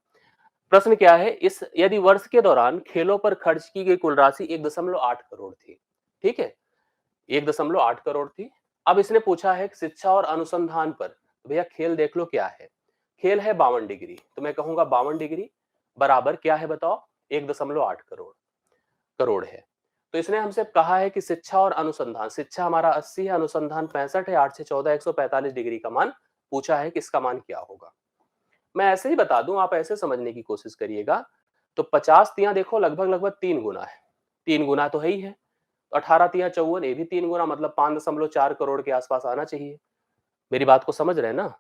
प्रश्न क्या है, इस यदि वर्ष के दौरान खेलों पर खर्च की गई कुल राशि 1.8 करोड़ थी। ठीक है, 1.8 करोड़ थी। अब इसने पूछा है कि शिक्षा और अनुसंधान पर, तो भैया खेल देख लो क्या है, खेल है 52 डिग्री, तो मैं कहूंगा 52 डिग्री बराबर क्या है बताओ, 1.8 करोड़, करोड़ है। तो इसने हमसे कहा है कि शिक्षा और अनुसंधान, शिक्षा हमारा 80 है, अनुसंधान 65 है, 8 से 14 145 डिग्री का मान पूछा है कि इसका मान क्या होगा। मैं ऐसे ही बता दूं, आप ऐसे समझने की कोशिश करिएगा। तो 50 तियां देखो लगभग लगभग 3 गुना है, 3 गुना तो है ही है। 18 तिया 54, ये भी 3 गुना, मतलब 5.4 करोड़ के आसपास आना चाहिए। मेरी बात को समझ रहे हैं ना,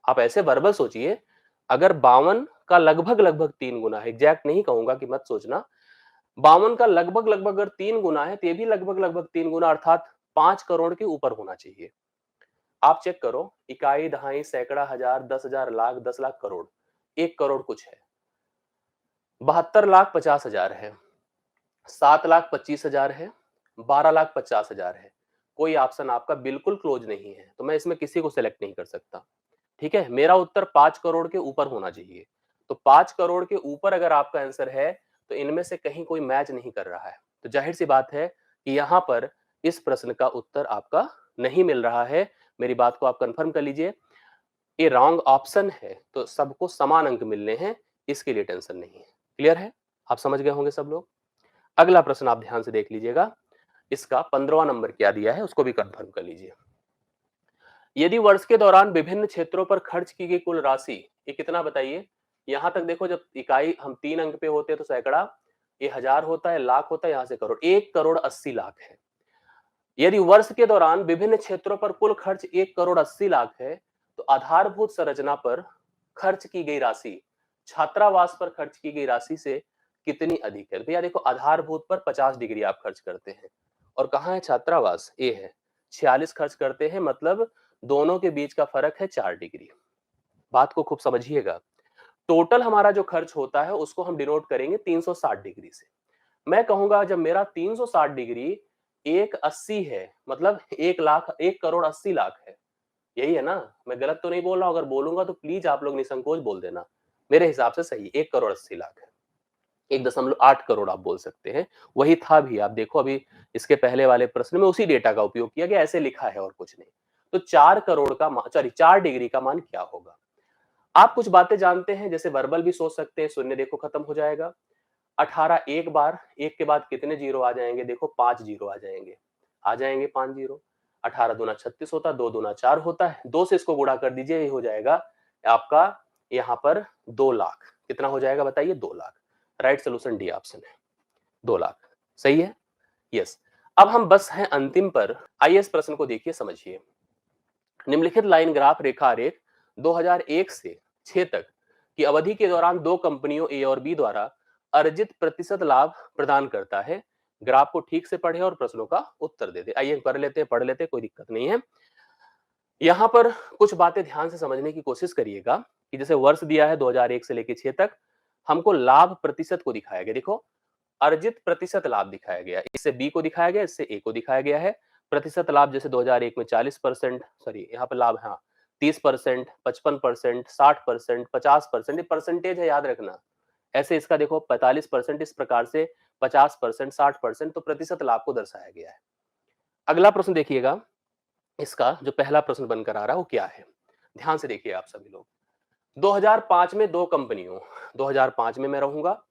आप ऐसे वर्बल सोचिए। अगर 52 का लगभग लगभग 3 गुना है, एग्जैक्ट नहीं कहूंगा कि मत सोचना, 52 का लगभग लगभग अगर 3 गुना है तो ये भी लगभग लगभग 3 गुना अर्थात 5 करोड़ के ऊपर होना चाहिए। आप चेक करो, इकाई दहाई सैकड़ा हजार 10,000 लाख 10 लाख करोड़, 1 करोड़ कुछ है, 72,50,000 है, 7,25,000 है, 12,50,000 है। कोई ऑप्शन आपका बिल्कुल क्लोज नहीं है, तो मैं इसमें किसी को सिलेक्ट नहीं कर सकता। ठीक है, मेरा उत्तर 5 करोड़ के ऊपर होना चाहिए। तो 5 करोड़ के ऊपर अगर आपका आंसर है तो इनमें से कहीं कोई मैच नहीं कर रहा है। तो जाहिर सी बात है कि यहां पर इस प्रश्न का उत्तर आपका नहीं मिल रहा है। मेरी बात को आप कंफर्म कर लीजिए, ये रॉन्ग ऑप्शन है, तो सबको समान अंक मिलने हैं, इसके लिए टेंशन नहीं है। क्लियर है, आप समझ गए होंगे सब लोग। अगला प्रश्न आप ध्यान से देख लीजिएगा, इसका 15वां नंबर क्या दिया है उसको भी कंफर्म कर लीजिए। यदि वर्ष के दौरान विभिन्न क्षेत्रों पर खर्च की गई कुल राशि, ये कितना बताइए। यहां तक देखो, जब इकाई हम 3 अंक पे होते हैं तो सैकड़ा, ये हजार होता है, लाख होता है, यहां से करोड़, 1,80,00,000 है। यदि वर्ष के दौरान विभिन्न क्षेत्रों पर कुल खर्च 1,80,00,000 है, तो आधारभूत संरचना पर खर्च की गई राशि छात्रावास पर खर्च की गई राशि से कितनी अधिक है। भैया देखो, आधारभूत पर 50 डिग्री आप खर्च करते हैं और कहाँ है छात्रावास, ए है। 46 खर्च करते हैं, मतलब दोनों के बीच का फर्क है 4 डिग्री। बात को खूब समझिएगा। टोटल हमारा जो खर्च होता है उसको हम डिनोट करेंगे 360 डिग्री से। मैं कहूंगा जब मेरा 360 डिग्री 180 है, मतलब 1 लाख, 1 करोड़ 80 लाख है। यही है ना? मैं गलत तो नहीं बोल रहा हूं, अगर बोलूंगा तो प्लीज आप लोग निसंकोच बोल देना। मेरे हिसाब से सही 1 करोड़ 80 लाख है। 1.8 करोड़ आप बोल सकते हैं। वही था भी, आप देखो अभी इसके पहले वाले प्रश्न में उसी डेटा का उपयोग किया गया, ऐसे लिखा है और कुछ नहीं। तो 4 करोड़ का सॉरी 4 डिग्री का मान क्या होगा? आप कुछ बातें जानते हैं, जैसे वर्बल भी सोच सकते हैं। शून्य देखो खत्म हो जाएगा। 18 एक बार, एक के बाद कितने जीरो आ जाएंगे? देखो 5 जीरो आ जाएंगे 5 जीरो। 18 दूना 36 होता है, 2 दूना 4 होता है, 2 से इसको गुणा कर दीजिए, ये हो जाएगा आपका यहाँ पर 2 लाख। कितना हो जाएगा बताइए? 2 lakh. Right solution D option है, 2 लाख। सही है? यस। अब हम बस हैं अंतिम पर। आइए इस प्रश्न को देखिए, समझिए। निम्नलिखित लाइन ग्राफ रेखा आरेख 2001 से 6 तक की अवधि के दौरान दो कंपनियों ए और बी द्वारा अर्जित प्रतिशत लाभ प्रदान करता है। ग्राफ को ठीक से पढ़े और प्रश्नों का उत्तर दे दे। आइए कर लेते हैं, पढ़ लेते हैं, कोई दिक्कत नहीं है। यहां पर कुछ बातें ध्यान से समझने की कोशिश करिएगा कि जैसे वर्ष दिया है 2001 से लेकर 6 तक, हमको लाभ प्रतिशत को दिखाया गया। देखो अर्जित प्रतिशत लाभ दिखाया गया, इससे बी को दिखाया गया, इससे ए को दिखाया गया है। प्रतिशत लाभ जैसे 2001 में 40%, सॉरी यहाँ पर लाभ, हाँ 30%, 55%, 60%, 50%, ये परसेंटेज है, याद रखना। ऐसे इसका देखो 45%, इस प्रकार से 50%, 60%, तो प्रतिशत लाभ को दर्शाया गया है। अगला प्रश्न देखिएगा, इसका जो पहला प्रश्न बनकर आ रहा है वो क्या है? ध्यान से देखिए आप सभी लोग। 2005 में दो कंपनियों, 2005 में मैं रहूंगा,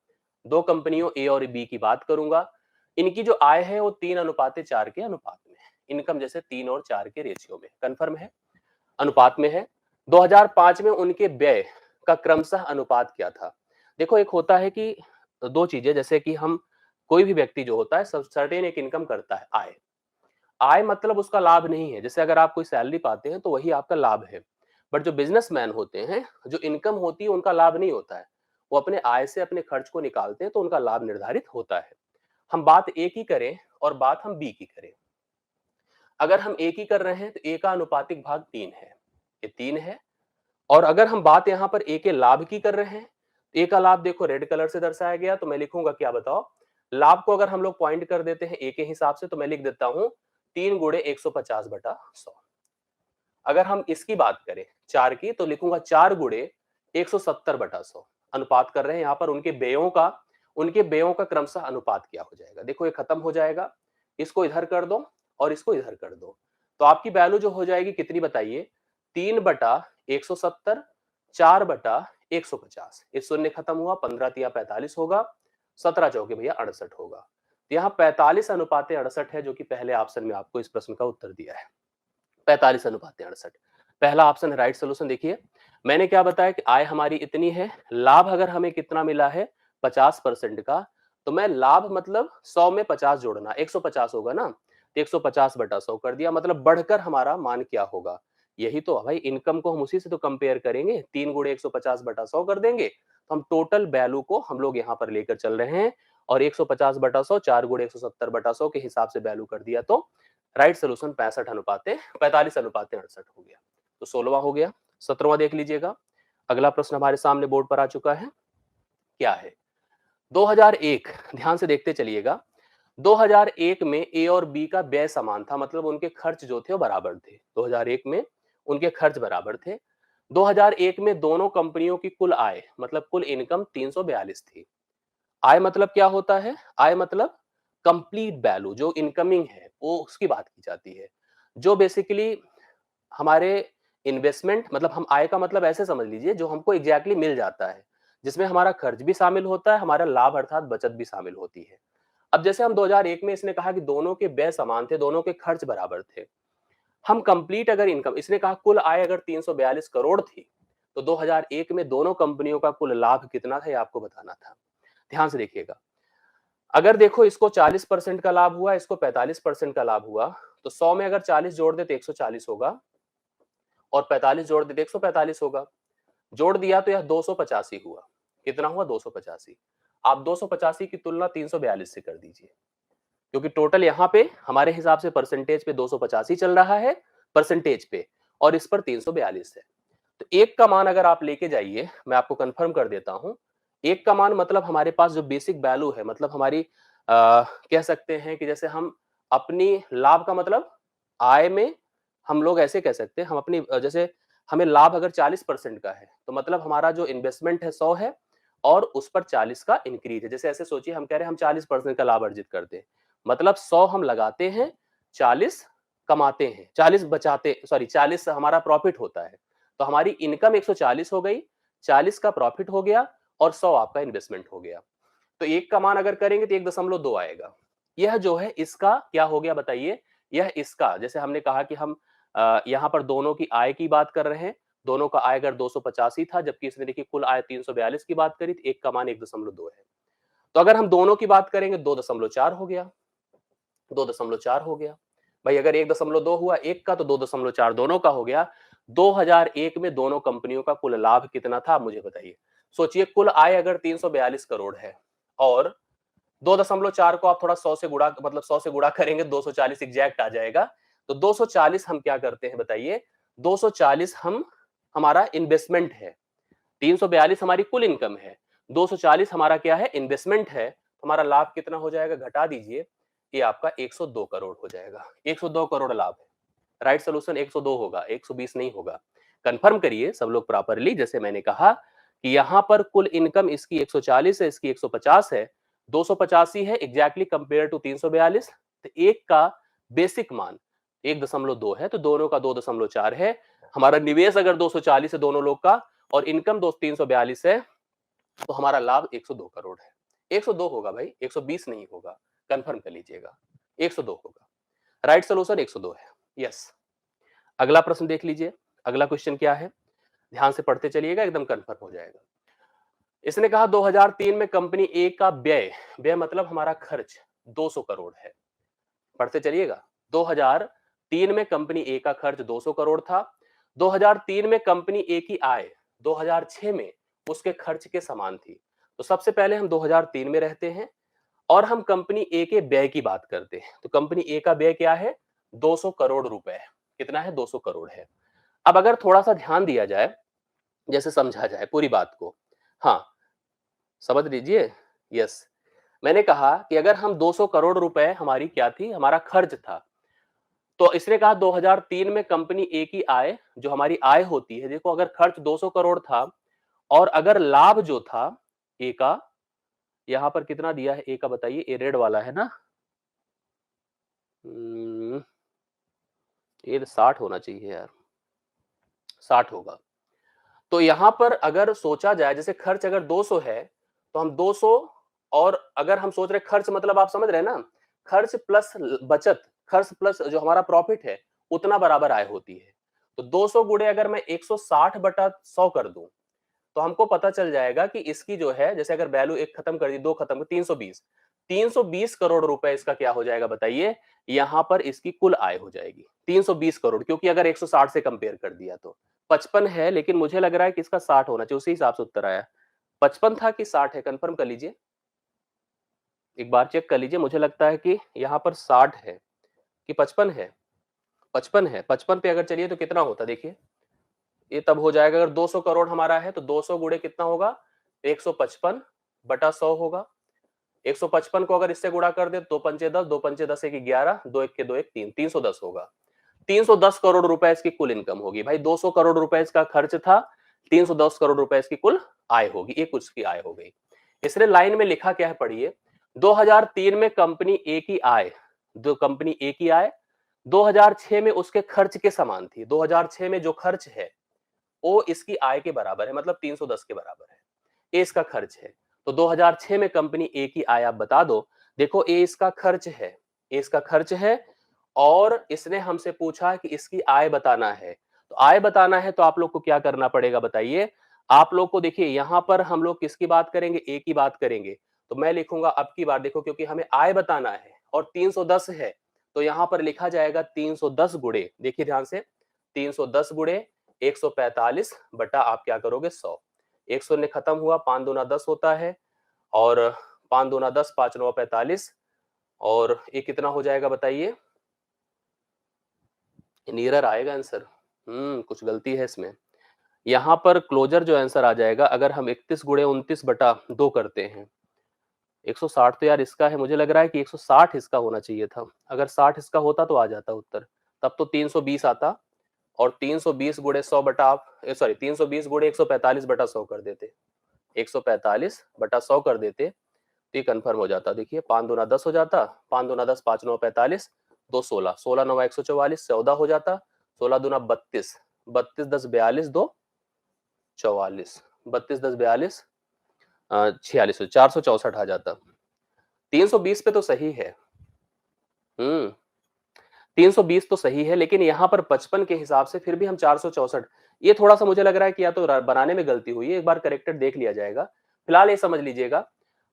दो कंपनियों ए और बी की बात करूंगा। इनकी जो आय है वो 3:4 के अनुपात में है। इनकम जैसे 3 और 4 के रेशियो में, कंफर्म है, अनुपात में है। 2005 में उनके व्यय का क्रमशः अनुपात क्या था? देखो एक होता है कि दो चीजें, जैसे कि हम कोई भी व्यक्ति जो होता है सर्टेन एक इनकम करता है, आय। आय मतलब उसका लाभ नहीं है, जैसे अगर आप कोई सैलरी पाते हैं तो वही आपका लाभ है। बट जो बिजनेसमैन होते हैं, जो इनकम होती है उनका लाभ नहीं होता है। वो अपने आय से अपने खर्च को निकालते हैं, तो उनका लाभ निर्धारित होता है। हम बात ए की करें और बात हम बी की करें। अगर हम ए की कर रहे हैं तो ए का अनुपातिक भाग 3 है, ये 3 है। और अगर हम बात यहाँ पर ए के लाभ की कर रहे हैं, ए का लाभ देखो रेड कलर से दर्शाया गया, तो मैं लिखूंगा क्या बताओ? लाभ को अगर हम लोग पॉइंट कर देते हैं ए के हिसाब से, तो मैं लिख देता हूं 3 गुणे 150/100। अगर हम इसकी बात करें 4 की, तो लिखूंगा 4 गुणे 170/100। अनुपात कर रहे हैं यहाँ पर उनके व्ययों का क्रमशः अनुपात क्या हो जाएगा? देखो ये खत्म हो जाएगा, इसको इधर कर दो और इसको इधर कर दो, तो आपकी वैल्यू जो हो जाएगी कितनी बताइए? 3/170, 4/150। ये शून्य खत्म हुआ, 15 तिया 45 होगा, 17 चौके भैया 68 होगा। तो यहाँ 45:68 है, जो कि पहले ऑप्शन में आपको इस प्रश्न का उत्तर दिया है। 45:68, पहला ऑप्शन है राइट सोल्यूशन। देखिए मैंने क्या बताया कि आय हमारी इतनी है, लाभ अगर हमें कितना मिला है 50% का, तो मैं लाभ मतलब 100 में 50 जोड़ना, 150 होगा ना, तो 150/100 कर दिया, मतलब बढ़कर हमारा मान क्या होगा? यही तो भाई, इनकम को हम उसी से तो कंपेयर करेंगे, 3 गुणे 150/100 कर देंगे, तो हम टोटल वैल्यू को हम लोग यहाँ पर लेकर चल रहे हैं। और 150/100, 4 गुणे 170/100 के हिसाब से वैल्यू कर दिया, तो राइट सोल्यूशन 45:68 हो गया। तो 16वां हो गया। 17वां देख लीजिएगा। अगला प्रश्न हमारे सामने बोर्ड पर आ चुका है, क्या है? 2001, ध्यान से देखते चलिएगा। 2001 में ए और बी का व्यय समान था, मतलब उनके खर्च जो थे वो बराबर थे। 2001 में उनके खर्च बराबर थे। 2001 में दोनों कंपनियों की कुल आय मतलब कुल इनकम 342 थी। आय मतलब क्या होता है? आय मतलब कंप्लीट वैल्यू, जो इनकमिंग है वो उसकी बात की जाती है। जो बेसिकली हमारे इन्वेस्टमेंट, मतलब हम आय का मतलब ऐसे समझ लीजिए जो हमको एग्जैक्टली मिल जाता है, जिसमें हमारा खर्च भी शामिल होता है, हमारा लाभ अर्थात बचत भी शामिल होती है। अब जैसे हम 2001 में इसने कहा कि दोनों के व्यय समान थे, दोनों के खर्च बराबर थे। हम कंप्लीट अगर इनकम, इसने कहा कुल आय अगर 342 करोड़ थी, तो 2001 में दोनों कंपनियों का कुल लाभ कितना था ये आपको बताना था। ध्यान से देखिएगा। अगर देखो इसको 40% का लाभ हुआ, इसको 45% का लाभ हुआ, तो 100 में अगर 40 जोड़ दे तो 140 होगा, और 45 जोड़ दे तो 145 होगा। जोड़ दिया तो यह 285 हुआ। कितना हुआ? 285। आप 285 की तुलना 342 से कर दीजिए, क्योंकि टोटल यहाँ पे हमारे हिसाब से परसेंटेज पे 285 चल रहा है परसेंटेज पे, और इस पर 342 है। तो एक का मान अगर आप लेके जाइए, मैं आपको कंफर्म कर देता हूं, एक का मान मतलब हमारे पास जो बेसिक वैल्यू है, मतलब हमारी कह सकते हैं कि जैसे हम अपनी लाभ का मतलब आय में, हम लोग ऐसे कह सकते हैं, हम अपनी जैसे हमें लाभ अगर 40% का है तो मतलब हमारा जो इन्वेस्टमेंट है 100 है और उस पर 40 का इंक्रीज है। जैसे ऐसे सोचिए, हम कह रहे हैं हम 40% का लाभ अर्जित करते हैं, मतलब 100 हम लगाते हैं, 40 कमाते हैं, 40 बचाते, सॉरी 40 हमारा प्रॉफिट होता है। तो हमारी इनकम 140 हो गई, 40 का प्रॉफिट हो गया और 100 आपका इन्वेस्टमेंट हो गया। तो एक का मान अगर करेंगे तो 1.2 आएगा। यह जो है इसका क्या हो गया बताइए? यह इसका, जैसे हमने कहा कि हम यहाँ पर दोनों की आय की बात कर रहे हैं, दोनों का आय अगर 285 था, जबकि इसने देखिए कुल आय 342 की बात करी, तो एक का मान 1.2 है। तो अगर हम दोनों की बात करेंगे 2.4 हो गया, 2.4 हो गया। भाई अगर 1.2 हुआ एक का, तो 2.4 दोनों का हो गया। 2001 में दोनों कंपनियों का कुल लाभ कितना था, मुझे बताइए। सोचिए, कुल आय अगर 342 करोड़ है और 2.4 को आप थोड़ा 100 से गुणा, मतलब 100 से गुणा करेंगे 240 एग्जैक्ट आ जाएगा। तो 240 हम क्या करते हैं बताइए? 240 हम, हमारा इन्वेस्टमेंट है, 342 हमारी कुल इनकम है, 240 हमारा क्या है, इन्वेस्टमेंट है। हमारा लाभ कितना हो जाएगा, घटा दीजिए, ये आपका 102 करोड़ हो जाएगा। 102 करोड़ लाभ है। राइट सोल्यूशन 102 होगा, 120 नहीं होगा। कंफर्म करिए सब लोग प्रॉपरली। जैसे मैंने कहा कि यहां पर कुल इनकम इसकी 140 है, इसकी 150 है, 285 है एग्जैक्टली कंपेयर टू 342। तो एक का बेसिक मान 1.2 है, तो दोनों का 2.4 है। हमारा निवेश अगर 240 है दोनों लोग का, और इनकम 342 है, तो हमारा लाभ 102 करोड़ है। 102 होगा भाई, 120 नहीं होगा। कंफर्म कर लीजिएगा, 102 होगा। राइट सोल्यूशन 102 है। यस। अगला प्रश्न देख लीजिए। अगला क्वेश्चन क्या है, ध्यान से पढ़ते चलिएगा, एकदम कंफर्म हो जाएगा। इसने कहा 2003 में कंपनी ए का व्यय, व्यय मतलब हमारा खर्च 200 करोड़ है। पढ़ते चलिएगा। 2003 में कंपनी ए का खर्च 200 करोड़ था। 2003 में कंपनी ए की आय 2006 में उसके खर्च के समान थी। तो सबसे पहले हम 2003 में रहते हैं और हम कंपनी ए के व्यय की बात करते हैं। तो कंपनी ए का व्यय क्या है, 200 करोड़ रुपए। कितना है, 200 करोड़ है। अब अगर थोड़ा सा ध्यान दिया जाए, जैसे समझा जाए पूरी बात को। हाँ, समझ लीजिए। यस, मैंने कहा कि अगर हम 200 करोड़ रुपए हमारी क्या थी, हमारा खर्च था, तो इसने कहा 2003 में कंपनी ए की आय, जो हमारी आय होती है, देखो अगर खर्च 200 करोड़ था और अगर लाभ जो था ए का, यहां पर कितना दिया है ए का बताइए, ए रेड वाला है ना, ये 60 होना चाहिए यार, 60 होगा। तो यहां पर अगर सोचा जाए, जैसे खर्च अगर 200 है, तो हम 200, और अगर हम सोच रहे खर्च मतलब आप समझ रहे हैं ना, खर्च प्लस बचत, खर्च प्लस जो हमारा प्रॉफिट है, उतना बराबर आय होती है। तो 200 गुणे अगर मैं 160 बटा 100 कर दूं, तो हमको पता चल जाएगा कि इसकी जो है, जैसे अगर वैल्यू एक खत्म कर दी, दो खत्म कर, 320, 320 करोड़ रुपए इसका क्या हो जाएगा बताइए? यहां पर इसकी कुल आय हो जाएगी 320 करोड़, क्योंकि अगर 160 से कंपेयर कर दिया तो 55 है, लेकिन मुझे लग रहा है कि इसका 60 होना चाहिए, उसी हिसाब से उत्तर आया। 55 था कि 60 है, कंफर्म कर लीजिए, एक बार चेक कर लीजिए। मुझे लगता है कि यहाँ पर 60 है कि 55 है, 55 है। 55 पे अगर चलिए तो कितना होता देखिए, ये तब हो जाएगा, अगर 200 करोड़ हमारा है तो 200 गुणे कितना होगा, 155 बटा 100 होगा। 155 को अगर इससे गुणा कर दे, 2 पंचे 10, 2 पंचे 10, 1 11, 2 1 के 2 1 3, 310 होगा। 310 करोड़ रुपए इसकी कुल इनकम होगी। भाई 200 करोड़ रुपए इसका खर्च था, 310 करोड़ रुपए इसकी कुल आय होगी, ये कुछ की आय हो गई। इसने लाइन में लिखा क्या है, पढ़िए। 2003 में कंपनी ए की आय, जो कंपनी ए की आय 2006 में उसके खर्च के समान थी। 2006 में जो खर्च है वो इसकी आय के बराबर है, मतलब 310 के बराबर है। ए इसका खर्च है। तो 2006 में कंपनी ए की आय आप बता दो। देखो ए इसका खर्च है, ए इसका खर्च है, और इसने हमसे पूछा कि इसकी आय बताना है। तो आय बताना है तो आप लोग को क्या करना पड़ेगा बताइए? आप लोग को देखिए, यहां पर हम लोग किसकी बात करेंगे, ए की बात करेंगे। तो मैं लिखूंगा अब की बार, देखो क्योंकि हमें आय बताना है और 310 है, तो यहां पर लिखा जाएगा 310 गुणे, देखिए ध्यान से, 310 गुणे 145 बटा आप क्या करोगे 100। 1 शून्य खत्म हुआ, 5 दूना 10 होता है, और 5 दूना 10, 5 9 45, और ये कितना हो जाएगा बताइए? नियरर आएगा आंसर। कुछ गलती है इसमें। यहाँ पर क्लोजर जो आंसर आ जाएगा, अगर हम 31 गुणे 29/2 करते हैं, 160 तो यार इसका है, मुझे लग रहा है कि 160 इसका होना चाहिए था। अगर 60 इसका होता तो आ जाता उत्तर, तब तो 320 आता, और 320 गुणे 100 बटा आप सॉरी 320 गुणे 145/100 कर देते, 145/100 कर देते, तो ये कन्फर्म हो जाता। देखिए 5 दूना 10 हो जाता, 5 दूना 10, 5 9 45, 2 16, 16 9 144, 14 हो जाता, 16 दूना 32, 32 10 42, 2 44, 32 10 42, 46, 464 आ जाता। 320 पे तो सही है। 320 तो सही है, लेकिन यहाँ पर 55 के हिसाब से फिर भी हम 464, ये थोड़ा सा मुझे लग रहा है कि या तो बनाने में गलती हुई है, एक बार करेक्टेड देख लिया जाएगा। फिलहाल ये समझ लीजिएगा,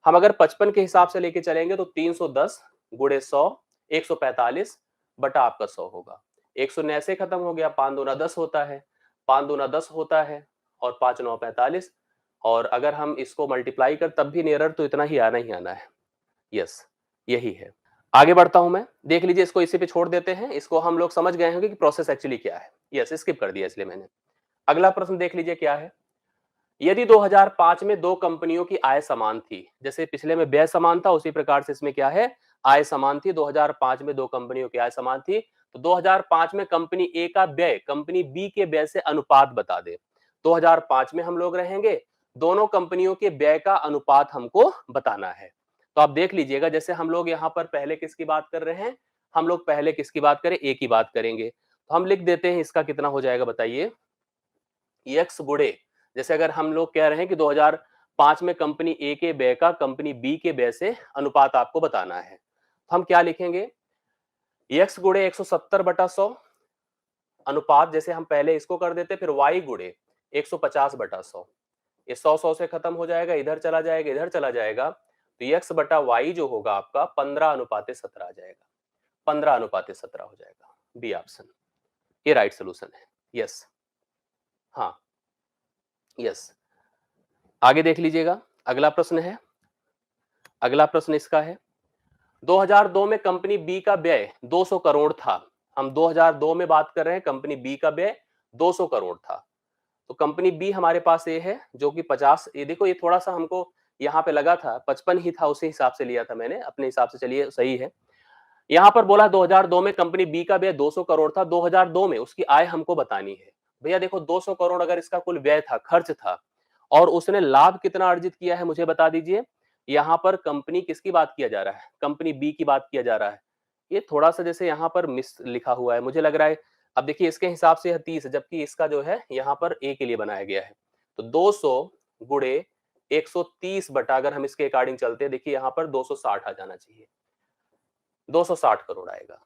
हम अगर 55 के हिसाब से लेके चलेंगे तो 310 गुणे 100, 145 बटा आपका 100 होगा। 100 से खत्म हो गया, 5 दूना 10 होता है, 5 दूना 10 होता है, और 5 9 45, और अगर हम इसको मल्टीप्लाई कर तब भी नियरर तो इतना ही आना है। यस, यही है। आगे बढ़ता हूं मैं, देख लीजिए, इसको इसी पे छोड़ देते हैं, इसको हम लोग समझ गए होंगे कि प्रोसेस एक्चुअली क्या है। यस, स्किप कर दिया इसलिए मैंने। अगला प्रश्न देख लीजिए क्या है। यदि 2005 में दो कंपनियों की आय समान थी, जैसे पिछले में व्यय समान था, उसी प्रकार से इसमें क्या है, आय समान थी। 2005 में दो कंपनियों की आय समान थी, तो 2005 में कंपनी ए का व्यय कंपनी बी के व्यय से अनुपात बता दे। 2005 में हम लोग रहेंगे, दोनों कंपनियों के व्यय का अनुपात हमको बताना है। तो आप देख लीजिएगा, जैसे हम लोग यहाँ पर पहले किसकी बात कर रहे हैं, हम लोग पहले किसकी बात करें, ए की बात करेंगे। तो हम लिख देते हैं, इसका कितना हो जाएगा बताइए, x गुणे, जैसे अगर हम लोग कह रहे हैं कि 2005 में कंपनी ए के व्यय का कंपनी बी के व्यय से अनुपात आपको बताना है, तो हम क्या लिखेंगे, x गुणे 170/100, अनुपात जैसे हम पहले इसको कर देते, फिर y गुणे 150/100, ये 100 से खत्म हो जाएगा, इधर चला जाएगा, इधर चला जाएगा, तो x बटा y जो होगा आपका 15:17 आ जाएगा, 15:17 हो जाएगा। बी ऑप्शन ये राइट सोल्यूशन है। यस, हाँ, यस। आगे देख लीजिएगा, अगला प्रश्न है, अगला प्रश्न इसका है, 2002 में कंपनी बी का व्यय 200 करोड़ था। हम 2002 में बात कर रहे हैं, कंपनी बी का व्यय 200 करोड़ था। तो कंपनी बी हमारे पास ये है जो कि 50, ये देखो, ये थोड़ा सा हमको यहाँ पे लगा था 55 ही था, उसी हिसाब से लिया था मैंने अपने हिसाब से, चलिए सही है। यहाँ पर बोला 2002 में कंपनी बी का व्यय 200 करोड़ था, 2002 में उसकी आय हमको बतानी है। भैया देखो, 200 करोड़ अगर इसका कुल व्यय था, खर्च था, और उसने लाभ कितना अर्जित किया है मुझे बता दीजिए। यहाँ पर कंपनी किसकी बात किया जा रहा है, कंपनी बी की बात किया जा रहा है। ये थोड़ा सा जैसे यहाँ पर मिस लिखा हुआ है मुझे लग रहा है। अब देखिए, इसके हिसाब से यह 30 है, जबकि इसका जो है यहाँ पर ए के लिए बनाया गया है। तो 200 गुणे 130 बटा, अगर हम इसके अकॉर्डिंग चलते हैं, देखिए यहाँ पर 260 आ जाना चाहिए, 260 करोड़ आएगा,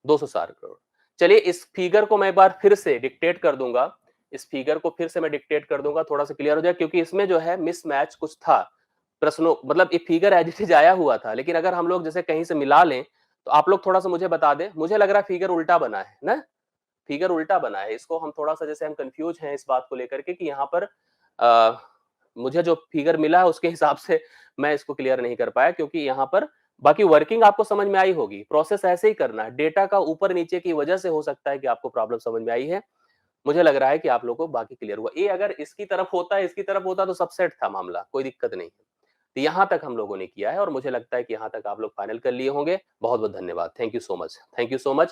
260 करोड़। चलिए, इस फिगर को मैं एक बार फिर से डिक्टेट कर दूंगा, इस फिगर को फिर से मैं डिक्टेट कर दूंगा, थोड़ा सा क्लियर हो जाए, क्योंकि इसमें जो है मिसमैच कुछ था प्रश्नों, मतलब ये फिगर एज इट इज आया हुआ था, लेकिन अगर हम लोग जैसे कहीं से मिला लें, तो आप लोग थोड़ा सा मुझे बता दें। मुझे लग रहा है फिगर उल्टा बना है ना, फिगर उल्टा बना है, इसको हम थोड़ा सा जैसे हम कंफ्यूज हैं इस बात को लेकर के कि यहाँ पर मुझे जो फिगर मिला है उसके हिसाब से मैं इसको क्लियर नहीं कर पाया, क्योंकि यहाँ पर बाकी वर्किंग आपको समझ में आई होगी, प्रोसेस ऐसे ही करना है, डेटा का ऊपर नीचे की वजह से हो सकता है कि आपको प्रॉब्लम समझ में आई है। मुझे लग रहा है कि आप लोगों को बाकी क्लियर हुआ। ये अगर इसकी तरफ होता है, इसकी तरफ होता तो सबसेट था मामला, कोई दिक्कत नहीं है। तो यहाँ तक हम लोगों ने किया है, और मुझे लगता है कि यहाँ तक आप लोग फाइनल कर लिए होंगे। बहुत बहुत धन्यवाद, thank you so much, thank you so much.